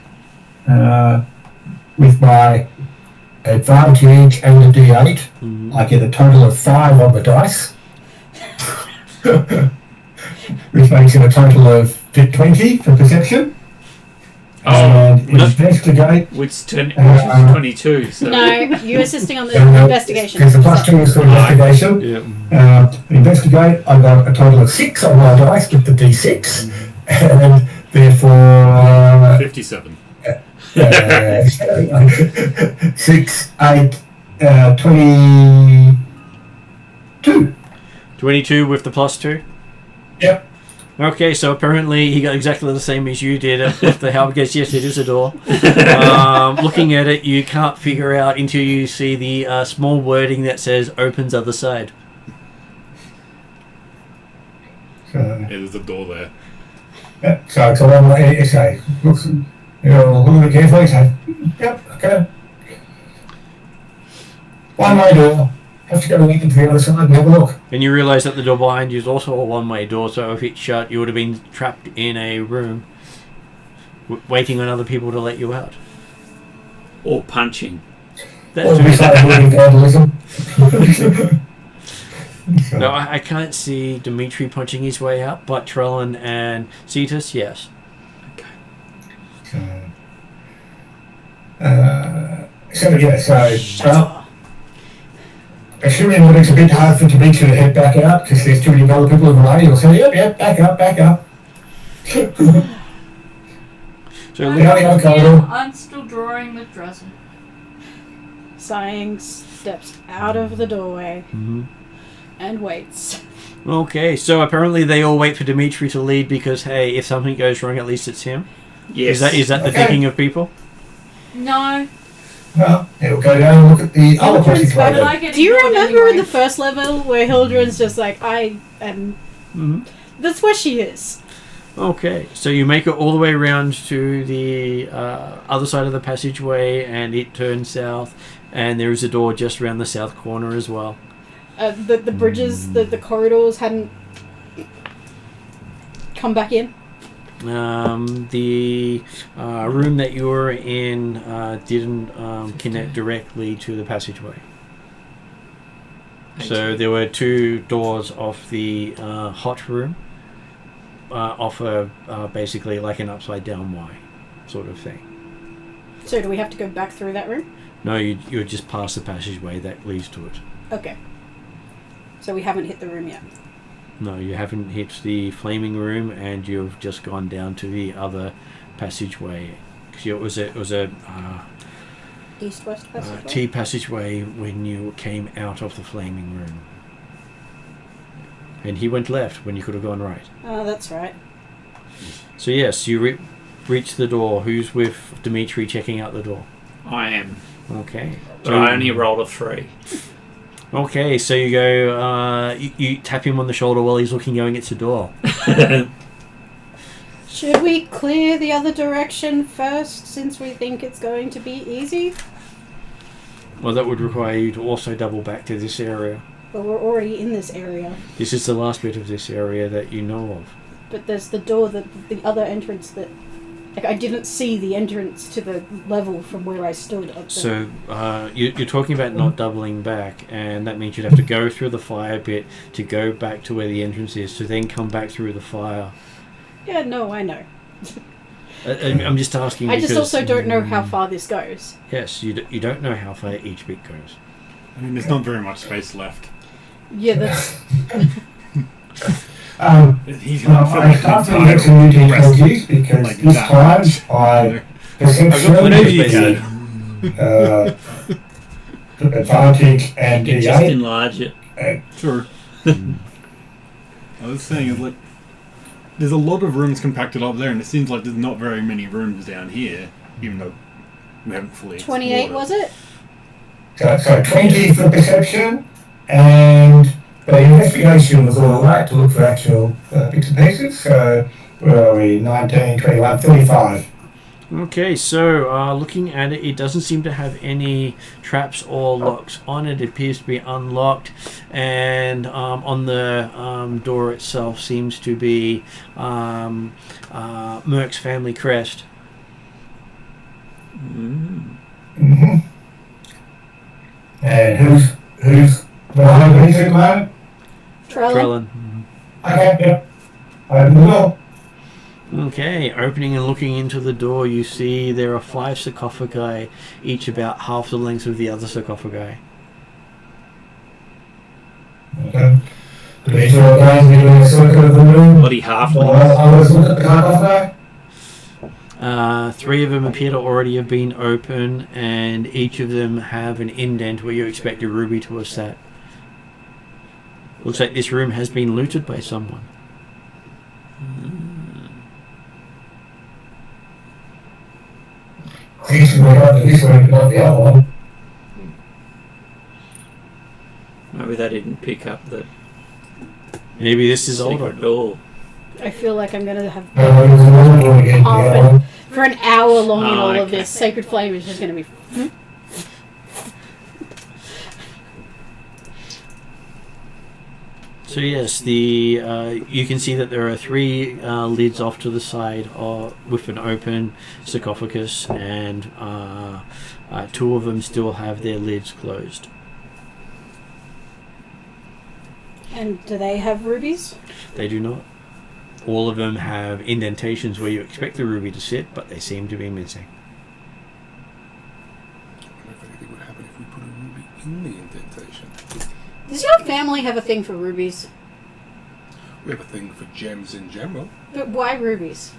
with my advantage and a D8, I get a total of 5 on the dice, which makes it a total of 20 for perception. And investigate. Which 22. So. No, you assisting on the Uh, investigation. There's a +2 for investigation. Yeah. Investigate, I got a total of 6 on my dice with the D6, and therefore 57. 6, 8, 22. 22 with the +2. Yep. Okay, so apparently he got exactly the same as you did with the help. Because yes, it is a door. Looking at it, you can't figure out until you see the small wording that says "opens other side." So, Yeah, there's a door there. yeah, so I'm like, it's a, look at it carefully, say, yep, okay. One way door, have to go to the other side and have a look. And you realise that the door behind you is also a one-way door, so if it's shut, you would have been trapped in a room waiting on other people to let you out. Or punching. Or we started moving vandalism. No, I can't see Dimitri punching his way out, but Trellin and Cetus, yes. So assuming that it's a bit hard for Dimitri to head back out because there's too many other people in the way, he'll say, yep, back up. So I'm still drawing with Druzzle. Sighing steps out of the doorway and waits. Okay, so apparently they all wait for Dimitri to lead because, hey, if something goes wrong, at least it's him. Yes. Is that the thinking of people? No. Well, he'll go down and look at the other Hildren's passageway. Do you remember in the first level where Hildren's just like, I am... That's where she is. Okay, so you make it all the way around to the other side of the passageway and it turns south, and there is a door just around the south corner as well. The bridges, the corridors hadn't come back in? The room that you were in didn't connect directly to the passageway. So there were two doors off the hot room, off basically like an upside down Y sort of thing. So do we have to go back through that room? No, you would just pass the passageway that leads to it. Okay. So we haven't hit the room yet. No, you haven't hit the flaming room, and you've just gone down to the other passageway. Because it was a east-west passageway. T passageway when you came out of the flaming room, and he went left when you could have gone right. Oh, that's right. So yes, you reach the door. Who's with Dimitri checking out the door? I am. Okay. But I only rolled a 3. Okay, so you go, you tap him on the shoulder while he's looking, going, it's a door. Should we clear the other direction first, since we think it's going to be easy? Well, that would require you to also double back to this area. But we're already in this area. This is the last bit of this area that you know of. But there's the door, the other entrance that... Like, I didn't see the entrance to the level from where I stood. So, you're talking about not doubling back, and that means you'd have to go through the fire bit to go back to where the entrance is, to then come back through the fire. Yeah, no, I know. I'm just asking I because... just also don't know how far this goes. Yes, you don't know how far each bit goes. I mean, there's not very much space left. Yeah, that's... I can't really get some new technologies because like this that. time I advantage and You just enlarge it. Sure. I was saying, like, there's a lot of rooms compacted up there, and it seems like there's not very many rooms down here, even though we haven't fully 28, was it? So 20 for perception, and the investigation was all right to look for actual bits and pieces. So where are we? 19, 21, 35. Okay, so looking at it, it doesn't seem to have any traps or locks on it. It appears to be unlocked, and on the door itself seems to be Merc's family crest. Mm-hmm. And who's behind the music man? Trellin. Okay, yep. I will. Okay, opening and looking into the door, you see there are 5 sarcophagi, each about half the length of the other sarcophagi. Okay. Do we do a circle of the room? Bloody half I was looking at the sarcophagi. 3 of them appear to already have been open, and each of them have an indent where you expect a ruby to have sat. Looks like this room has been looted by someone. This one, not the other one. Maybe they didn't pick up the Maybe this is older. secret door. I feel like I'm going to have There's another one again. half for an hour long in all of okay. this. Sacred Flame is just going to be... So yes, the you can see that there are 3 lids off to the side with an open sarcophagus, and 2 of them still have their lids closed. And do they have rubies? They do not. All of them have indentations where you expect the ruby to sit, but they seem to be missing. I wonder if anything would happen if we put a ruby in the indentation. Does your family have a thing for rubies? We have a thing for gems in general. But why rubies?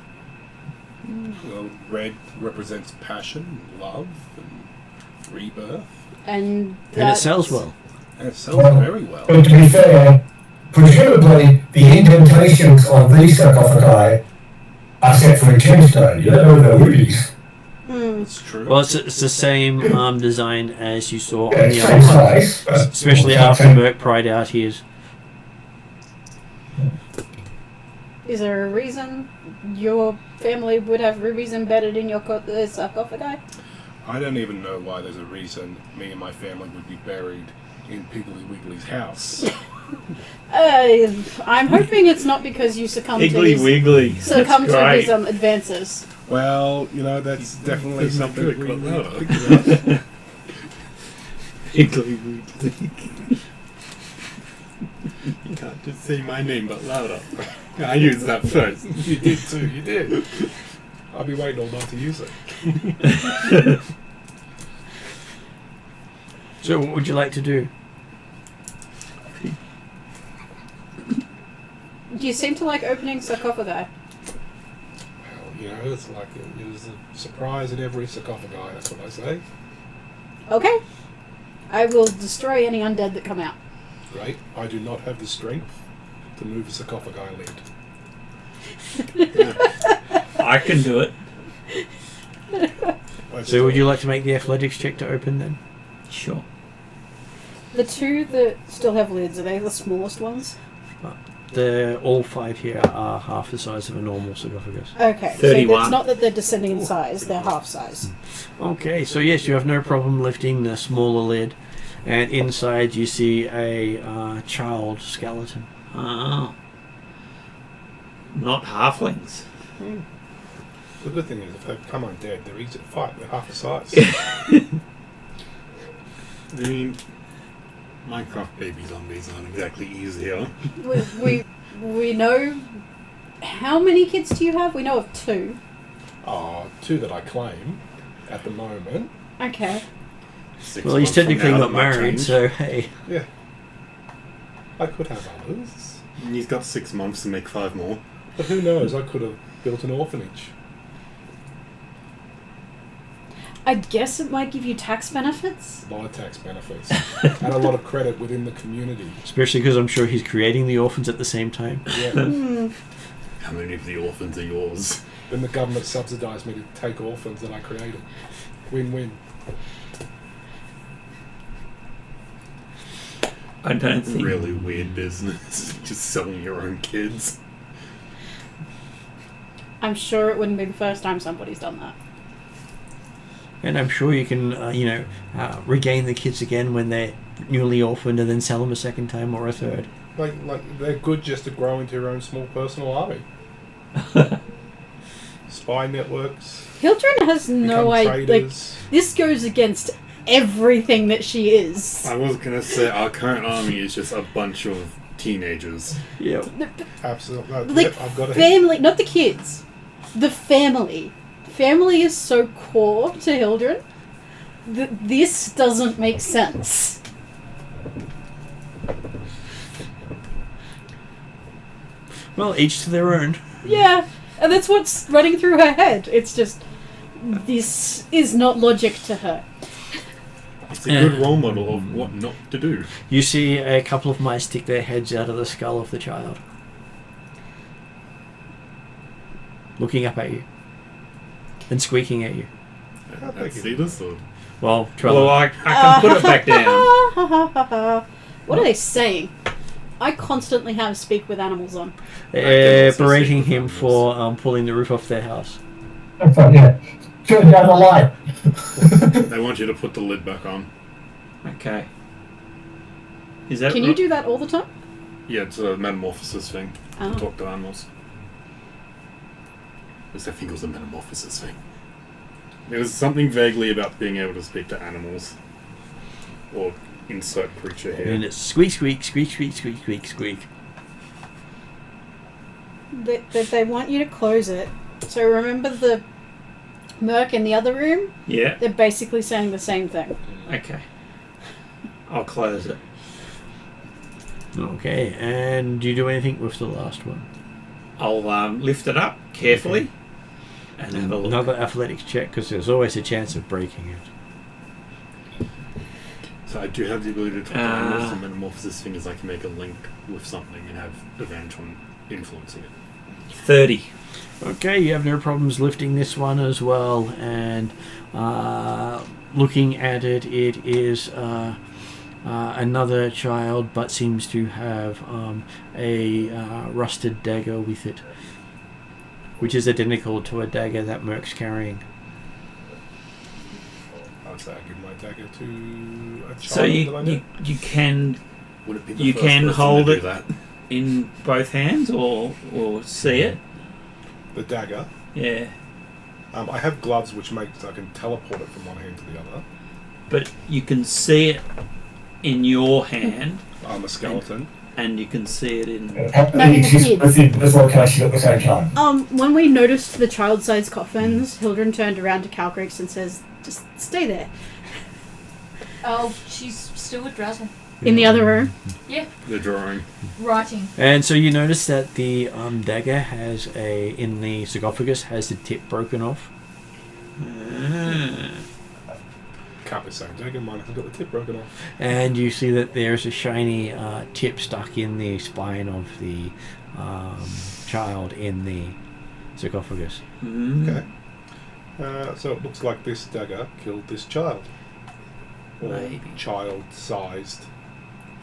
Well, red represents passion, love, and rebirth. And it sells well. And it sells very well. But to be fair, presumably the indentations on these sarcophagi are set for a gemstone. You don't know the rubies. It's true. Well, it's the same design as you saw on Yeah, the same other one, size, but especially after Merc pried out his. Is there a reason your family would have rubies embedded in your sarcophagi? I don't even know why there's a reason me and my family would be buried in Piggly Wiggly's house. I'm hoping it's not because you succumbed to Higgly his, Wiggly. succumbed That's to great. his advances. Well, you know, that's definitely something that we Quite need loud. to think about. Higgly Wiggly. You can't just say my name but louder. I used that first. You did too, you did. I'll be waiting all night to use it. So, what would you like to do? You seem to like opening sarcophagi. Well, you know, it's like there's a surprise in every sarcophagi, that's what I say. Okay. I will destroy any undead that come out. Great. I do not have the strength to move a sarcophagi lid. I can do it. So, would you like to make the athletics check to open then? Sure. The 2 that still have lids, are they the smallest ones? All 5 here are half the size of a normal sarcophagus. Okay. 31. So it's not that they're descending in size, they're half size. Okay, so yes, you have no problem lifting the smaller lid, and inside you see a child skeleton. Oh. Not halflings. The good thing is, if they come undead, they're easy to fight. They're half the size. I mean, Minecraft baby zombies aren't exactly easier. We know... How many kids do you have? We know of 2. 2 that I claim at the moment. Okay. 6 Well, he's months from technically now, not that might married, change. so hey. Yeah. I could have others. And he's got 6 months to make 5 more. But who knows, I could have built an orphanage. I guess it might give you tax benefits. A lot of tax benefits. And a lot of credit within the community. Especially because I'm sure he's creating the orphans at the same time. Yeah. How many of the orphans are yours? Then the government subsidised me to take orphans that I created. Win-win. I don't think. Really weird business. Just selling your own kids. I'm sure it wouldn't be the first time somebody's done that. And I'm sure you can, regain the kids again when they're newly orphaned and then sell them a second time or a third. Like they're good just to grow into your own small personal army. Spy networks. Hildren has no become idea. traders. Like, this goes against everything that she is. I was gonna say our current army is just a bunch of teenagers. Yep. Absolutely. Like, Yep, I've got a family, not the kids. The family. Family is so core to Hildren that this doesn't make sense. Well, each to their own. Yeah, and that's what's running through her head. It's just, this is not logic to her. It's a good role model of what not to do. You see a couple of mice stick their heads out of the skull of the child, looking up at you and squeaking at you. See this or Well, Well, Trello. I can put it back down. What are they saying? I constantly have speak with animals on. Berating him for pulling the roof off their house. Yeah. Turn down the light. they want you to put the lid back on. Okay. Is that Can you do that all the time? Yeah, it's a metamorphosis thing. Oh. To talk to animals. At least I think it was a metamorphosis thing. There was something vaguely about being able to speak to animals. Or insert creature here. And it's squeak, squeak, squeak, squeak, squeak, squeak, squeak. They want you to close it. So remember the Merc in the other room? Yeah. They're basically saying the same thing. Okay. I'll close it. Okay, and do you do anything with the last one? I'll lift it up carefully and have a look. Another athletics check, because there's always a chance of breaking it. So I do have the ability to talk to animals. The metamorphosis thing is I can make a link with something and have advantage on influencing it. 30. Okay, you have no problems lifting this one as well, and looking at it, it is another child, but seems to have a rusted dagger with it, which is identical to a dagger that Merc's carrying. I'd say I give my dagger to a child. So you can Would it be the You first can person hold to do it. that? in both hands or see it. The dagger. Yeah. I have gloves which makes I can teleport it from one hand to the other. But you can see it in your hand I'm a skeleton. and you can see it in... Apparently exists within this location at the same time. When we noticed the child-sized coffins, Hildren turned around to Calcrix and says, "Just stay there." Oh, she's still with Drazzle. In the other room. Yeah, The drawing. writing. And so you notice that the dagger has in the sarcophagus has the tip broken off. Can't be the same dagger. Mine hasn't got the tip broken off. And you see that there's a shiny tip stuck in the spine of the child in the sarcophagus. Okay. So it looks like this dagger killed this child. Or Maybe. child-sized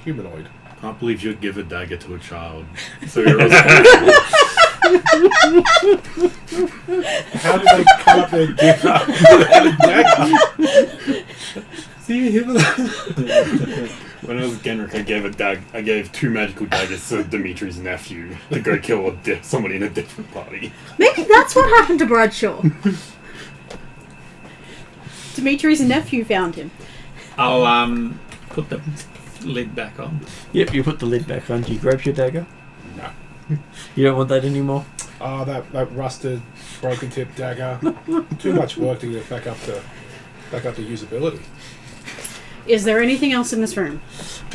humanoid. Can't believe you'd give a dagger to a child. So you're responsible. How did they cut up their gift a dagger? See him? When I was Genrick, I gave 2 magical daggers to Dimitri's nephew to go kill somebody in a different party. Maybe that's what happened to Bradshaw. Dimitri's nephew found him. I'll put the lid back on. Yep, you put the lid back on. Do you grab your dagger? No. You don't want that anymore? Oh, that rusted, broken tip dagger. Too much work to get back up to usability. Is there anything else in this room?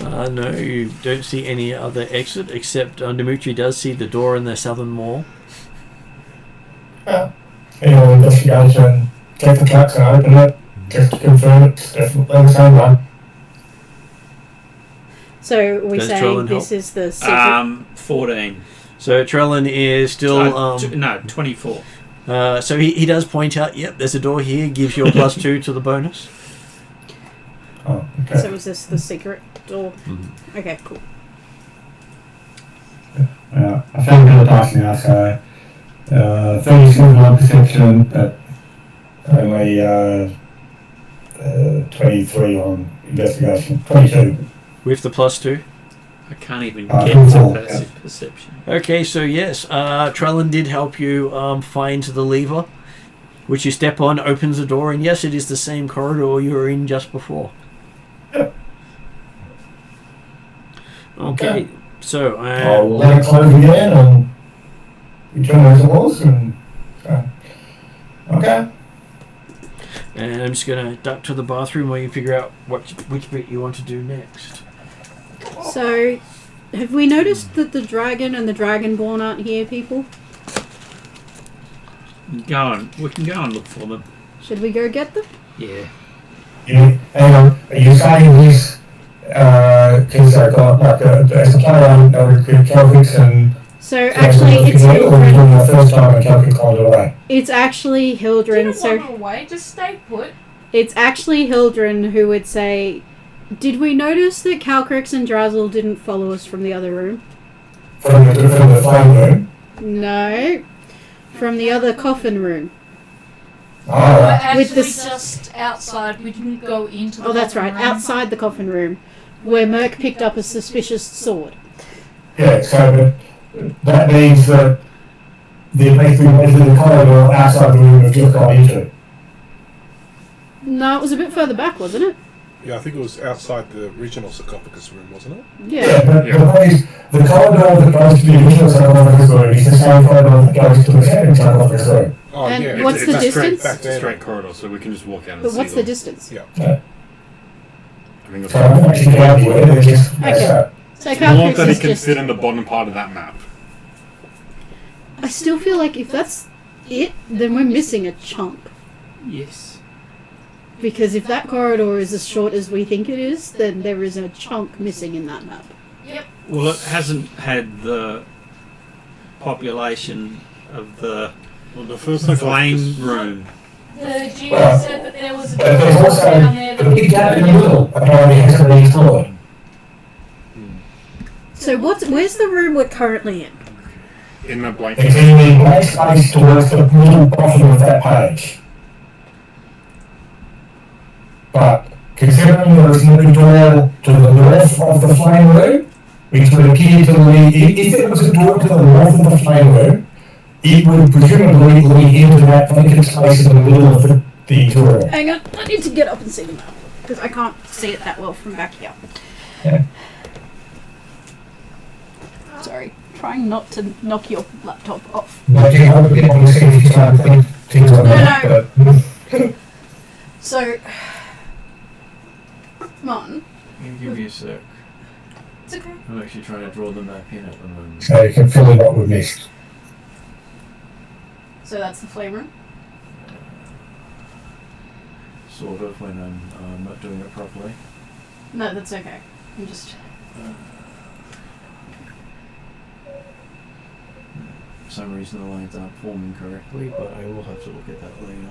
No, you don't see any other exit, except Dimitri does see the door in the southern wall. Anyway, investigation, take the tracks and open it, just to confirm it's definitely the same one. So we're Does saying Trellin this help? is the secret. 14. So Trellin is still... No, 24. So he does point out, yep, there's a door here, gives you a +2 to the bonus. Oh, okay. So is this the secret door? Mm-hmm. Okay, cool. I found a bit of dice now, so 37 on perception, but only 23 on investigation. 22. With the +2. I can't even Oh, get to cool. passive perception. Okay, so yes, Trellin did help you find the lever, which you step on, opens the door, and yes, it is the same corridor you were in just before. Yep. Okay, so... I'll let it close again and return as it was, and okay. And I'm just going to duck to the bathroom while you figure out which bit you want to do next. So, have we noticed that the dragon and the dragonborn aren't here, people? Go on. We can go and look for them. Should we go get them? Yeah. Hang on, are you saying this because I got like as a player I recruit Celtics and So actually, it's or Hildren. the first time a Celtic called it away? It's actually Hildren. Didn't So wander away, just stay put. it's actually Hildren who would say, "Did we notice that Calcrix and Drazzle didn't follow us from the other room?" From the flame room? No, from the other coffin room. We're Oh, actually With this- just outside. We didn't go into the Oh, that's coffin right, room. outside the coffin room, where Merc picked up a suspicious sword. Yeah, so that means that they're basically basically the corridor outside the room we've just got into. No, it was a bit further back, wasn't it? Yeah, I think it was outside the original sarcophagus room, wasn't it? Yeah. But the point is, the corridor that goes to the original sarcophagus room is the same corridor that goes to the second sarcophagus room. Oh, And yeah. what's the that's straight distance? back It's a there. straight corridor, so we can just walk out and But see what's the them. distance? Yeah. I think it's So I'm not actually out here, they're just Okay. So more Calcrix that is it can just... fit in the bottom part of that map. I still feel like if that's it, then we're missing a chunk. Yes. Because if that corridor is as short as we think it is, then there is a chunk missing in that map. Well, it hasn't had the population of the Well, the first flame room. The GM Well, said that there was a but there's door also down there the that big gap in the middle apparently has to be explored. So where's the room we're currently in? in the blank. It's in the blank space towards the middle bottom of that page. But considering there is no door to the north of the flame room, which would appear to lead, if there was a door to the north of the flame room, it would presumably lead into that vacant space in the middle of the tour. Hang on, I need to get up and see the map. Because I can't see it that well from back here. Yeah. Sorry, trying not to knock your laptop off. But you hope to be able to see if you start putting things on that. But So, Martin. Give me a sec. It's okay. I'm actually trying to draw the map in at the moment. so you can fill in what we missed. So that's the flame room. Sort of, when I'm not doing it properly. No, that's okay. I'm just... For some reason the lines aren't forming correctly, but I will have to look at that later.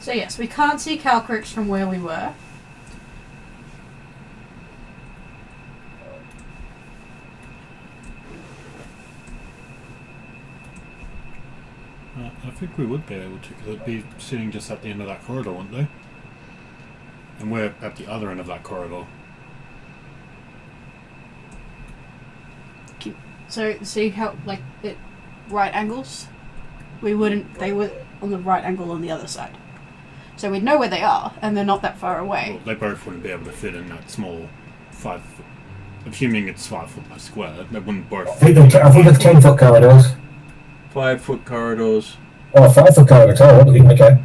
So yes, we can't see Calcrix from where we were. I think we would be able to, because they'd be sitting just at the end of that corridor, wouldn't they? And we're at the other end of that corridor. So see how, like, at right angles? We wouldn't, they were on the right angle on the other side. So we'd know where they are, and they're not that far away. Well, they both wouldn't be able to fit in that small 5 foot. Assuming it's 5 foot per square, they wouldn't both. I think it's 10-foot corridors. 5-foot corridors. Oh, 5-foot corridors. Oh, okay.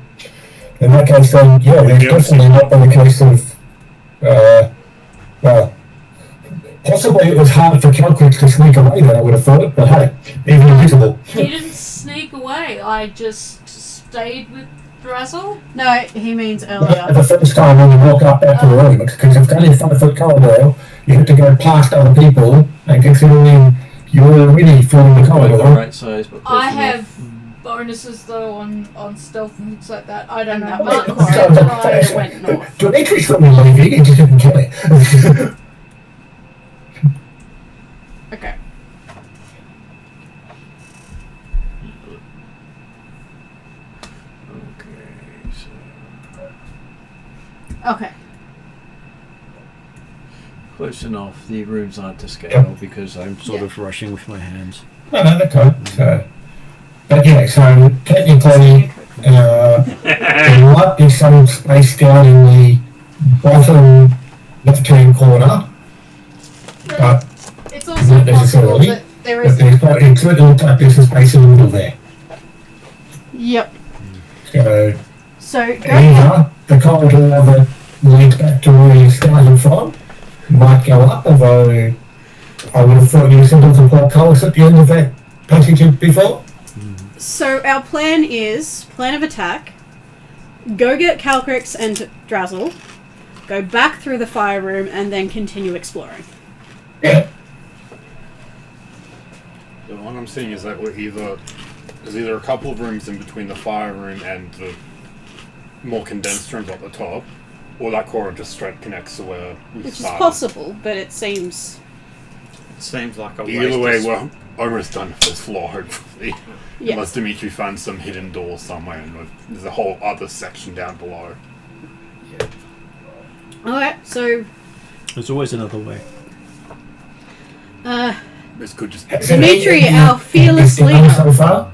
In that case, then, yeah, there's definitely not been a case of, well, possibly it was hard for Calcrix to sneak away then, I would have thought, but hey, even invisible. he didn't sneak away. I just stayed with Drazzle. No, he means earlier. The first time when you walk up back to the room, because if it's only a 5-foot corridor, you have to go past other people, and considering you're already filling the Both corridor. the right size, but close I enough. have bonuses though on stealth and things like that. I don't And know. that Mark was said the that I corridor went north. Dimitri's from leaving, and just didn't kill it. Okay. Okay, so Okay. close enough. The rooms aren't to scale because I'm sort of rushing with my hands. No, that's good. So, but yeah, so technically, there might be some space down in the bottom left-hand corner, but It's also Not possible necessarily, that there but is... there's not, it looks like there's a space in the middle there. Yep. So So, go either the corridor that leads back to where you started from might go up, although I would have thought you sent some portcullis at the end of that passage before. So our plan is, plan of attack, go get Calcrix and Drazzle, go back through the fire room, and then continue exploring. Yeah. The one I'm seeing is that there's either a couple of rooms in between the fire room and the more condensed rooms at the top, Or that corridor just straight connects to where we Which is started. possible, but it seems... It seems like a Either waste way, of we're almost done with this floor, hopefully. Yeah. Unless Dimitri finds some hidden door somewhere, and there's a whole other section down below. Alright, so... There's always another way. This could just Dimitri, our fearless leader. So far?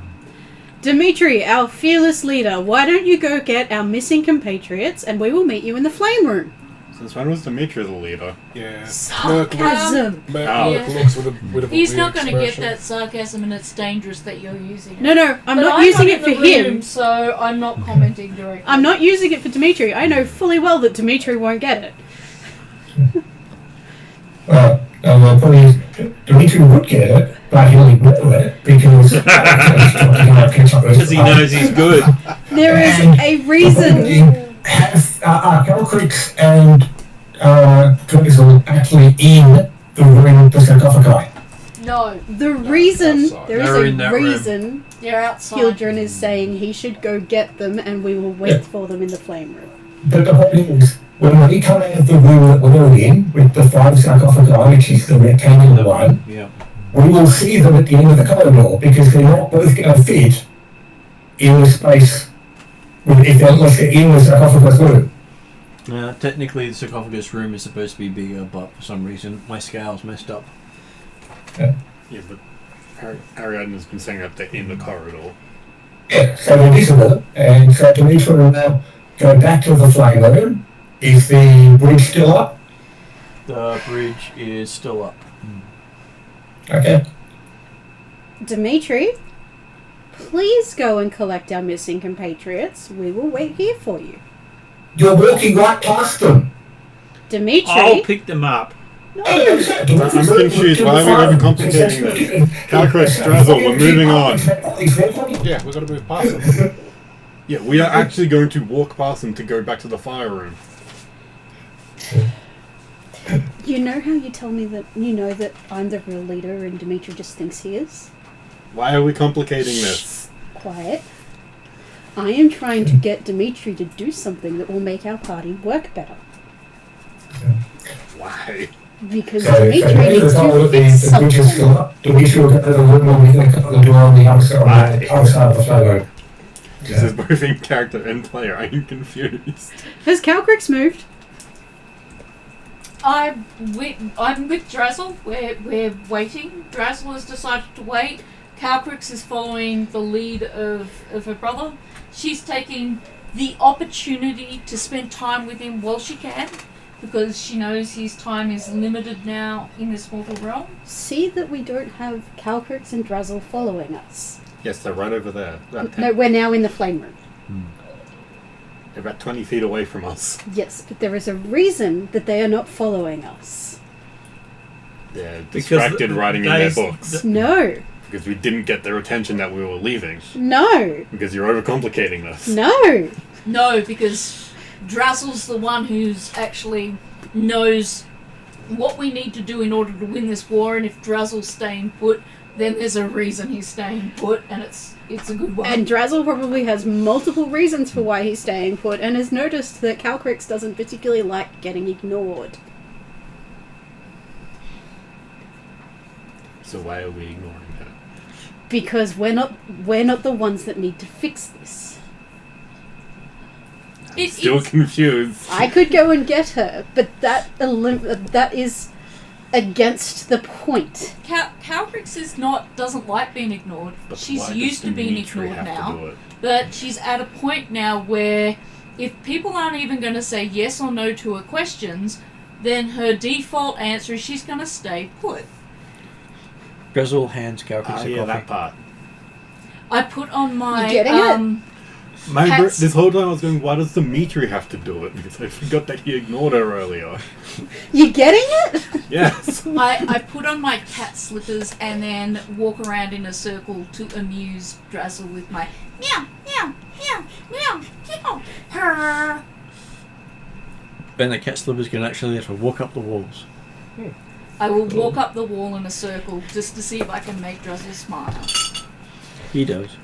Dimitri, our fearless leader, why don't you go get our missing compatriots and we will meet you in the flame room? Since when was Dimitri the leader? Yeah. Sarcasm! Merc looks with a bit of a He's weird not going to get expression. that sarcasm, and it's dangerous that you're using it. No, I'm But not using it in for the room, him. so I'm not commenting directly. I'm not using it for Dimitri. I know fully well that Dimitri won't get it. Well, probably Dimitri would get it, but he'll ignore it because because he knows he's good. There is a reason. Have Calcrix and Drizzle actually in the room, the sarcophagi? No, The reason, Outside. there They're is in a that room. reason they're outside. Hildren is saying he should go get them and we will wait for them in the flame room. But the point is, when we come out of the room that we're in, with the 5 sarcophagi, which is the rectangular one, Yeah. we will see them at the end of the corridor because they're not both going to fit in the space unless they're in the sarcophagus room. Technically, the sarcophagus room is supposed to be bigger, but for some reason, my scale's messed up. Yeah, but Ariadne has been saying that they're in the corridor. Yeah, so they're visible, and so Dimitri will now go back to the flame room. Is the bridge still up? The bridge is still up. Okay. Dimitri, please go and collect our missing compatriots. We will wait here for you. You're walking right past them. Dimitri, I'll pick them up. I'm confused. Why are we overcomplicating this? Calcrix, Drazzle, we're moving on. Yeah, we've got to move past them. Yeah, we are actually going to walk past them to go back to the fire room. you know how you tell me that you know that I'm the real leader and Dimitri just thinks he is? Why are we complicating this? Quiet. I am trying to get Dimitri to do something that will make our party work better. Why? Because So Dimitri needs to the fix bridge is still something. up. Dimitri will get to the room and we're going to cut the door on the other side of the flame room. This is both in character and player. I am confused. Has Calcrix moved? I'm with Drazzle. We're waiting. Drazzle has decided to wait. Calcrix is following the lead of her brother. She's taking the opportunity to spend time with him while she can, because she knows his time is limited now in this mortal realm. See that we don't have Calcrix and Drazzle following us. Yes, they're right over there. No, we're now in the flame room. They're about 20 feet away from us. Yes, but there is a reason that they are not following us. They're Because distracted writing in their books. No. Because we didn't get their attention that we were leaving. No. Because you're overcomplicating this. No. No, because Drazzle's the one who's actually knows what we need to do in order to win this war, and if Drazzle's staying put, then there's a reason he's staying put, and it's a good one. And Drazzle probably has multiple reasons for why he's staying put, and has noticed that Calcrix doesn't particularly like getting ignored. So why are we ignoring her? Because we're not the ones that need to fix this. Still confused. I could go and get her, but that is against the point. Calcrix doesn't like being ignored. But She's why used does to being Dimitri ignored have to do now. it? But she's at a point now where if people aren't even going to say yes or no to her questions, then her default answer is she's going to stay put. Drizzle hands Calcrix a Yeah, that coffee. part. I put on my You getting it? This whole time I was going, why does Dimitri have to do it? Because I forgot that he ignored her earlier. You getting it? Yes. I put on my cat slippers and then walk around in a circle to amuse Drazzle with my meow, meow, meow, meow, meow. Her. Then the cat slippers can actually have to walk up the walls. I will walk up the wall in a circle just to see if I can make Drazzle smile. He does.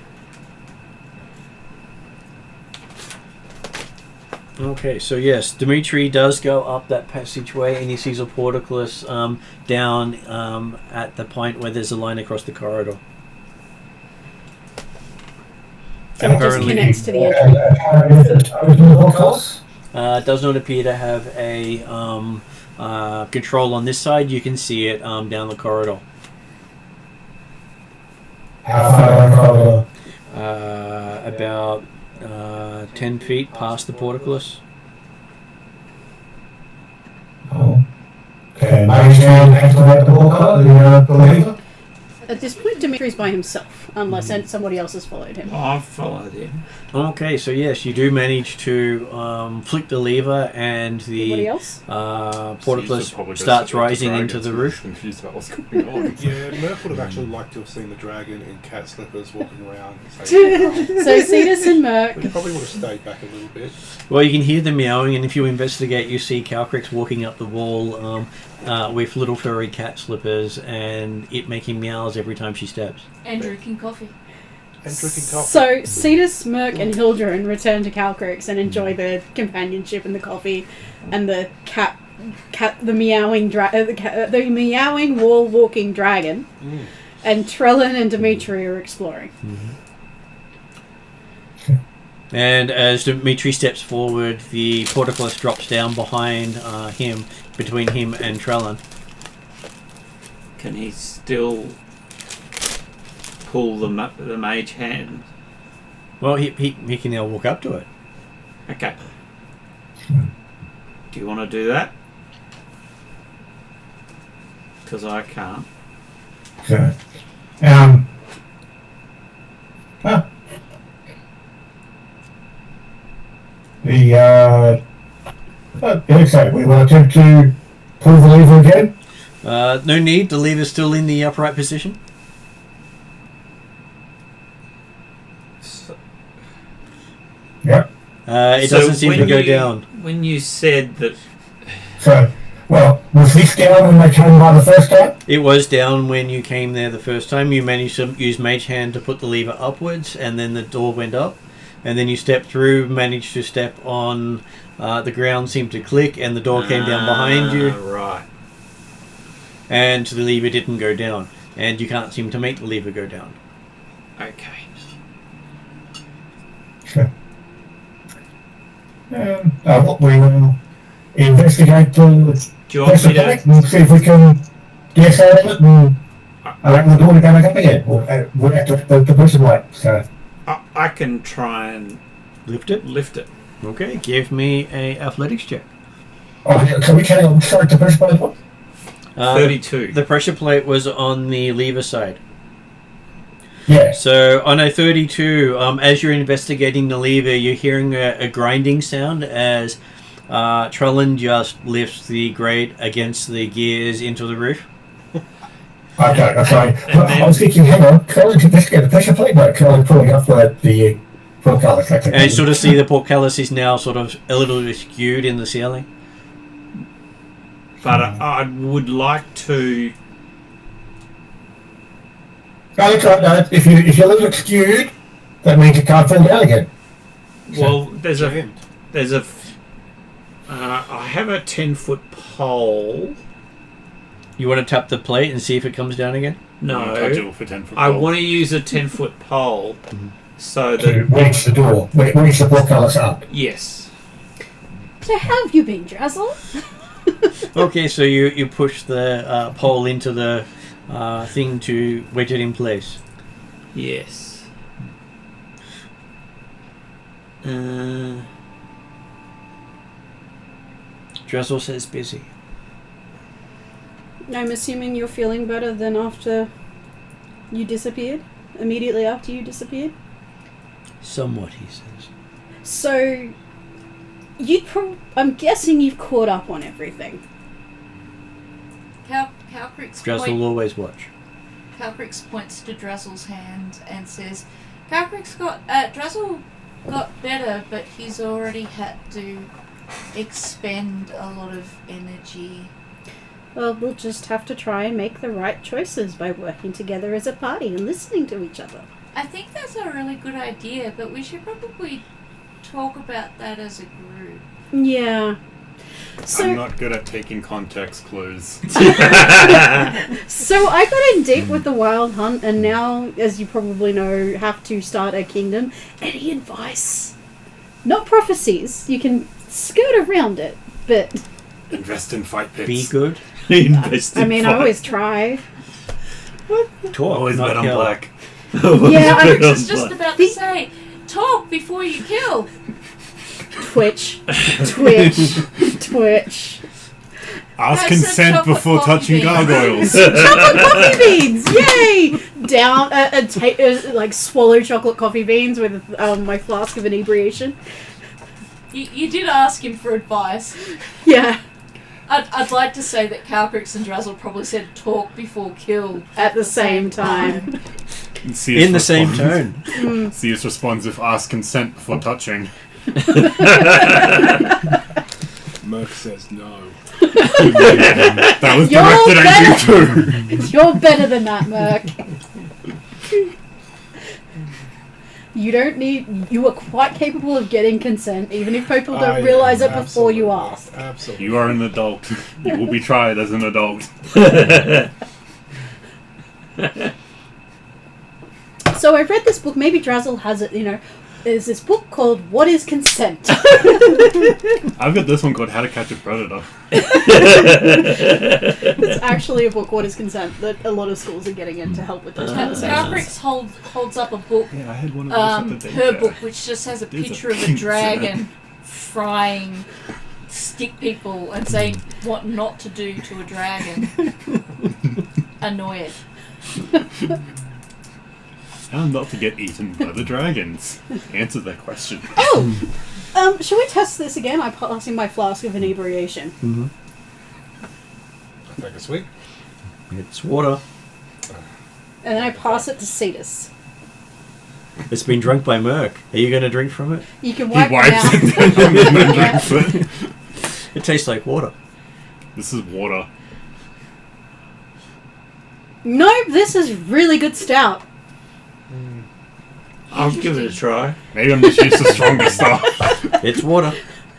Okay, so yes, Dimitri does go up that passageway and he sees a portcullis down at the point where there's a line across the corridor. So it just connects to the entrance. Does not appear to have a control on this side. You can see it down the corridor. How far down the corridor? About 10 feet past the portcullis. Oh. Okay, mage hand activate the portcullis, the lever. At this point, Dimitri's by himself, unless somebody else has followed him. I've followed him. Okay, so yes, you do manage to flick the lever and Anybody the else? portcullis Probably starts go rising to into the dragons, roof. confused about what's going on. Yeah, Murph would have actually liked to have seen the dragon in cat slippers walking around. So Cetus and Merc. We probably would have stayed back a little bit. Well, you can hear them meowing, and if you investigate, you see Calcrix walking up the wall with little furry cat slippers, and it making meows every time she steps. And drinking coffee. And drinking coffee. So Cetus, Merc, and Hildren return to Calcrix and enjoy the companionship and the coffee, and the the meowing wall walking dragon, and Trellin and Dimitri are exploring. And as Dimitri steps forward, the portcullis drops down behind him, between him and Trellin. Can he still pull the mage hand? Well, he can now walk up to it. Okay. Do you want to do that? Because I can't. Okay. So we will attempt to pull the lever again. No need. The lever's still in the upright position. Yep. It So doesn't seem to when go you- down. When you said that, So, well, was this down when they came by the first time? It was down when you came there the first time. You managed to use Mage Hand to put the lever upwards, and then the door went up. And then you stepped through, managed to step on the ground, seemed to click, and the door came down behind you. Right. And the lever didn't go down. And you can't seem to make the lever go down. Okay. Okay. We will investigate the Do you want me to? and see if we can get out of it and open the door to go back up again. We'll have to push the light. So, I can try and Lift it? lift it. Okay, give me a athletics check. can we carry on start to push by the door? 32. The pressure plate was on the lever side. Yeah. So on a 32, as you're investigating the lever, you're hearing a grinding sound as Trellin just lifts the grate against the gears into the roof. Okay, sorry. And then- I was thinking, hang on, can I investigate the pressure plate? No, can I pull up the portcullis? And you sort of see the portcullis is now sort of a little bit skewed in the ceiling. But I would like to. No, that's right. No, if you're a little skewed, that means you can't fall down again. Well, there's a. Jammed. There's a. I have a 10-foot pole. You want to tap the plate and see if it comes down again? No, Touch it for 10 foot. I want to use a 10-foot pole so To that. wedge the door, wedge the portcullis up. Yes. So how have you been, Drazzle? Okay, so you push the pole into the thing to wedge it in place. Yes. Dressel says busy. I'm assuming you're feeling better than after you disappeared? Immediately after you disappeared? Somewhat, he says. So, I'm guessing you've caught up on everything. Calcrix Dressel will always watch. points to Drazzle's hand and says, Drazzle got better, but he's already had to expend a lot of energy. Well, we'll just have to try and make the right choices by working together as a party and listening to each other. I think that's a really good idea, but we should probably talk about that as a group. Yeah. So, I'm not good at taking context clues. so I got in deep with the Wild Hunt, and now, as you probably know, have to start a kingdom. Any advice? Not prophecies. You can skirt around it, but Invest in fight pits. Be good. Invest in I mean, I fight. always try. Talk. Always not bet on kill. black. Yeah, I was just about to say, talk before you kill. Twitch. Ask Have some consent chocolate before coffee touching beans. gargoyles. Chocolate coffee beans! Yay! Down, like swallow chocolate coffee beans with my flask of inebriation. You did ask him for advice. Yeah, I'd like to say that Calprix and Drazzle probably said talk before kill at the same time. In the same tone. Seus responds with ask consent before touching. Merc says no. That was You're directed at you too. You're better than that, Merc. You are quite capable of getting consent, even if people don't realise it before you ask. Absolutely. You are an adult. You will be tried as an adult. So I read this book, maybe Drazzle has it, there's this book called What is Consent? I've got this one called How to Catch a Predator. It's actually a book, What is Consent, that a lot of schools are getting in to help with those conversations. Calprix holds up a book, Yeah, I had one of those at the her daycare. book, which just has a There's a picture of a pink dragon frying stick people and saying what not to do to a dragon. Annoy it. How not to get eaten by the dragons? Answer that question. Oh! Shall we test this again? I'm passing my flask of inebriation. Mm-hmm. Take a swig. It's water. And then I pass it to Cetus. It's been drunk by Merc. Are you going to drink from it? You can He wipe wipes it it out. down and then Yeah. drinks it. It tastes like water. This is water. Nope, this is really good stout. I'll give it a try. Maybe I'm just used to stronger stuff. It's water.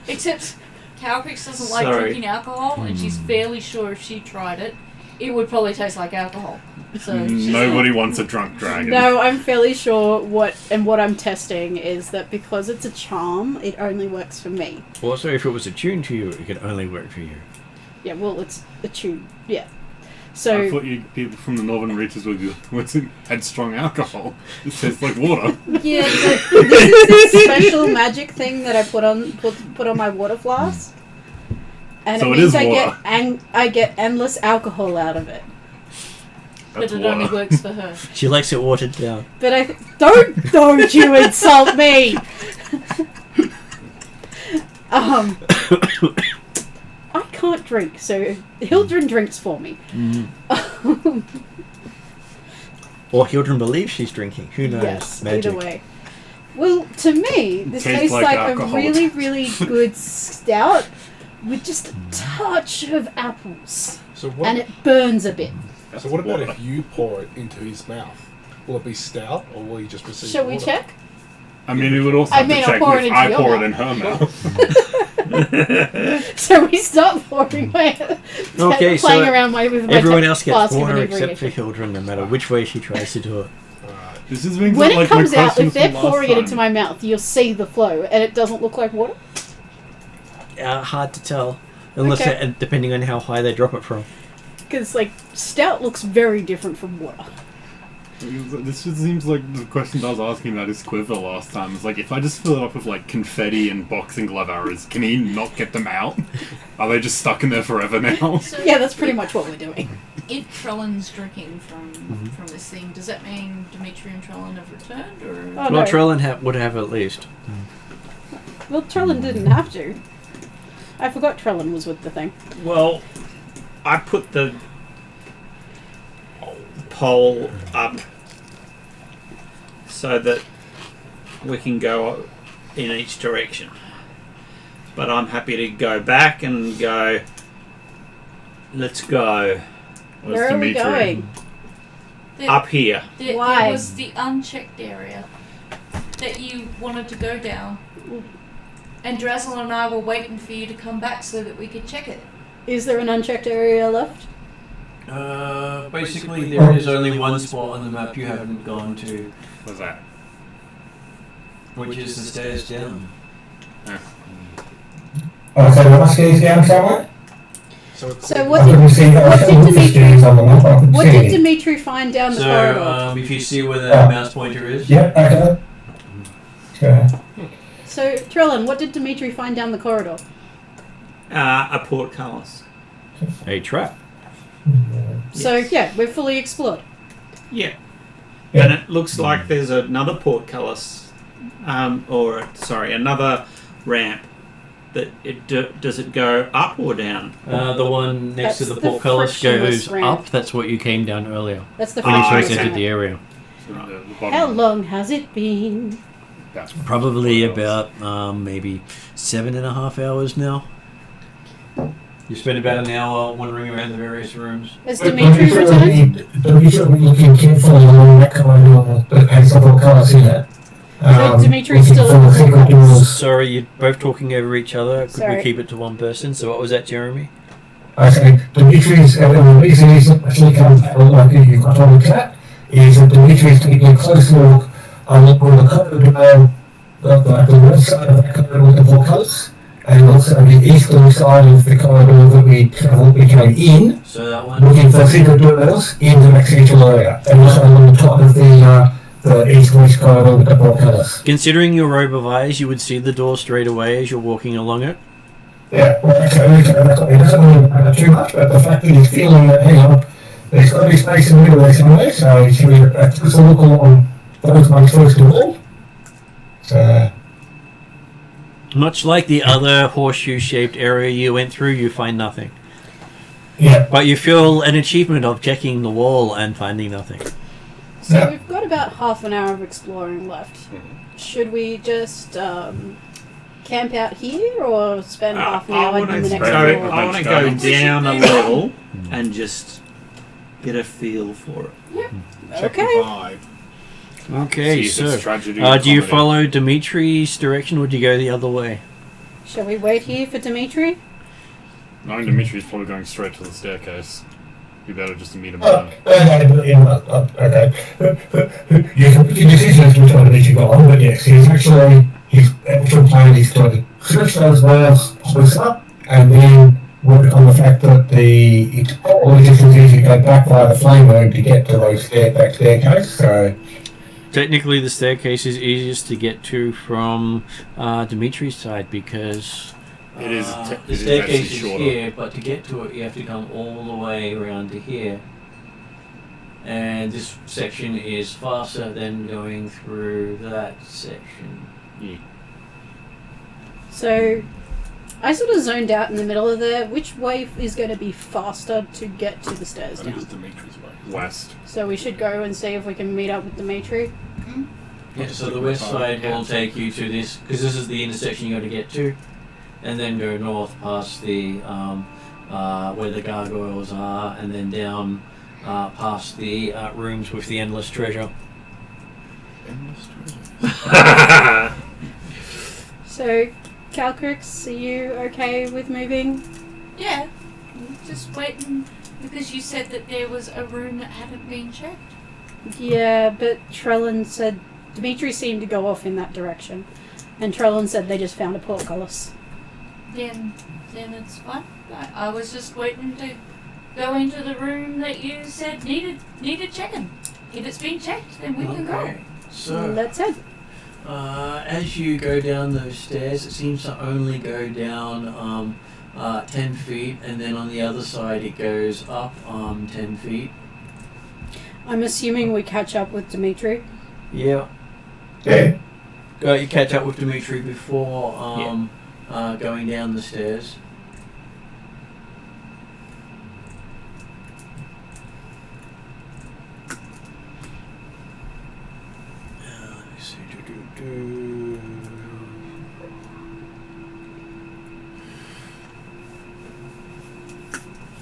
Except Calprix doesn't like Sorry. drinking alcohol, and she's fairly sure if she tried it, it would probably taste like alcohol. So she's Nobody wants a drunk dragon. No, I'm fairly sure what I'm testing is that because it's a charm, it only works for me. Also, if it was attuned to you, it could only work for you. Yeah, well, it's attuned. Yeah. I So, thought you people from the northern reaches had strong alcohol. It tastes like water. yeah, this is this special magic thing that I put on my water flask. And So it it means is I get endless alcohol out of it. That's but it water. only works for her. She likes it watered down. But don't you insult me. I can't drink, so Hildren drinks for me. Or Hildren believes she's drinking. Who knows? Yes, Magic. either way. Well, to me, this Tastes tastes like like alcohol. a really, really good stout with just a touch of apples. So what? And it burns a bit. So what about water. if you pour it into his mouth? Will it be stout, or will he just receive Shall we water? check? I mean, it would also I have mean, to I'll check pour if it into I your pour it mouth. in her mouth. So we start pouring Okay, playing so around with my everyone else gets flask of water except for inebriation. Hildren, no matter which way she tries to do it. Alright. This is brings When up, it like, comes my out, question if they're from last pouring it time. into my mouth, you'll see the flow, and it doesn't look like water. Hard to tell. Unless, Okay. depending on how high they drop it from. Because, like, stout looks very different from water. This just seems like the questions I was asking about his quiver last time. It's like, if I just fill it up with like confetti and boxing glove arrows, can he not get them out? Are they just stuck in there forever now? So Yeah, that's pretty much what we're doing. if Trellin's drinking from this thing, does that mean Dimitri and Trellin have returned, or Oh, Well, no. Trellin would have at least. Well, Trellin didn't have to. I forgot Trellin was with the thing. Well, I put the pole up so that we can go in each direction. But I'm happy to go back and go, let's go Where's Where are we Dimitri? going? up here. Why? There was the unchecked area that you wanted to go down, And Drazel and I were waiting for you to come back so that we could check it. Is there an unchecked area left? Basically, there is only one spot on the map you haven't gone to, What's that? which is the stairs down. Oh, so the mask is down somewhere? So, it's So I couldn't see what that. did Dimitri, on the map. I couldn't what see did it. Dimitri find down the corridor? So, if you see where the mouse pointer is, Yep, okay. Okay. So, Trellin, what did Dimitri find down the corridor? A portcullis. a trap. So, yeah, we're fully explored. Yeah. Yeah. And it looks like there's another portcullis, another ramp. That does it go up or down? The one next to That's the the portcullis frictionless goes ramp. up. That's what you came down earlier. That's the When you Ah, first okay. entered the area. So the bottom. How long has it been? that's Probably about maybe 7.5 hours now. You spend about an hour wandering around the various rooms. Has Dimitri returned? Dimitri will be looking carefully along that corridor that has several colours in it. So Dimitri's looking still for in the secret portcullis. doors. Sorry, you're both talking over each other. Could Sorry. we keep it to one person? So what was that, Jeremy? I say Dimitri's, the reason he's actually come back, like you've got on the chat, is that Dimitri's taking a close look on the corridor, the west side of the corridor with the portcullis, and also the eastern side of the corridor that we came in, So that one. looking for secret doors in the next central area, and also on the top of the east-west corridor with the portcullis. Considering your robe of eyes, you would see the door straight away as you're walking along it. Yeah, well, actually, it doesn't really matter too much, but the fact that he's feeling that, hang on, there's got to be space in the middle there somewhere, so he's going to take a look along those ones first of all. So, Much like the other horseshoe-shaped area you went through, you find nothing. yeah, But you feel an achievement of checking the wall and finding nothing. So Yeah. we've got about half an hour of exploring left. Should we just camp out here or spend half an hour in the next spend- floor? I want to go Lunchtime. down a level and just get a feel for it. check the Okay. vibe. Okay, See if it's so tragedy or do you comedy. follow Dimitri's direction or do you go the other way? Shall we wait here for Dimitri? Knowing Dimitri's probably going straight to the staircase. Be better just to meet him okay. there. You can make your decision as to which one of these you go on, but yes, his actual plan is to switch those wires close up, and then work on the fact that it's probably just as easy to go back via the flame room to get to those back staircase, so... Technically, the staircase is easiest to get to from Dimitri's side because It is the it is staircase actually is shorter. here, but to get to it, you have to come all the way around to here. And this section is faster than going through that section. So I sort of zoned out in the middle of there. Which way is going to be faster to get to the stairs I think down? it's Dimitri's way. West. So we should go and see if we can meet up with Dimitri. Yeah, so the west side will take you to this, because this is the intersection you're going to get to, and then go north past the where the gargoyles are, and then down past the rooms with the endless treasure. Endless treasure. So, Calcrix, are you okay with moving? Yeah. Just waiting because you said that there was a room that hadn't been checked. Yeah, but Trellin said Dimitri seemed to go off in that direction, and Trellin said they just found a portcullis. Then it's fine. I was just waiting to go into the room that you said needed checking. If it's been checked, then we can go. So Let's head. as you go down those stairs, it seems to only go down 10 feet, and then on the other side it goes up 10 feet. I'm assuming we catch up with Dimitri. Yeah. Yeah. You catch up with Dimitri before going down the stairs. Let me see.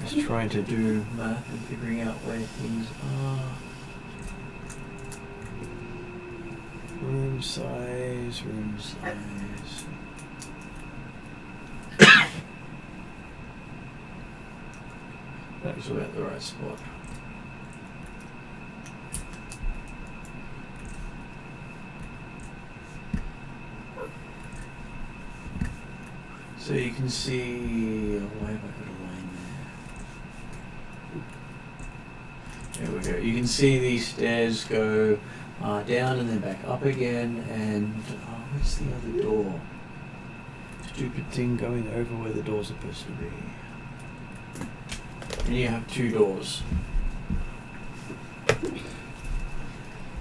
Just trying to do math and figuring out where things are. Room size. That's about the right spot. So you can see, why have I got a line there? There we go. You can see these stairs go down and then back up again, and where's the other door? Stupid thing going over where the door's supposed to be. And you have 2 doors.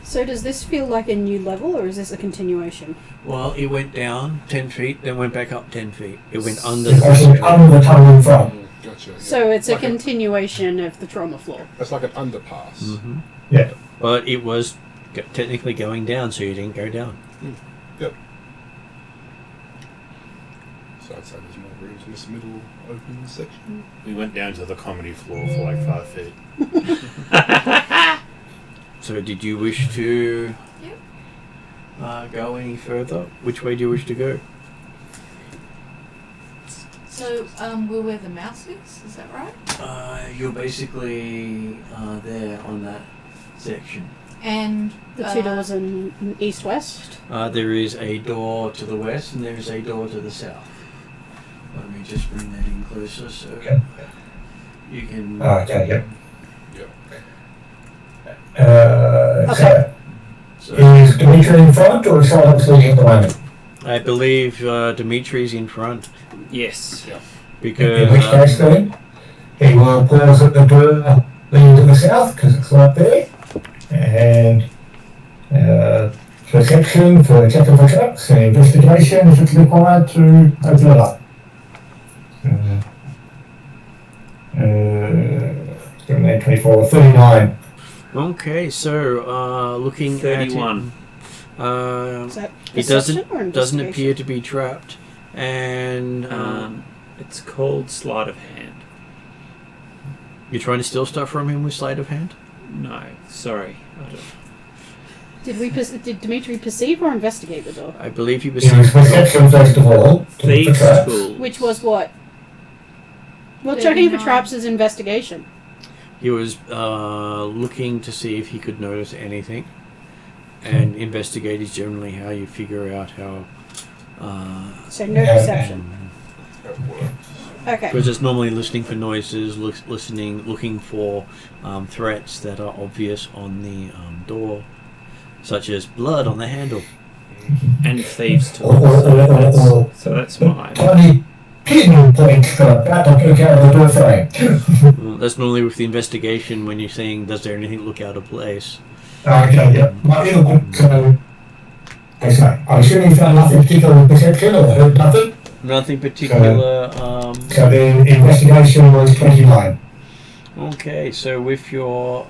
So does this feel like a new level, or is this a continuation? Well, it went down 10 feet, then went back up 10 feet. It went under It's the actually under the tunnel in front. Gotcha. Yeah. So it's a Like continuation of the trauma floor. It's like an underpass. Mm-hmm. Yeah. But it was technically going down, so you didn't go down. Yep. So I'd say there's more rooms in this middle open section. We went down to the comedy floor for like 5 feet. So did you wish to Yep. go any further? Which way do you wish to go? So, we're where the mouse is that right? You're basically there on that section. And The 2 doors in east-west. There is a door to the west and there is a door to the south. Let me just bring that in closer so Okay. you can... Okay, yep. Yep. So, So is Dimitri in front or is Silence leading at the moment? I believe Dimitri's in front Yes. Yeah. because... In which case then, he will pause at the door leading to the south because it's right there. And perception for checking for traps and investigation if it's required to open it up. 24, 39. Okay, so looking 31. at it, Is that it perception or doesn't investigation? appear to be trapped, and It's called sleight of hand. you're trying to steal stuff from him with sleight of hand. No, sorry. I don't. Did Dimitri perceive or investigate the door? I believe he was. It was perception first of all. To the Thieves' traps. tool. Which was what? Well, 39. checking for traps is investigation. He was looking to see if he could notice anything, and investigate is generally how you figure out how. So no Yeah. perception. That works. Okay. Because it's normally listening for noises, looking for threats that are obvious on the door, such as blood on the handle. And thieves' Or, tools. So that's mine. tiny pinpoint for a bat to look out of the door frame. Well, that's normally with the investigation when you're saying, does there anything look out of place? Okay, yeah. My input, so, okay, I'm assuming you found nothing particular with perception or heard nothing. Nothing particular. So the investigation was 29. Okay, so with your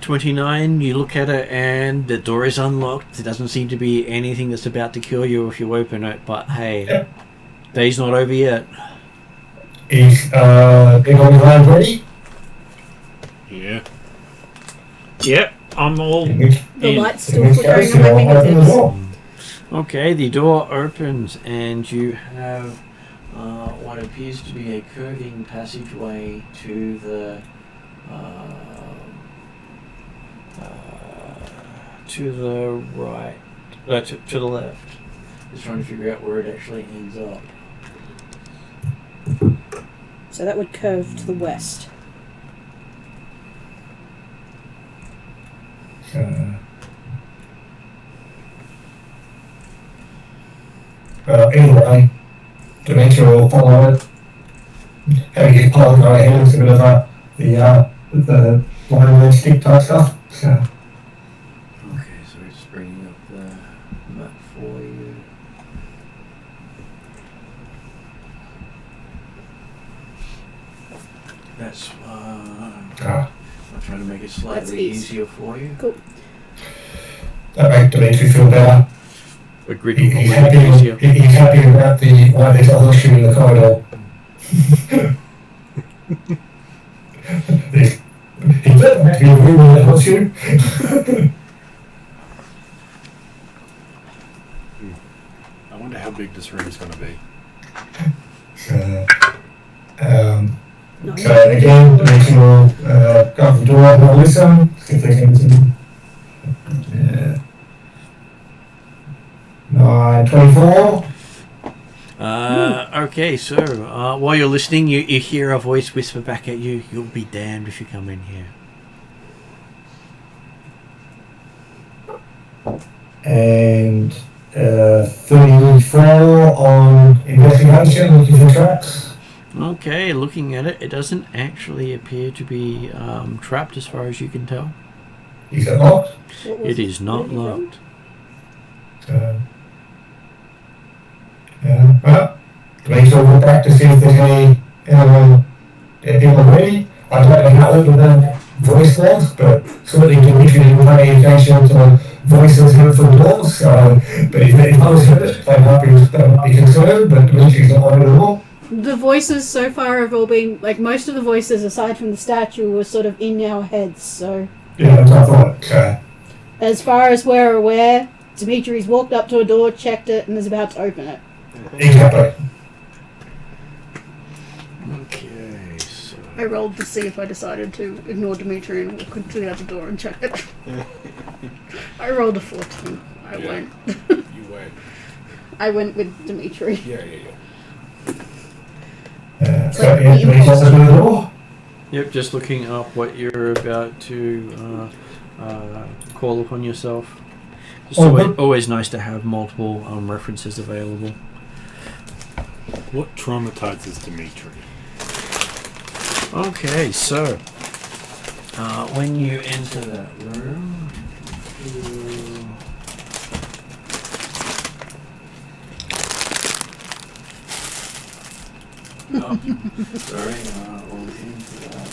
29, you look at it and the door is unlocked. There doesn't seem to be anything that's about to kill you if you open it, but hey, Yep. day's not over yet. Is big on your land ready? Yeah. Yep, I'm all In which, The in. light's in still which flickering case, on my you'll open the fingertips. door. Okay, the door opens and you have what appears to be a curving passageway to the right, to the left. Just trying to figure out where it actually ends up. So that would curve to the west. Anyway, Dimitri will follow it. Having his pole go ahead is a bit of the line stick type stuff. So, Okay, so we're just bringing up the map for you. That's I'm trying to make it That's slightly east. easier for you. Cool. that makes Dimitri feel better. But grid He's will make happy, it easier. he's happy about the why there's a horseshoe in the corridor. He doesn't have to be a room with a horseshoe. I wonder how big this room's going to be. So again, Dimitri will go up the door, have a listen, see if they can. 9:24. Okay, so while you're listening, you hear a voice whisper back at you, "You'll be damned if you come in here." And 34 on investigation, looking for tracks. Okay, looking at it, it doesn't actually appear to be trapped as far as you can tell. Is it locked? It is not locked. Well, Dimitri will go back to see if there's any people ready. I don't know how open the voice was, but certainly Dimitri didn't pay any attention to voices heard from doors. But if I was heard it, they might be concerned, but Dimitri's not on it at all. The voices so far have all been, like, most of the voices aside from the statue were sort of in our heads, so. Yeah, that's what I thought. Okay. As far as we're aware, Dimitri's walked up to a door, checked it, and is about to open it. Exactly. Okay, so... I rolled to see if I decided to ignore Dimitri and walk into the other door and check it. I rolled a 14. I went. You went. I went with Dimitri. Yeah. So Dimitri opens the door. Yep, just looking up what you're about to call upon yourself. It's always nice to have multiple references available. What traumatizes Dimitri? Okay, so when you enter that room, sorry, we'll into that.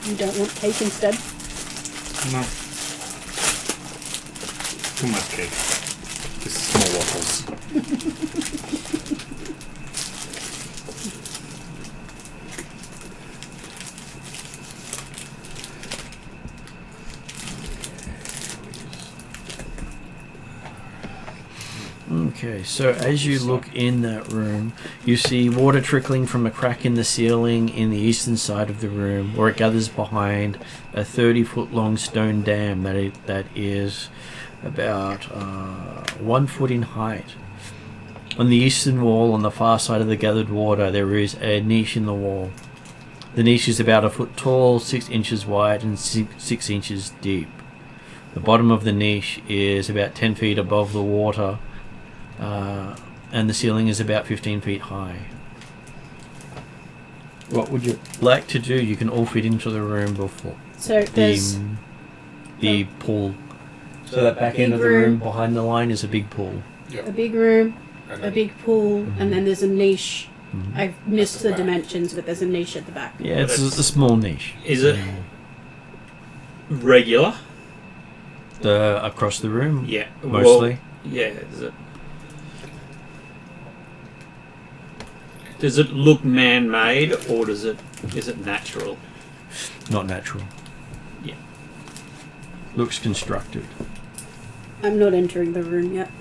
You don't want cake instead? No. Too much cake. Just small waffles. Okay, so as you look in that room, you see water trickling from a crack in the ceiling in the eastern side of the room, where it gathers behind a 30-foot long stone dam that is about 1 foot in height. On the eastern wall, on the far side of the gathered water, there is a niche in the wall. The niche is about 1 foot tall, 6 inches wide, and 6 inches deep. The bottom of the niche is about 10 feet above the water, and the ceiling is about 15 feet high. What would you like to do? You can all fit into the room before So there's the pool. So that back end of the room behind the line is a big pool. a big room, a big pool, and then there's a niche. Mm-hmm. I've missed the dimensions, but there's a niche at the back. Yeah, it's a small niche. Is it regular? Across the room? Yeah. Mostly? Well, yeah. Does it look man-made, or is it natural? Not natural. Yeah. Looks constructed. I'm not entering the room yet.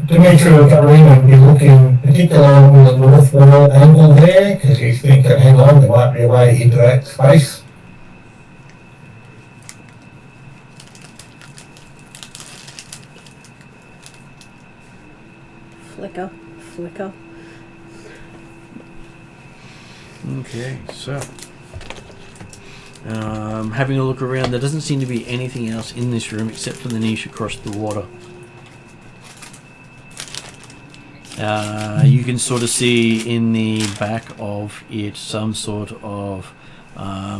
Dimitri will come in and be looking particularly on the north wall angle there, because he's thinking, hang on, there might be a way into that space. Flicker. Okay, so having a look around, there doesn't seem to be anything else in this room except for the niche across the water. You can sort of see in the back of it some sort of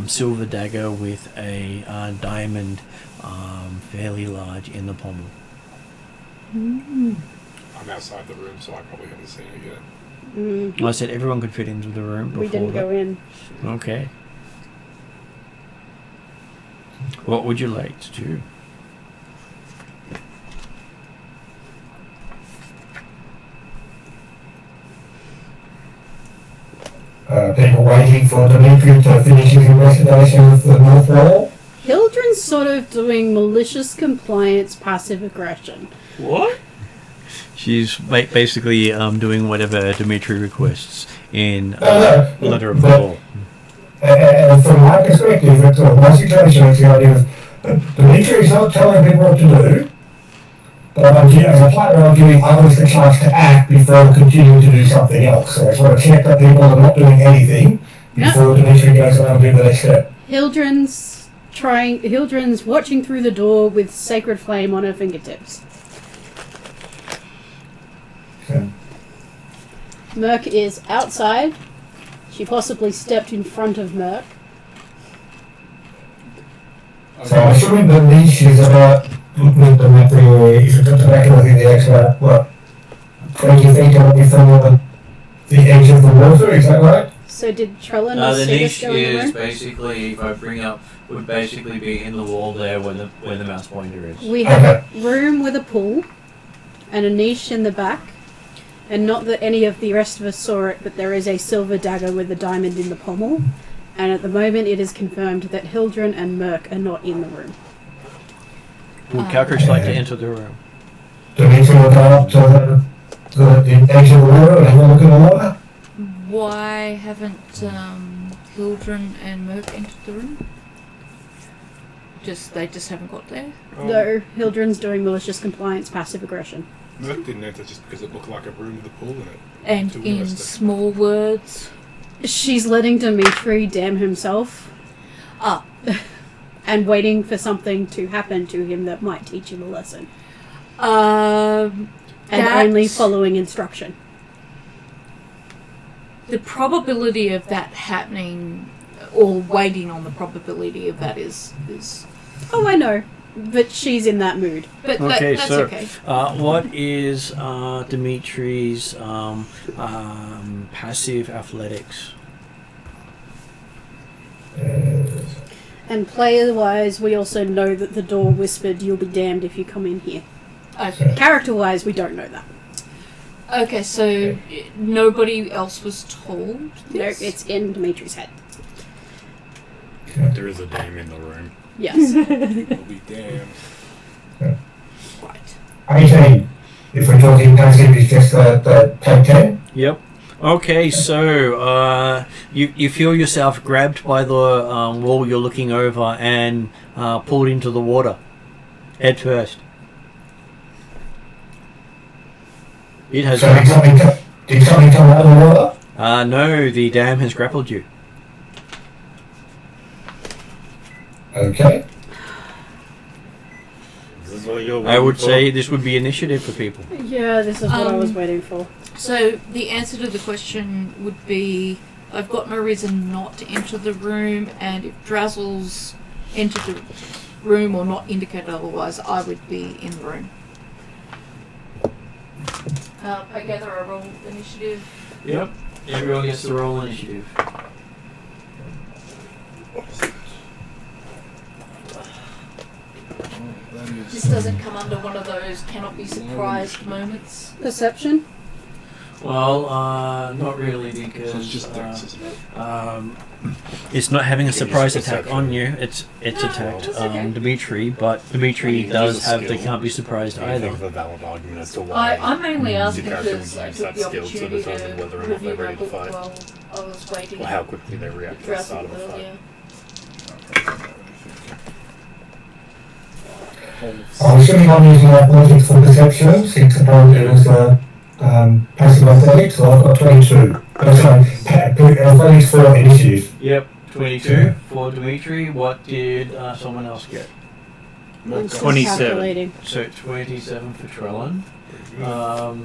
silver dagger with a diamond fairly large in the pommel. I'm outside the room, so I probably haven't seen it yet. I said everyone could fit into the room before We didn't go in. Okay. What would you like to do? People waiting for Dimitri to finish his investigation of the north wall. Hildren's sort of doing malicious compliance, passive aggression. What? She's basically doing whatever Dimitri requests in No, Letter of the but- Law. And from my perspective, my situation is the idea of Dimitri's not telling people what to do, but as a player, I'm giving others the chance to act before continuing to do something else. So I just want to check that people are not doing anything before Dimitri goes on and do the next step. Hildren's watching through the door with sacred flame on her fingertips. Okay. Merc is outside. She possibly stepped in front of Merc. So I'm assuming the niche is about looking at the map there, if it's at the back of the X about what 20 feet away from the edge of the water, is that right? So did Trellin The see us niche go in the is room? basically, if I bring up, would basically be in the wall there where the mouse pointer is. We have a room with a pool and a niche in the back. And not that any of the rest of us saw it, but there is a silver dagger with a diamond in the pommel. And at the moment it is confirmed that Hildren and Merc are not in the room. Would Calcrich like to enter the room? Dimitri will go up to the edge of the water and have a look at the water. Why haven't Hildren and Merc entered the room? They just haven't got there. No, Hildren's doing malicious compliance, passive aggression. Merc didn't enter just because it looked like a room with a pool in it. And Too in interesting. small words. She's letting Dimitri damn himself. Ah. And waiting for something to happen to him that might teach him a lesson. Um, And only following instruction. The probability of that happening, or waiting on the probability of that is Oh, I know. But she's in that mood. but Okay, that's so okay. what is Dimitri's passive athletics? And player-wise, we also know that the door whispered, "You'll be damned if you come in here." Okay. Character-wise, we don't know that. Okay, so nobody else was told No, this? it's in Dimitri's head. There is a dame in the room. Yes. You'll be damned. Right. 18. If we're talking passive, it's just the take 10. Yep. Okay, so you feel yourself grabbed by the wall you're looking over and pulled into the water, head first. It has. So did something come out of the water? No, the dam has grappled you. Okay. This is what you're I would waiting for? say this would be initiative for people. Yeah, this is what I was waiting for. So the answer to the question would be, I've got no reason not to enter the room, and if Drazzle's entered the room or not indicated otherwise, I would be in the room. I gather I roll initiative. Yep. Everyone gets to roll initiative. This doesn't come under one of those cannot be surprised moments. Perception? Well, not really, because So it's just dex, isn't it? it's not having a It's surprise attack perception. on you. It's attacked that's okay. Dimitri, but Dimitri You can does use a have the skill. can't be surprised Do you think of either. a valid argument as to why I'm mainly asking the character because would I use took that the skill to opportunity determine to whether or not review they're my ready to book fight, while I was waiting. or how quickly they react to the Drazzle start of a fight. earlier. I'm assuming I'm using athletics for perception, since apparently it was passive athletics, so I've got 22. Sorry, athletics for initiative. Yep, 22 for Dimitri. What did someone else get? I'm still 27. calculating. So 27 for Trellin.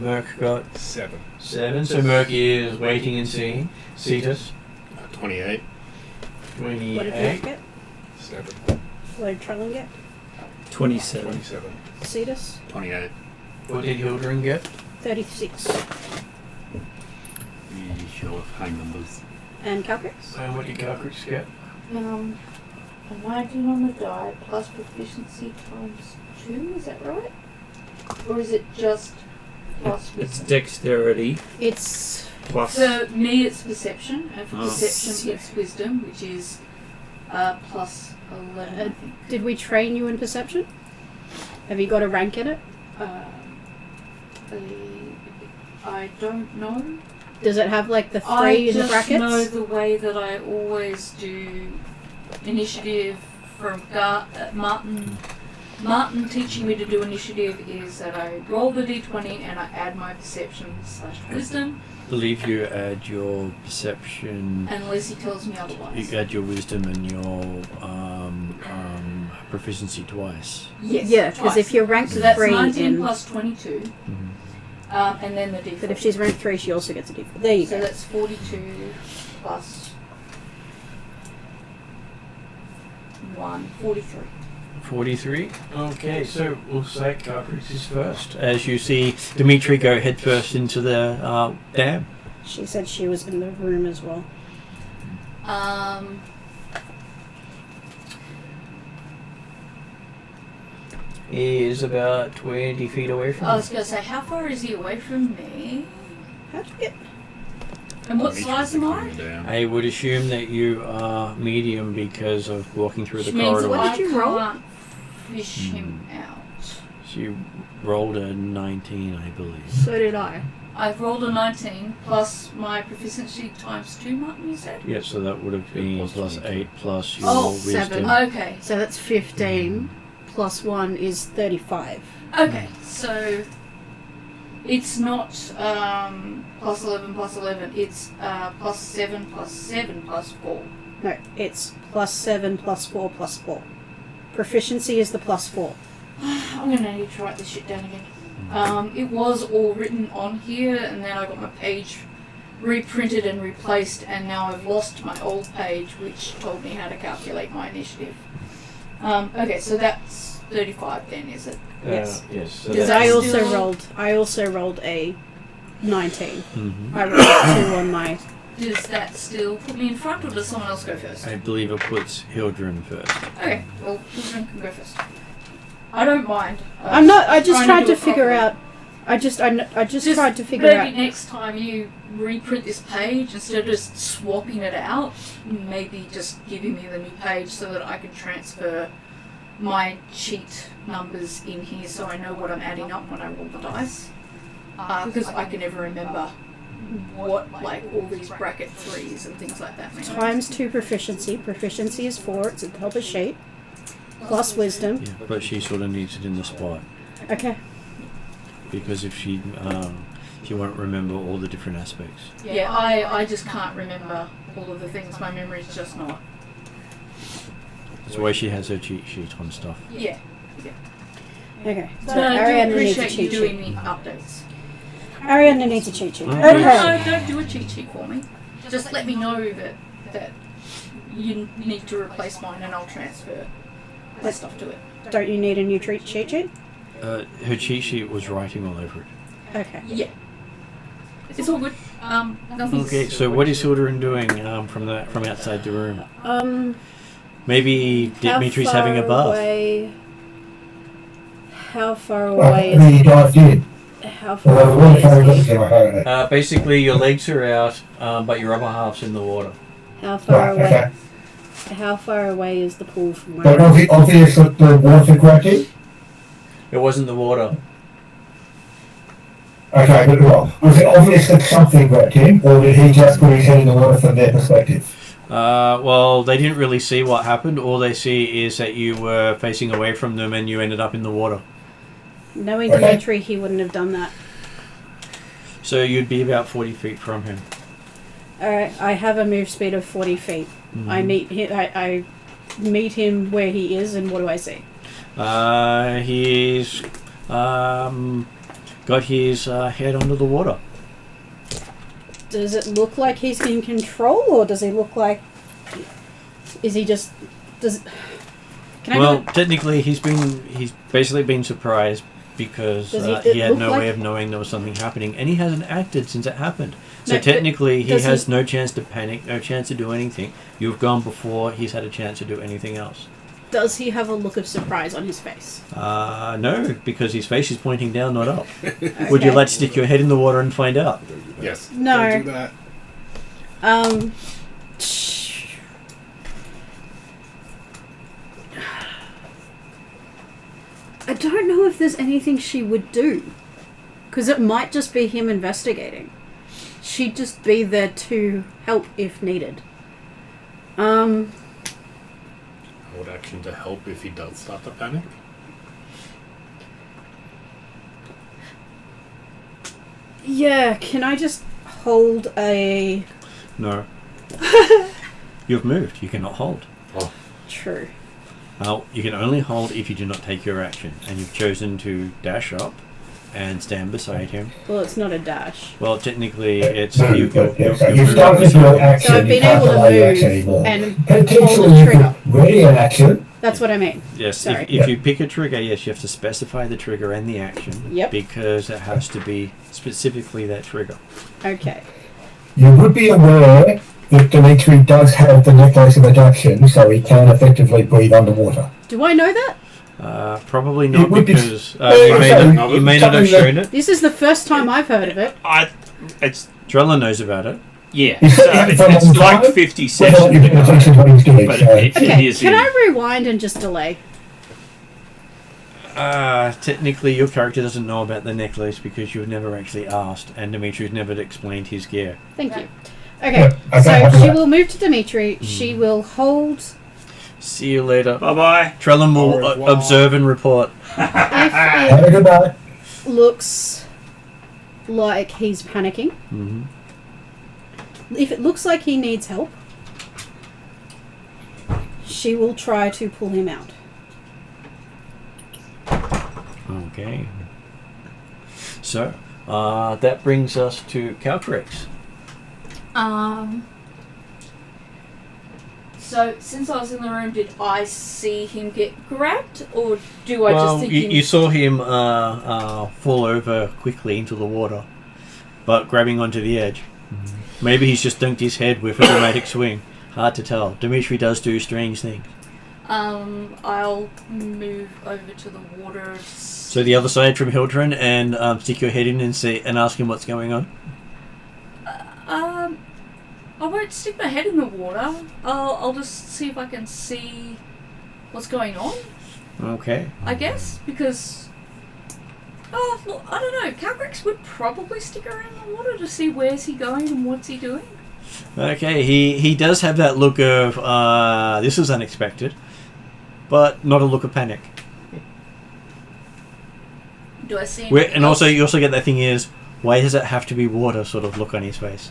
Merc got 7. 7, so Merc is waiting and seeing. Cetus, 28. What did you 28. get? 7. What did Trellin get? 27. 27. Cetus? 28. What did Hildren get? 36. You show off high numbers. And Calcrix? And what did Calcrix get? A 19 on the die plus proficiency times 2, is that right? Or is it just plus It's wisdom? dexterity It's... plus. For me it's perception, and for Oh. perception it's wisdom, which is plus 11, I think. Did we train you in perception? Have you got a rank in it? I don't know. Does it have like the 3 I in the just brackets? know the way that I always do initiative from Martin. Martin teaching me to do initiative is that I roll the d20 and I add my perception/wisdom. I believe you add your perception. Unless he tells me otherwise. You add your wisdom and your proficiency twice. Yes. Yeah, because if you're ranked so that's 3 19 in... plus 22. Mm-hmm. And then the d4. But if she's ranked 3, she also gets a d4. There you So go. that's 42 plus 1, 43. 43. Okay, so looks like Chris is first. As you see Dimitri go headfirst into the dam. She said she was in the room as well. He is about 20 feet away from I was going to say, how far is he away from me? How'd you get... And what size am I? I would assume that you are medium because of walking through the Which means corridor. What did you roll? can't fish him out. She rolled a 19, I believe. So did I. I've rolled a 19 plus my proficiency times 2, Martin, you said? Yeah, so that would have been Plus plus 22. 8 plus your Oh, wisdom. 7. Okay. So that's 15 plus 1 is 35. Okay, so it's not plus 11 plus 11, it's plus 7 plus 7 plus 4. No, it's plus 7 plus 4 plus 4. Proficiency is the plus 4. I'm going to need to write this shit down again. It was all written on here, and then I got my page reprinted and replaced, and now I've lost my old page, which told me how to calculate my initiative. Okay, so that's 35 then, is it? Yes. Yes. So Because that's- I also rolled a 19. Mhm. I rolled a 2 on my... Does that still put me in front, or does someone else go first? I believe it puts Hildren first. Okay, well, children can go first. I don't mind. I'm not... I just trying tried do to it figure properly. out... I just tried to figure maybe out... next time you reprint this page, instead of just swapping it out, maybe just giving me the new page so that I can transfer my cheat numbers in here so I know what I'm adding up when I roll the dice. Because I can never remember what, like, all these bracket 3s and things like that mean. Times 2 proficiency. Proficiency is 4. It's at the top of sheet. Plus wisdom. Yeah, but she sort of needs it in the spot Okay. because if she won't remember all the different aspects. Yeah, I just can't remember all of the things. My memory's just not. That's why she has her cheat sheet on stuff. Yeah. Okay. So But I do Ariana needs a appreciate you cheat doing sheet. me updates. Ariana needs a cheat sheet. Okay. Okay. No, don't do a cheat sheet for me. Just let me know that you need to replace mine and I'll transfer that stuff to it. Don't you need a new cheat sheet? Her cheat sheet was writing all over it. Okay. Yeah. It's all good. Nothing's... Okay, so what is Hildren doing from outside the room? Maybe Dimitri's having a bath. How far Well, away I mean, you guys did. how Well, far the water away carried is up to my head. Basically, your legs are out, but your upper half's in the water. how far Right, okay. away? How far away is the pool from where? But obvious that the water grabbed it? It wasn't the water. Okay, but was it obvious that something grabbed him, or did he just put his head in the water from their perspective? Well, they didn't really see what happened. All they see is that you were facing away from them and you ended up in the water. Knowing Okay. Dimitri, he wouldn't have done that. So you'd be about 40 feet from him. Alright, I have a move speed of 40 feet. I meet him where he is, and what do I see? He's got his head under the water. Does it look like he's in control, or does he look like... Is he just... Does... Can I Well, do it? technically, he's basically been surprised because Does it he had look no like- way of knowing there was something happening, and he hasn't acted since it happened. So No, but technically, he does has he- no chance to panic, no chance to do anything. You've gone before he's had a chance to do anything else. Does he have a look of surprise on his face? No, because his face is pointing down, not up. Would you Okay. like to stick your head in the water and find out? Yes. No. Don't do that. I don't know if there's anything she would do. Because it might just be him investigating. she'd just be there to help if needed. Hold action to help if he does start to panic. Yeah, can I just hold a... No. You've moved. You cannot hold. Oh, True. You can only hold if you do not take your action, and you've chosen to dash up and stand beside him. Well, it's not a dash. Well, technically, it's So you've you've started your action. So I've been you can't able to delay your move action anymore. and hold Potentially the you trigger. could ready an action. That's what I mean. Yes, Sorry. if you pick a trigger, yes, you have to specify the trigger and the action. Yep. Because it has to be specifically that trigger. Okay. You would be aware that Dimitri does have the necklace of adaptation, so he can effectively breathe underwater. Do I know that? Probably not It would be- because so you may not have shown it. This is the first time I've heard of it. It's Trella knows about it. yeah. It's So been it's, for a it's long like time. 50 Without sessions you paying attention ago, to what he's doing. but so- it Okay, is can in. I rewind and just delay? Technically, your character doesn't know about the necklace because you've never actually asked, and Dimitri's never explained his gear. Thank you. Okay, Yeah, okay, so I'll do she that. will move to Dimitri. She will hold... See you later. Bye bye. Trellin Au will revoir. observe and report. If Have a good night. it looks like he's panicking, Mm-hmm. if it looks like he needs help, she will try to pull him out. Okay. So, that brings us to Caltrex. So, since I was in the room, did I see him get grabbed, or do I Well, just think you saw him fall over quickly into the water, but grabbing onto the edge. Maybe he's just dunked his head with a dramatic swing. Hard to tell. Dimitri does do strange things. I'll move over to the water. So the other side from Hildren and stick your head in and see and ask him what's going on. I won't stick my head in the water. I'll just see if I can see what's going on, Okay. I guess, because... Oh, look, I don't know. Calgrex would probably stick around the water to see where's he going and what's he doing. Okay, he does have that look of, this is unexpected, but not a look of panic. Do I see anything And also, else? you also get that thing is, why does it have to be water sort of look on his face?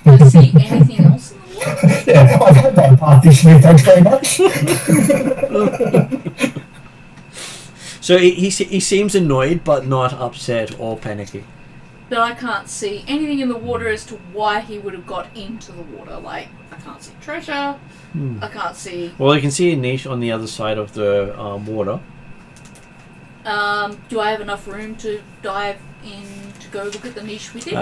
Do I see anything else in the water? Yeah, I've had that part this year, thanks very much. So he seems annoyed, but not upset or panicky. But I can't see anything in the water as to why he would have got into the water. Like, I can't see treasure. I can't see... Well, you can see a niche on the other side of the water. Do I have enough room to dive in to go look at the niche with him?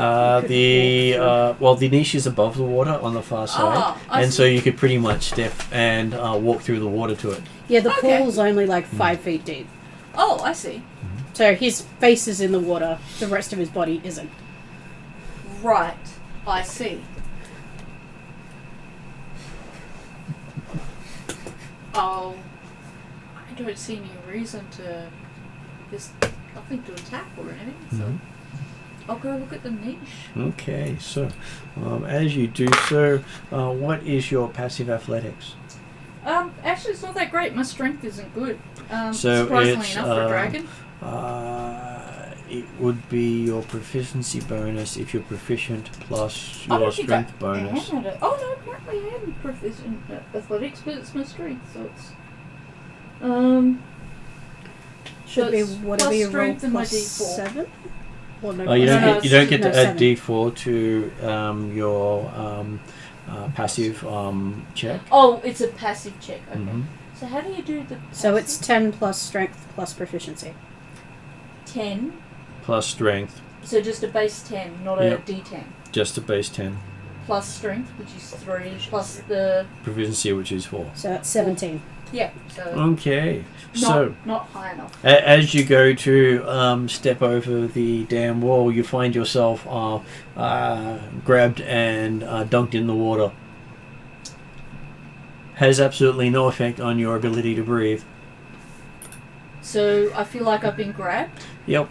The niche is above the water on the far side, I and see. so you could pretty much step and walk through the water to it. Yeah, the Okay. pool's only like 5 feet deep. Oh, I see. So his face is in the water, the rest of his body isn't. Right. I see. Oh, I don't see any reason to... There's nothing to attack or anything, so... I'll go look at the niche. Okay, so as you do so, what is your passive athletics? Actually, it's not that great. My strength isn't good. So Surprisingly it's, enough for a dragon. It would be your proficiency bonus if you're proficient plus I your don't think strength I bonus. am at it. Oh no, apparently I am proficient at athletics, but it's my strength, so it's... Should So be it's whatever plus you roll strength and my plus D4. 7? Well, no, Oh, you don't No, get you don't get no, to add 7. D4 to your passive check. Oh, it's a passive check, okay. Mhm. So how do you do the So it's passive? 10 plus strength plus proficiency. 10. Plus strength, So just a base 10, not Yep. a D10. just a base 10. Plus strength, which is 3, plus the... Proficiency, which is 4. So that's 17. Yeah, so Okay, so not high enough. as you go to step over the damn wall, you find yourself grabbed and dunked in the water. Has absolutely no effect on your ability to breathe. So I feel like I've been grabbed. Yep.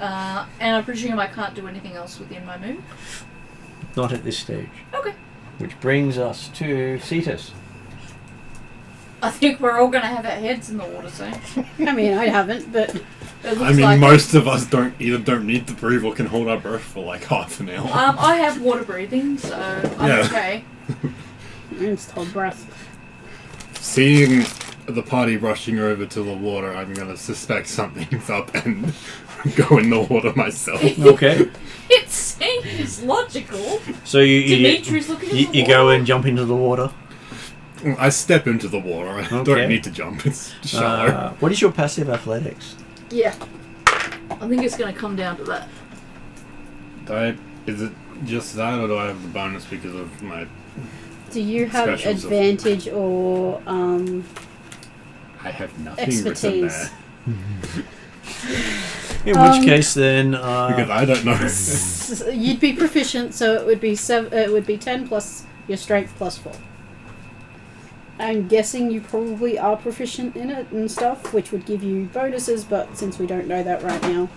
And I presume I can't do anything else within my move? Not at this stage. Okay. Which brings us to Cetus. I think we're all going to have our heads in the water soon. I mean, I haven't, but It looks I mean, like most of us don't need to breathe or can hold our breath for like half an hour. I have water breathing, so I'm Yeah. okay. it's hold breath. Seeing the party rushing over to the water, I'm gonna suspect something's up and go in the water myself. Okay. It seems logical. So you Dimitri's looking at the you go and jump into the water. I step into the water. I Okay. don't need to jump. It's shallow. What is your passive athletics? Yeah. I think it's going to come down to that. Is it just that, or do I have the bonus because of my? Do you have Specials of- advantage or I have nothing written expertise? there In which case, then because I don't know. You'd be proficient, so it would be 10 plus your strength plus 4. I'm guessing you probably are proficient in it and stuff, which would give you bonuses, but since we don't know that right now.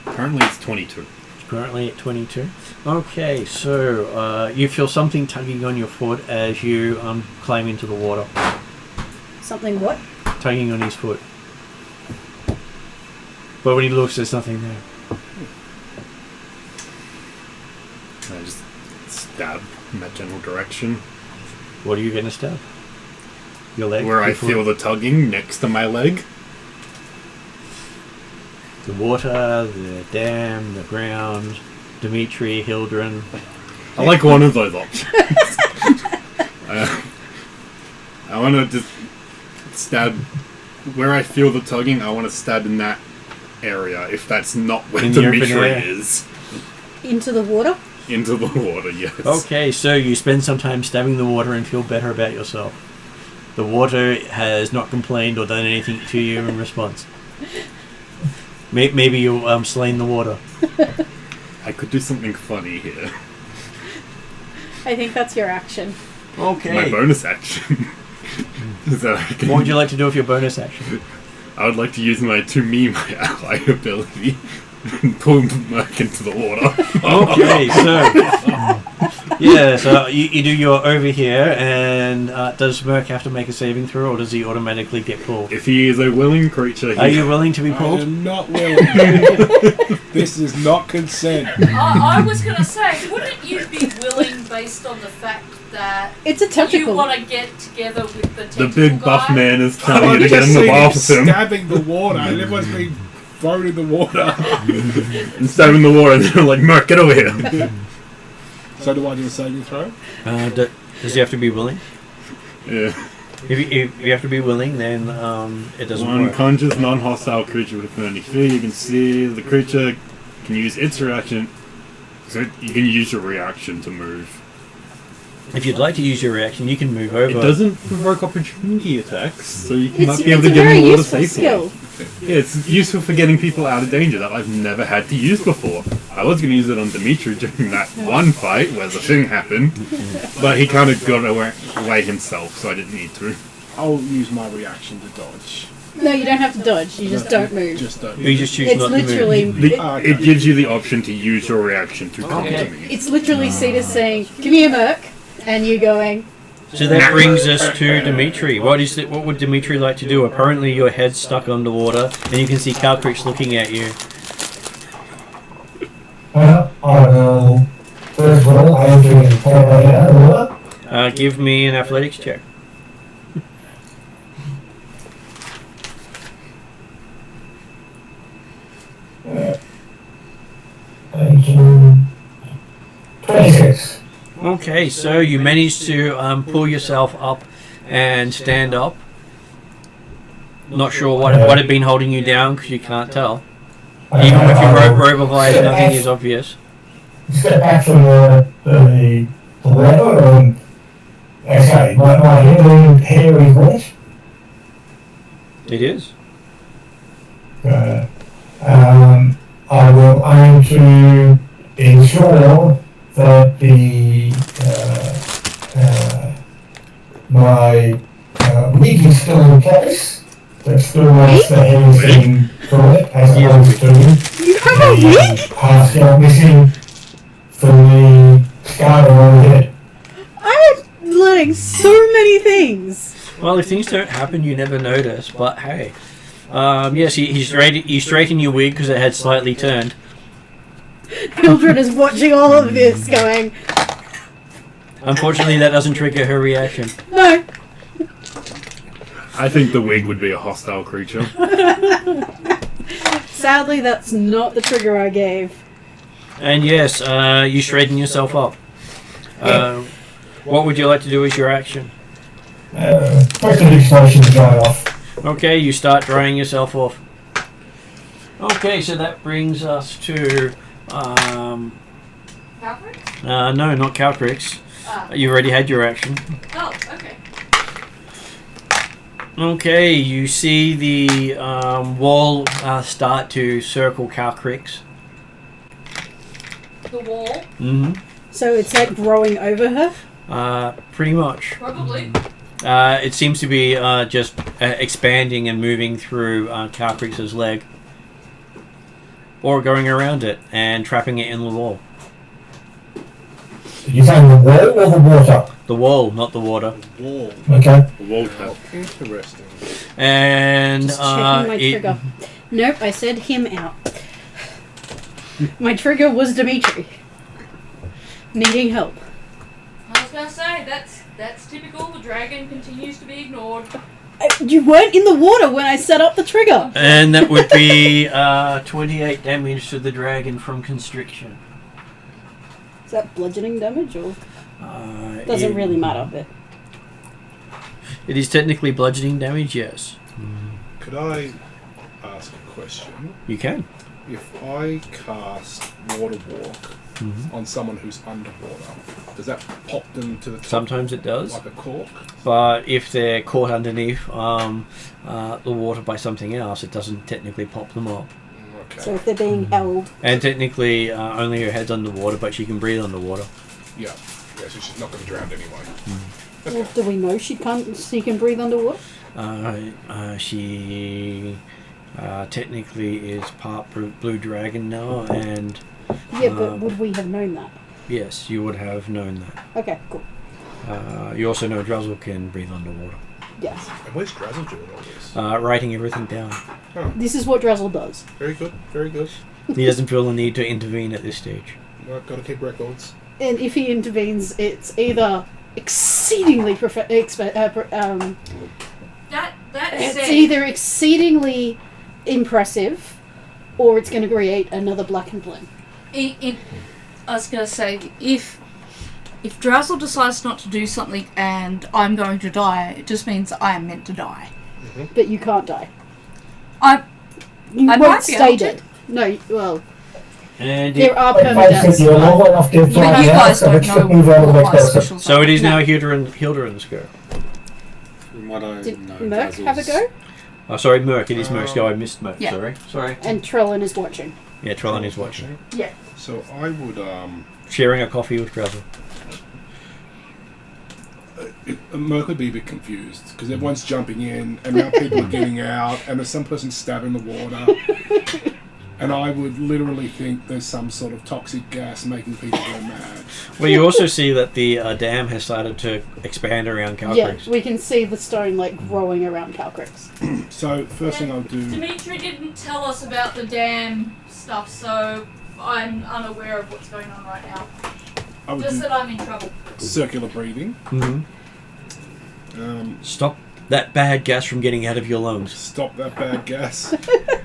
Currently, it's 22. currently at 22. Okay, so you feel something tugging on your foot as you climb into the water. Something what? Tugging on his foot. But when he looks, there's nothing there. I just stab in that general direction. What are you going to stab? Your leg? Where I Your foot? feel the tugging next to my leg. The water, the dam, the ground, Dimitri, Hildren. I like one of those options. I want to just stab where I feel the tugging. I want to stab in that area, if that's not where In the open Dimitri air? is. Into the water? Into the water, yes. Okay, so you spend some time stabbing the water and feel better about yourself. The water has not complained or done anything to you in response. Maybe you slain the water. I could do something funny here. I think that's your action. Okay. My bonus action is that I can. What would you like to do with your bonus action? I would like to use my to me my ally ability and pull Merc into the water. Okay, so yeah, so you do your over here, and does Merc have to make a saving throw, or does he automatically get pulled? If he is a willing creature, Are you willing to be I pulled? am not willing. This is not consent. I was going to say, wouldn't you be willing based on the fact that It's a you tentacle. want to get together with the the tentacle big buff guy? man is I telling you to just get in the seen him bath with him stabbing the water, and everyone's been thrown in the water. and stabbing the water, and they're like, Merc, get over here. So do I do a saving throw? Does he have to be willing? Yeah. If you have to be willing, then it doesn't One work. unconscious, non-hostile creature with any fear. You can see the creature can use its reaction. So you can use your reaction to move. If you'd like to use your reaction, you can move over. It doesn't provoke opportunity attacks, so you might It's be able to a get very in the water useful safely. skill. Yeah, it's useful for getting people out of danger that I've never had to use before. I was going to use it on Dimitri during that one fight where the thing happened, but he kind of got away himself, so I didn't need to. I'll use my reaction to dodge. No, you don't have to dodge. You just don't move. Just don't. You just choose It's not literally. to move. It gives you the option to use your reaction to come Okay. to me. It's literally Cetus saying, "Give me a merc," and you going, So that brings us to Dimitri. What would Dimitri like to do? Apparently your head's stuck underwater, and you can see Calcrich looking at you. Well, I will. First of all, I am doing a probably out of the water. Give me an athletics check. I can 26. Okay, so you managed to pull yourself up and stand up. Not sure what had been holding you down because you can't tell. Even with your robe of eyes, nothing is obvious. Step back from the ladder and okay, my hair is wet. It is. I will aim to ensure that my wig is still in place that still makes the heavy thing correct as opposed to You have a wig? half shell missing from the scar on the head. I'm learning so many things. Well, if things don't happen, you never notice. But hey, yes, you straighten your wig because it had slightly turned. Hildred is watching all of this, going, Unfortunately, that doesn't trigger her reaction. no. I think the wig would be a hostile creature. Sadly, that's not the trigger I gave. And yes, you straighten yourself up. What would you like to do as your action? First the explosion to dry off. Okay, you start drying yourself off. Okay, so that brings us to Calvert? no, not Calcrix. You already had your action. Oh, okay. Okay, you see the wall start to circle Calcrix. The wall? Mm-hmm. So it's like growing over her? Pretty much. Probably. It seems to be just expanding and moving through Calcrix's leg. Or going around it and trapping it in the wall. Did you say the wall or the water? The wall, not the water. Wall. Okay. Wall tap. Interesting. And Just checking my trigger. Nope, I said him out. My trigger was Dimitri. Needing help. I was gonna say, that's typical. The dragon continues to be ignored. You weren't in the water when I set up the trigger. And that would be 28 damage to the dragon from constriction. Is that bludgeoning damage or doesn't really matter? But It is technically bludgeoning damage, yes. Could I ask a question? You can. If I cast Water Walk on someone who's underwater, does that pop them to the top Sometimes it does. like a cork? But if they're caught underneath the water by something else, it doesn't technically pop them up. Okay. so if they're being held, And technically, only her head's underwater, but she can breathe underwater. Yeah. Yeah, so she's not going to drown anyway. well, do we know she can breathe underwater? She technically is part blue dragon now, and Yeah, but would we have known that? yes, you would have known that. Okay, cool. You also know Druzzle can breathe underwater. Yes. And where's Drazzle doing all this? Writing everything down. This is what Drazzle does. Very good, very good. He doesn't feel the need to intervene at this stage. I've got to keep records. And if he intervenes, it's either exceedingly That it's said, either exceedingly impressive, or it's going to create another black and blue. I was gonna say, if Drazzle decides not to do something and I'm going to die, it just means I am meant to die. But you can't die. I You might won't be stay able to. dead. No, well, And there are But permanent basically, deaths. you're long enough to But fly you out, guys so don't let's know move on to the what next my person. special so it is No. now Hildarin's go. From what I Did know, Merc have a Drazzle's- go? Oh, sorry, Merc. It is Merc's go. I missed Merc. Yeah. Sorry. And Trellin is watching. Yeah, Trellin is watching. Yeah. So I would, Sharing a coffee with Druzzle. Merc would be a bit confused because everyone's jumping in and now people are getting out and there's some person stabbing the water. And I would literally think there's some sort of toxic gas making people go mad. Well, you also see that the dam has started to expand around Yeah, Calcrix. we can see the stone like growing around Calcrix. So first thing I'll do, Dimitri didn't tell us about the dam stuff, so I'm unaware of what's going on right now. I would Just do that I'm in trouble. circular breathing. Stop that bad gas from getting out of your lungs. Stop that bad gas.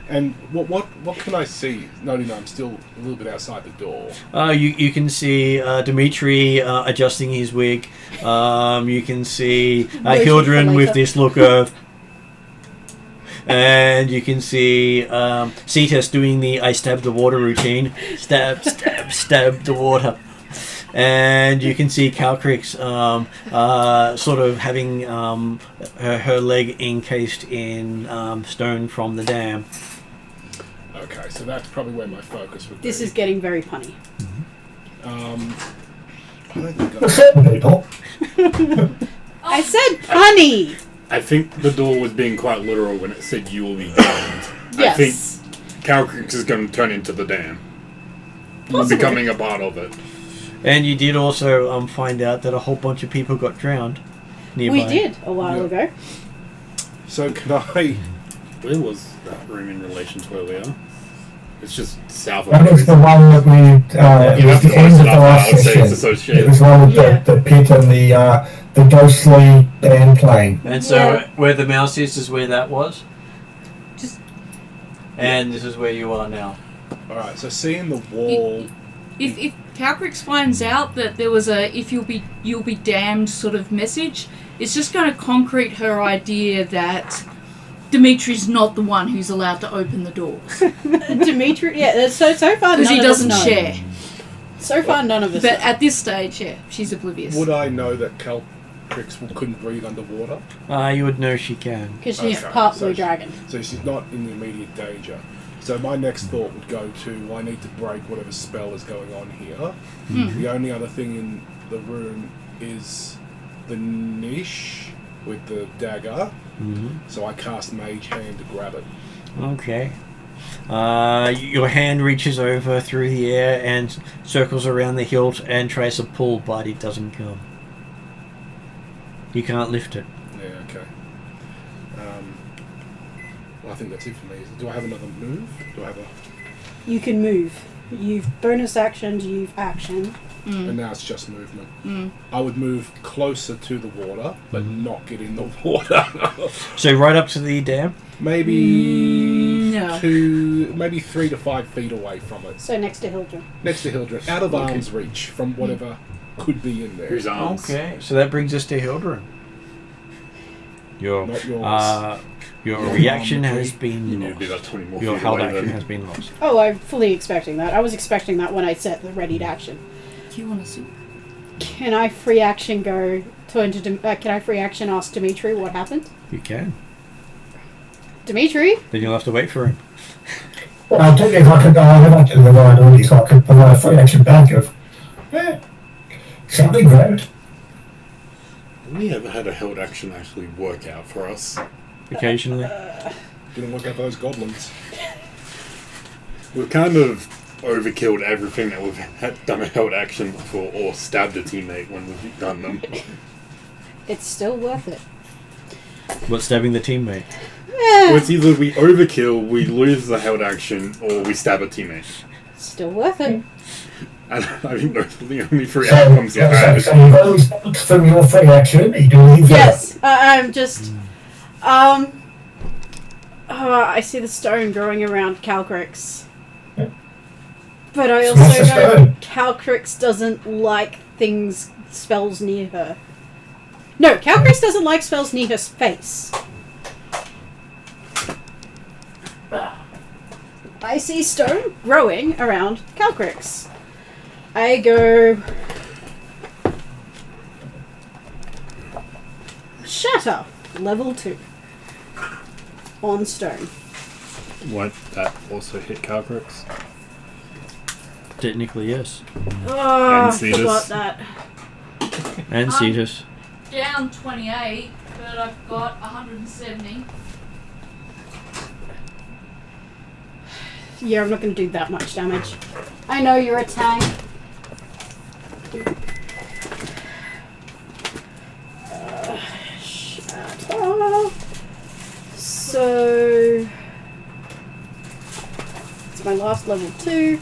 And what can I see? No, I'm still a little bit outside the door. You can see Dimitri adjusting his wig. You can see Waiting for Hildren with later. this look of... And you can see Cetus doing the I stab the water routine. Stab, stab, stab the water. And you can see Calcrix sort of having her leg encased in stone from the dam. Okay, so that's probably where my focus would be. This is getting very punny. I don't think For certain people, I said punny! I think the door was being quite literal when it said you will be damned. Yes. I think Calcrix is going to turn into the dam. Possibly. Becoming a part of it. And you did also find out that a whole bunch of people got drowned nearby. We did a while ago. So can I? Where was that room in relation to where we are? It's just south of That was the one that we, You it was have to the end of close the it up, I last would say it's session. associated. It was one with Yeah. the pit and the ghostly band playing. And so Yeah. where the mouse is where that was. Just- And this is where you are now. All right. So seeing the wall. If Calcrix finds out that there was a "if you'll be damned" sort of message, it's just going to concrete her idea that Dimitri's not the one who's allowed to open the doors Dimitri, yeah, so far because none he of us doesn't know. share. So far none of us But know. at this stage, yeah, she's oblivious. Would I know that Calcrix couldn't breathe underwater? You would know she can. Because she's Okay, part so blue she- dragon. So she's not in the immediate danger. So my next thought would go to, I need to break whatever spell is going on here. The only other thing in the room is the niche with the dagger. So I cast Mage Hand to grab it. Okay. Your hand reaches over through the air and circles around the hilt and tries to pull, but it doesn't come. You can't lift it. Yeah, okay. Well, I think that's it for me. Do I have another move? Do I have a... You can move. You've bonus actioned, you've action. And now it's just movement. I would move closer to the water, but not get in the water. So right up to the dam? Maybe No. maybe 3 to 5 feet away from it. So next to Hildren. Next to Hildren. Out of arm's reach from whatever could be in there. Whose arms? Okay. So that brings us to Hildren. Your Not yours. your Your reaction arm, has okay. been You need to lost. be about 20 more Your feet held away action then. has been lost. Oh, I'm fully expecting that. I was expecting that when I set the readied action. Do you want to soup? Can I free action go turn to can I free action ask Dimitri what happened? You can. Dimitri? Then you'll have to wait for him. Well, I think if I could, I have actually the right already, so I could provide a free action back of, something great. Have we ever had a held action actually work out for us? Occasionally. Didn't look at those goblins. We've kind of overkilled everything that we've done a held action for, or stabbed a teammate when we've done them. It's still worth it. What's stabbing the teammate? Well, it's either we overkill, we lose the held action, or we stab a teammate. Still worth it. And I think those are the only three So, outcomes you've had. so you've always got through your free action, you do leave Yes, I'm just. I see the stone growing around Calcrix. But I also Smash the know stone. Calcrix doesn't like spells near her. No, Calcrix doesn't like spells near her face. I see stone growing around Calcrix. I go... Shatter, level 2. On stone. Won't that also hit Calcrix? Technically, yes. Oh, I Cetus. forgot that. And Cetus. Down 28, but I've got 170. Yeah, I'm not going to do that much damage. I know you're a tank. Shatter. So... It's my last level 2.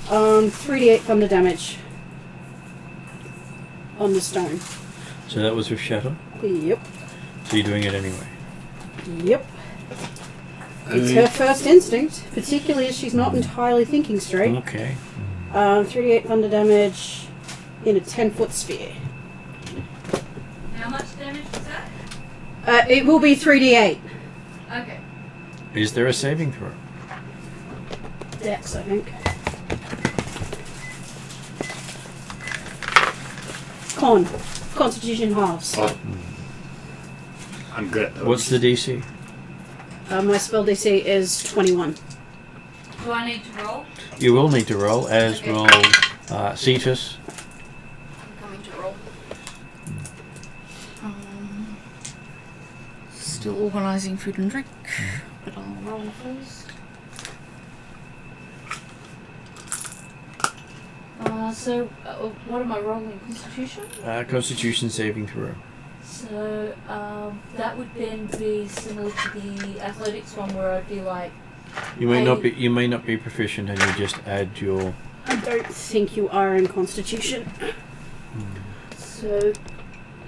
3d8 thunder damage. On the stone. So that was with Shatter. Yep. So you're doing it anyway. Yep. It's her first instinct, particularly as she's not entirely thinking straight. Okay. 3d8 thunder damage in a 10-foot sphere. How much damage was that? It will be 3d8. Okay. Is there a saving throw? Dex, I think. Constitution halves. Oh. I'm good at those. What's the DC? My spell DC is 21. Do I need to roll? You will need to roll, as Okay. will Cetus. I'm coming to roll. Still organising food and drink, but I'll roll first. So, what am I rolling? Constitution? Constitution saving throw. So, that would then be similar to the athletics one where I'd be like... You may not be proficient, and you just add your... I don't think you are in Constitution. So,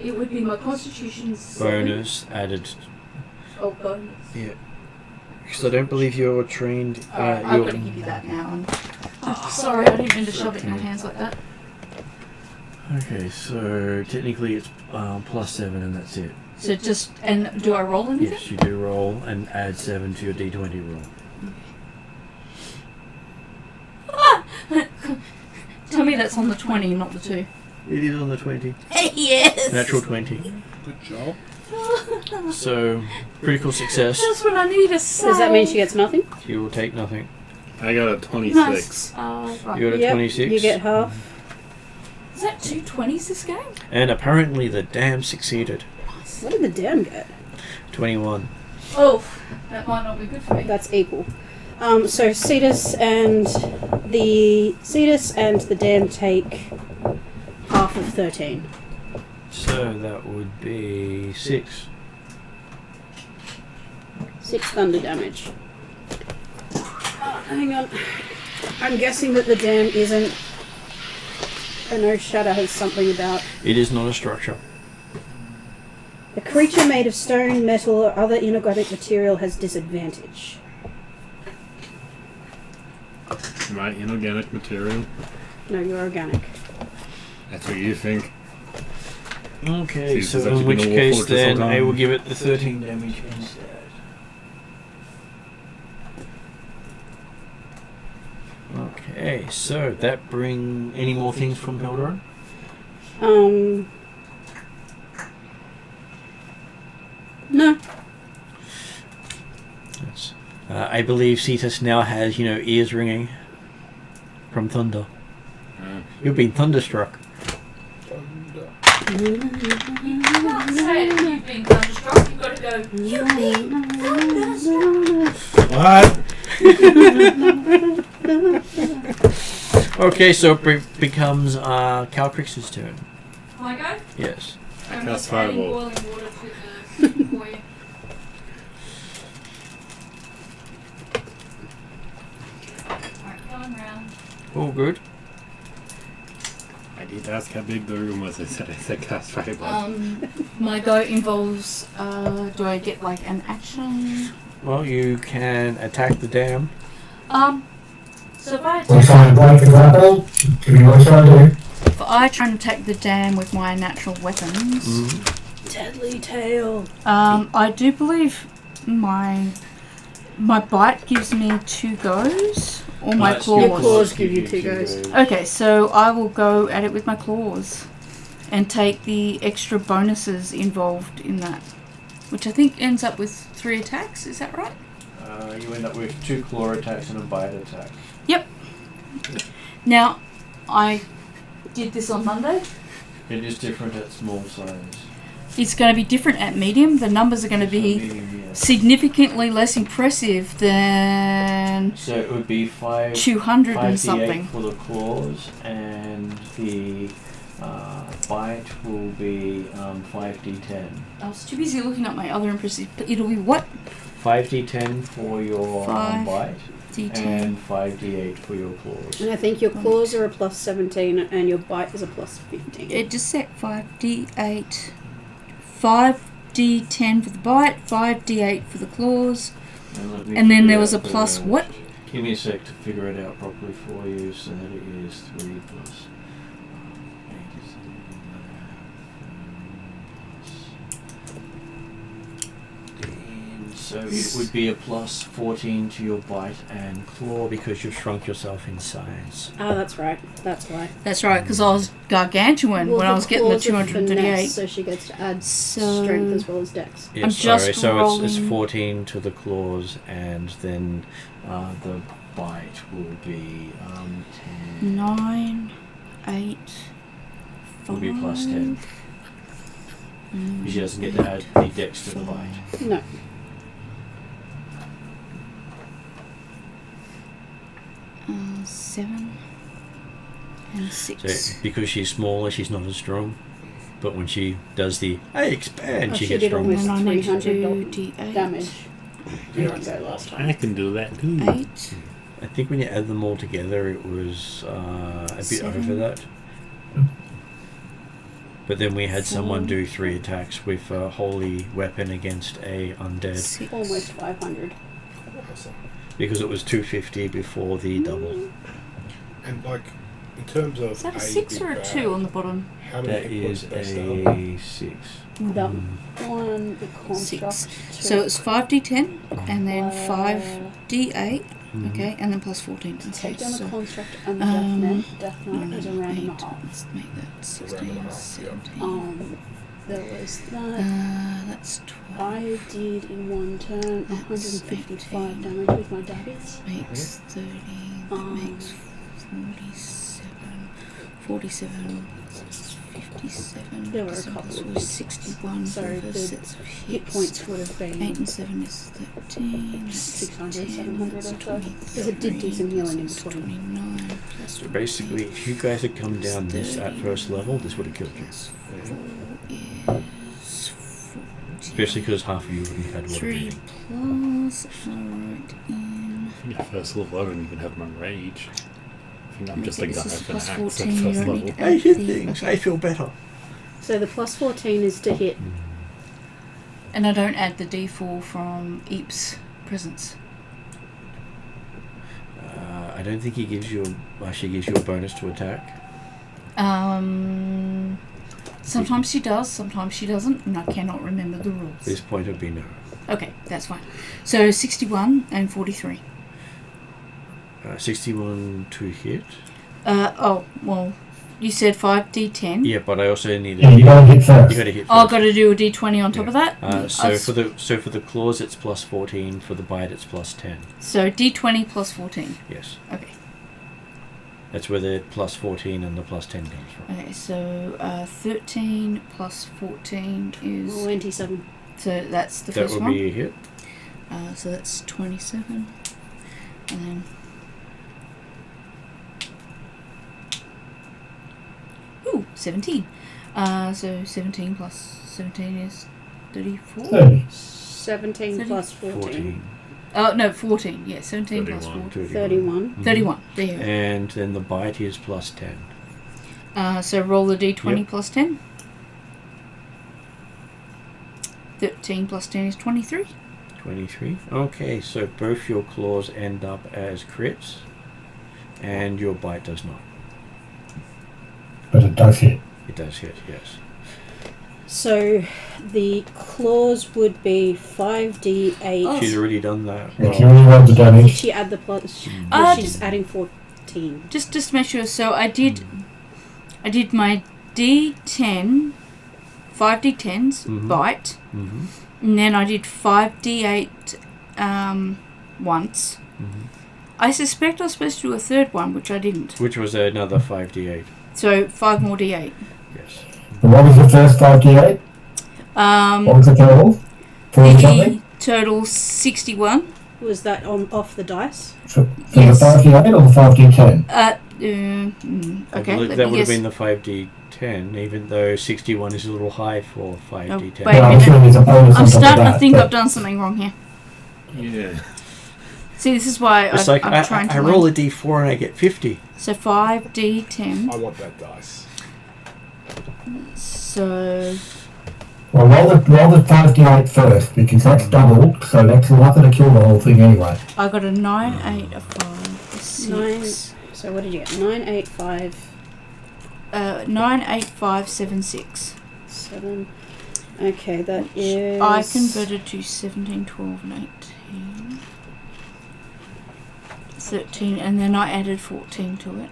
it would be my Constitution 7. Bonus added. Oh, bonus. Yeah. Because I don't believe you're trained... Alright, I'm going to give you that now. Sorry, I didn't mean to shove it in your hands like that. Okay, so technically it's +7 and that's it. So just... And do I roll anything? Yes, you do roll and add 7 to your d20 roll. Tell me that's on the 20, not the 2. It is on the 20. Yes! Natural 20. Good job. So, critical success. Just when I need a save. Does that mean she gets nothing? She will take nothing. I got a 26. Nice. Right. You got a 26. You get half. Is that 2 20s this game? And apparently the dam succeeded. What did the dam get? 21. Oh, that might not be good for me. That's equal. So Cetus and the dam take half of 13. So that would be 6. 6 thunder damage. Hang on. I'm guessing that the dam isn't... I know Shadow has something about... It is not a structure. A creature made of stone, metal, or other inorganic material has disadvantage. Am I inorganic material? No, you're organic. That's what you think. Okay, Jeez, so has actually in which been a war case fortress then all I will time. give it the 13 damage instead. Okay, so that bring any more things from Hilderon? No. Yes. I believe Cetus now has, ears ringing from thunder. You've been thunderstruck. You can't say it. You've been thunderstruck. You've got to go, you've been thunderstruck. What? Okay, so it becomes Calcrix's turn. Can I go? Yes. I'm Cast just adding fireball. boiling water to the for you. Alright, going round. All good. I did ask how big the room was. I said cast fireball. My go involves, do I get like an action? Well, you can attack the dam. So if I We'll try and break the grapple. Give me what you try to do. If I try and attack the dam with my natural weapons, Deadly tail. I do believe my bite gives me 2 goes, or my Yes, claws. Your claws give you 2 goes. Okay, so I will go at it with my claws and take the extra bonuses involved in that, which I think ends up with 3 attacks. Is that right? You end up with 2 claw attacks and a bite attack. Yep. Now, I did this on Monday. It is different at small size. It's going to be different at medium. The numbers are going to be Medium, yes. significantly less impressive than So it would be 5 200 and 5d8 something. for the claws, and the bite will be 5d10. I was too busy looking at my other impressive. But it'll be what? 5d10 for your bite, D10. and 5d8 for your claws. And I think your claws are a plus 17 and your bite is a plus 15. It just said 5d8. 5d10 for the bite, 5d8 for the claws. And then there was a plus what? Give me a sec to figure it out properly for you, so that it is 3 plus 8 is 11, so it would be a plus 14 to your bite and claw because you've shrunk yourself in size. Ah, that's right. That's why. That's right, because I was gargantuan when I was getting the claws are 238. finesse, so she gets to add strength as well as dex. Yeah, I'm sorry, just so it's rolling- 14 to the claws, and then the bite will be 10. 9, 8, 5. Will be plus 10. She doesn't get to add the dex to the bite. No. 7 and 6. So because she's smaller, she's not as strong. But when she does the I expand, Oh, she she gets did stronger. almost And I need to 300 do D8. damage. Didn't go last time. I can do that too. 8. I think when you add them all together, it was a bit 7. over that. But then we had someone do 3 attacks with a holy weapon against a undead 6. Almost 500. because it was 250 before the double. And like, in terms of Is that a A 6 big or a bad, 2 on the bottom? how many That hit points is does that? a 6. The one, the construct. 6. So it's 5d10 and then 5d8. Mhm. Okay, and then plus 14. Okay, Take down the so construct and the Death Knight is a round and a 8. half. Let's make that round 16, and a half, 17. There was that. That's 12. I did in one turn That's 155 18. damage with my daggers. Makes 30. That makes 47. 57. There were a Percent couple plus of was hits. 61. So for the sets of hit hits. points would have 8 been and 7 is 13. That's 600, 10, 700 that's or so. 23, Because it did do some healing in between. 29. So basically, if you guys had come down this at first level, this would have killed you. Plus 4 is 40. Especially because half of you wouldn't have had water 3 breathing. plus, I wrote in. Yeah, first level, I don't even have my rage. I think I'm just a guy This is with an plus axe 14, at you first don't level. need to I add hit the- things. okay. I feel better. So the plus 14 is to hit. And I don't add the d4 from Eep's presence. I don't think he gives you. She gives you a bonus to attack. Sometimes she does, sometimes she doesn't, and I cannot remember the At rules. this point, it would be no. Okay, that's fine. So 61 and 43. 61 to hit. Well, you said 5d10. Yeah, but I also need Yeah, you gotta hit You first. got to hit. Oh, I've first. got to do a d20 on top of that? So for the claws, it's plus 14. For the bite, it's plus 10. So d20 plus 14. Yes, Okay. that's where the plus 14 and the plus 10 comes from. Okay, so 13 plus 14 is... 27. So that's the That first would one. be a hit. So that's 27. And then... Ooh, 17. So 17 plus 17 is 34. 30. 17 plus 14. Oh, no, 14. Yeah, 17 plus 31. 14. 31. Mhm. 31. There you go. And then the bite is plus 10. So roll the d20 Yep. plus 10. 13 plus 10 is 23. 23. Okay, so both your claws end up as crits, and your bite does not. But it does hit. It does hit, yes. So the claws would be 5d8. Oh. She's already done that. If you only roll the Did damage, she add the plus? Uh, She's adding 14. Just to make sure. So I did my d10, 5d10s Mhm. bite, Mm-hmm. and then I did 5d8 once. Mm-hmm. I suspect I was supposed to do a third one, which I didn't. Which was another 5d8. So 5 more d8. Yes. and what was the first 5d8? What was the total? 40 The something? total 61. Was that off the dice? For Yes. the 5d8 or the 5d10? Okay, I let believe me that would have guess. been the 5d10, even though 61 is a little high for 5d10. wait. No, I'm sure there's a bonus I'm on top of starting to that, think but I've done something wrong here. Yeah. See, this is why It's I'm like trying to I learn. roll a d4 and I get 50. So 5d10. I want that dice. So well, roll the 5d8 first because that's doubled, so that's not going to kill the whole thing anyway. I got a 9, 8, a 5, a 6. So what did you get? 9, 8, 5, 9, 8, 5, 7, 6. 7. Okay, that is... I converted to 17, 12, and 18. 13, and then I added 14 to it.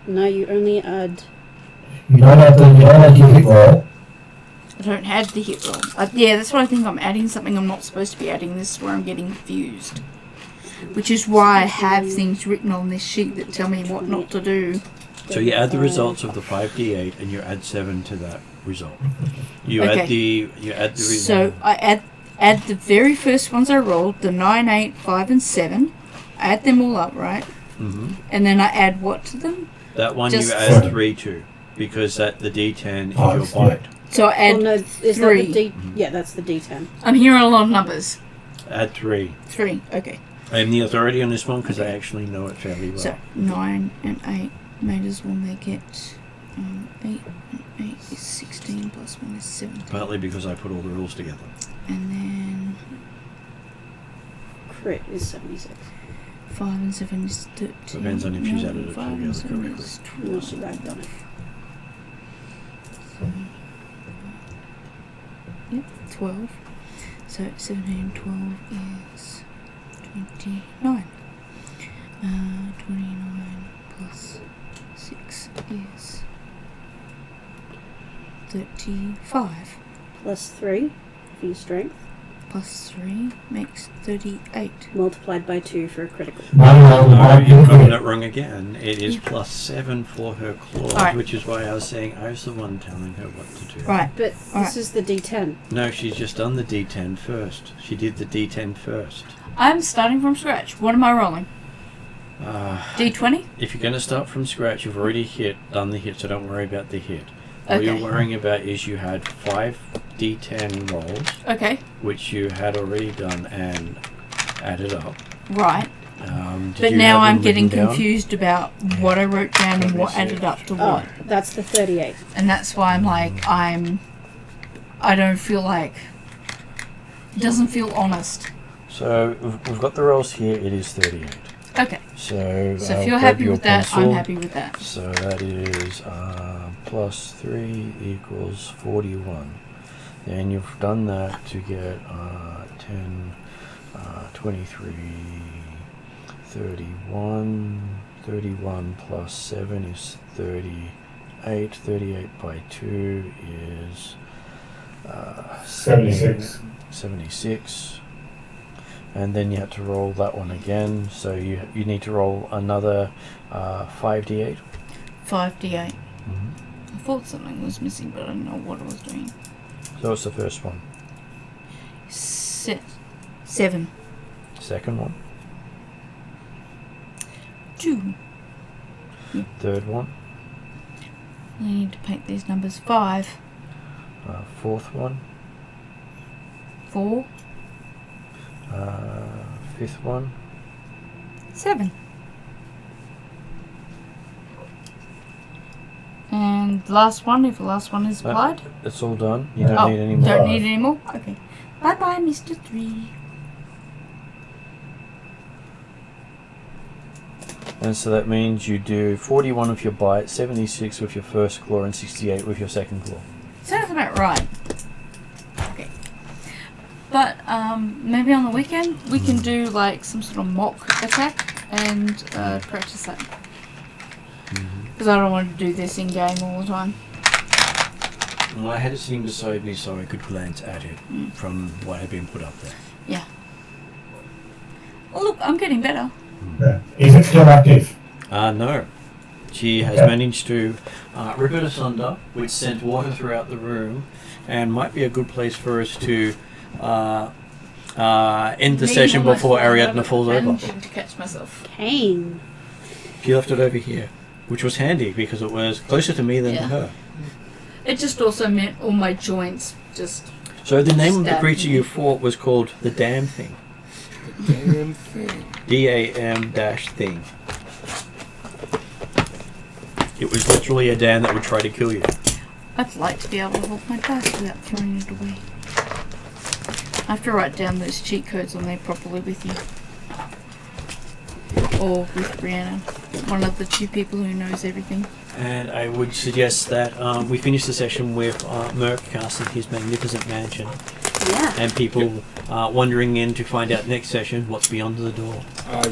No, you only add... You don't have your hit roll. I don't have the hit roll. Yeah, that's what I think I'm adding something I'm not supposed to be adding. This is where I'm getting confused. Which is why I have things written on this sheet that tell me what not to do. So you add the results of the 5d8 and you add 7 to that result. You Okay. add the So I add the very first ones I rolled, the 9, 8, 5, and 7. I add them all up, right? Mm-hmm. And then I add what to them? That one Just- you add 3 to, because that the d10 is your bite. So I add Well, no, is 3. that the D? Yeah, that's the D10. I'm hearing a lot of numbers. Add 3. 3, okay. I'm the authority on this one because I actually know it fairly well. So 9 and 8 might as well make it 8 and 8 is 16 plus 1 is 17. Partly because I put all the rules together. And then Crit is 76. 5 and 7 is 13. Depends on if she's added it 5 and together 7 correctly. is Unless 12. you have done it. Yep, 12. So 17 12 is 29. 29 plus 6 is 35. Plus 3 for your strength. Plus 3 makes 38. Multiplied by 2 for a critical. No, you've gotten it wrong again. It is plus 7 for her claws, Alright. which is why I was saying I was the one telling her what to do. Right. But Alright. this is the D10. No, she's just done the D10 first. She did the D10 first. I'm starting from scratch. What am I rolling? D20? If you're going to start from scratch, you've already done the hit, so don't worry about the hit. All Okay. you're worrying about is you had 5 D10 rolls, Okay. which you had already done and added up. Right. Did But you now have them I'm getting written down? confused about what I wrote down and what Let me see added up to Oh, what. that's the 38. And that's why I'm like, I don't feel like, it doesn't feel honest. So we've got the rolls here. It is 38. Okay. So So I'll if you're grab happy your with that, pencil. I'm happy with that. So that is plus 3 equals 41. Then you've done that to get 10, 23, 31. 31 plus 7 is 38. 38 by 2 is 76. 76. And then you have to roll that one again. So you need to roll another 5d8. 5d8. Mm-hmm. I thought something was missing, but I don't know what I was doing. So what's the first one? 7. Second one? 2. Third one? I need to paint these numbers. 5. Fourth one? 4. Fifth one? 7. And the last one, if the last one is applied. It's all done. You don't need any more. Don't need any more? Okay. Bye bye, Mr. 3. And so that means you do 41 with your bite, 76 with your first claw, and 68 with your second claw. Sounds about right. Okay. But maybe on the weekend we can do like some sort of mock attack and practice that. Because I don't want to do this in game all the time. Well, I had it sitting beside me so I could glance at it from what had been put up there. Yeah. Well, look, I'm getting better. Yeah. Is it still active? No. She has Okay. managed to rip it asunder, which sent water throughout the room, and might be a good place for us to end the session before Ariadne falls over. Managing to catch myself. Cane. She left it over here, which was handy because it was closer to me than to Yeah. her. It just also meant all my joints just... So the name of the Stabbed creature me. you fought was called the Damn Thing. Damn thing. DAM-thing. It was literally a dam that would try to kill you. I'd like to be able to hold my dice without throwing it away. I have to write down those cheat codes on there properly with you. Or with Brianna. One of the two people who knows everything. And I would suggest that we finish the session with Merc casting his magnificent mansion, Yeah. and people wandering in to find out next session what's beyond the door. I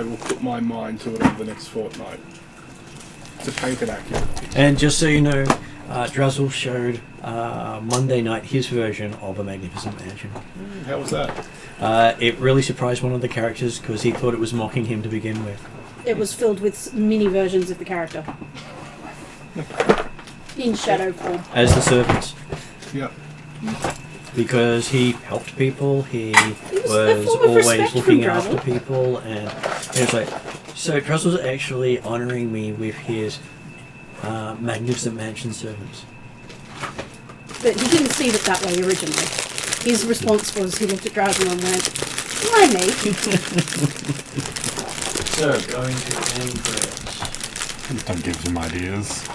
will put my mind to it over the next fortnight to paint it accurately. And just so you know, Drazzle showed Monday night his version of a magnificent mansion. How was that? It really surprised one of the characters because he thought it was mocking him to begin with. It was filled with mini versions of the character. In shadow form. As the servants. Yep. Because he helped people, he was a was form of always respect looking from after Drazzle. people, and it's like, so Drazzle's actually honouring me with his magnificent mansion servants. But he didn't see it that way originally. His response was he looked at Drazzle and went, why me? So, going to end credits. Don't give him ideas.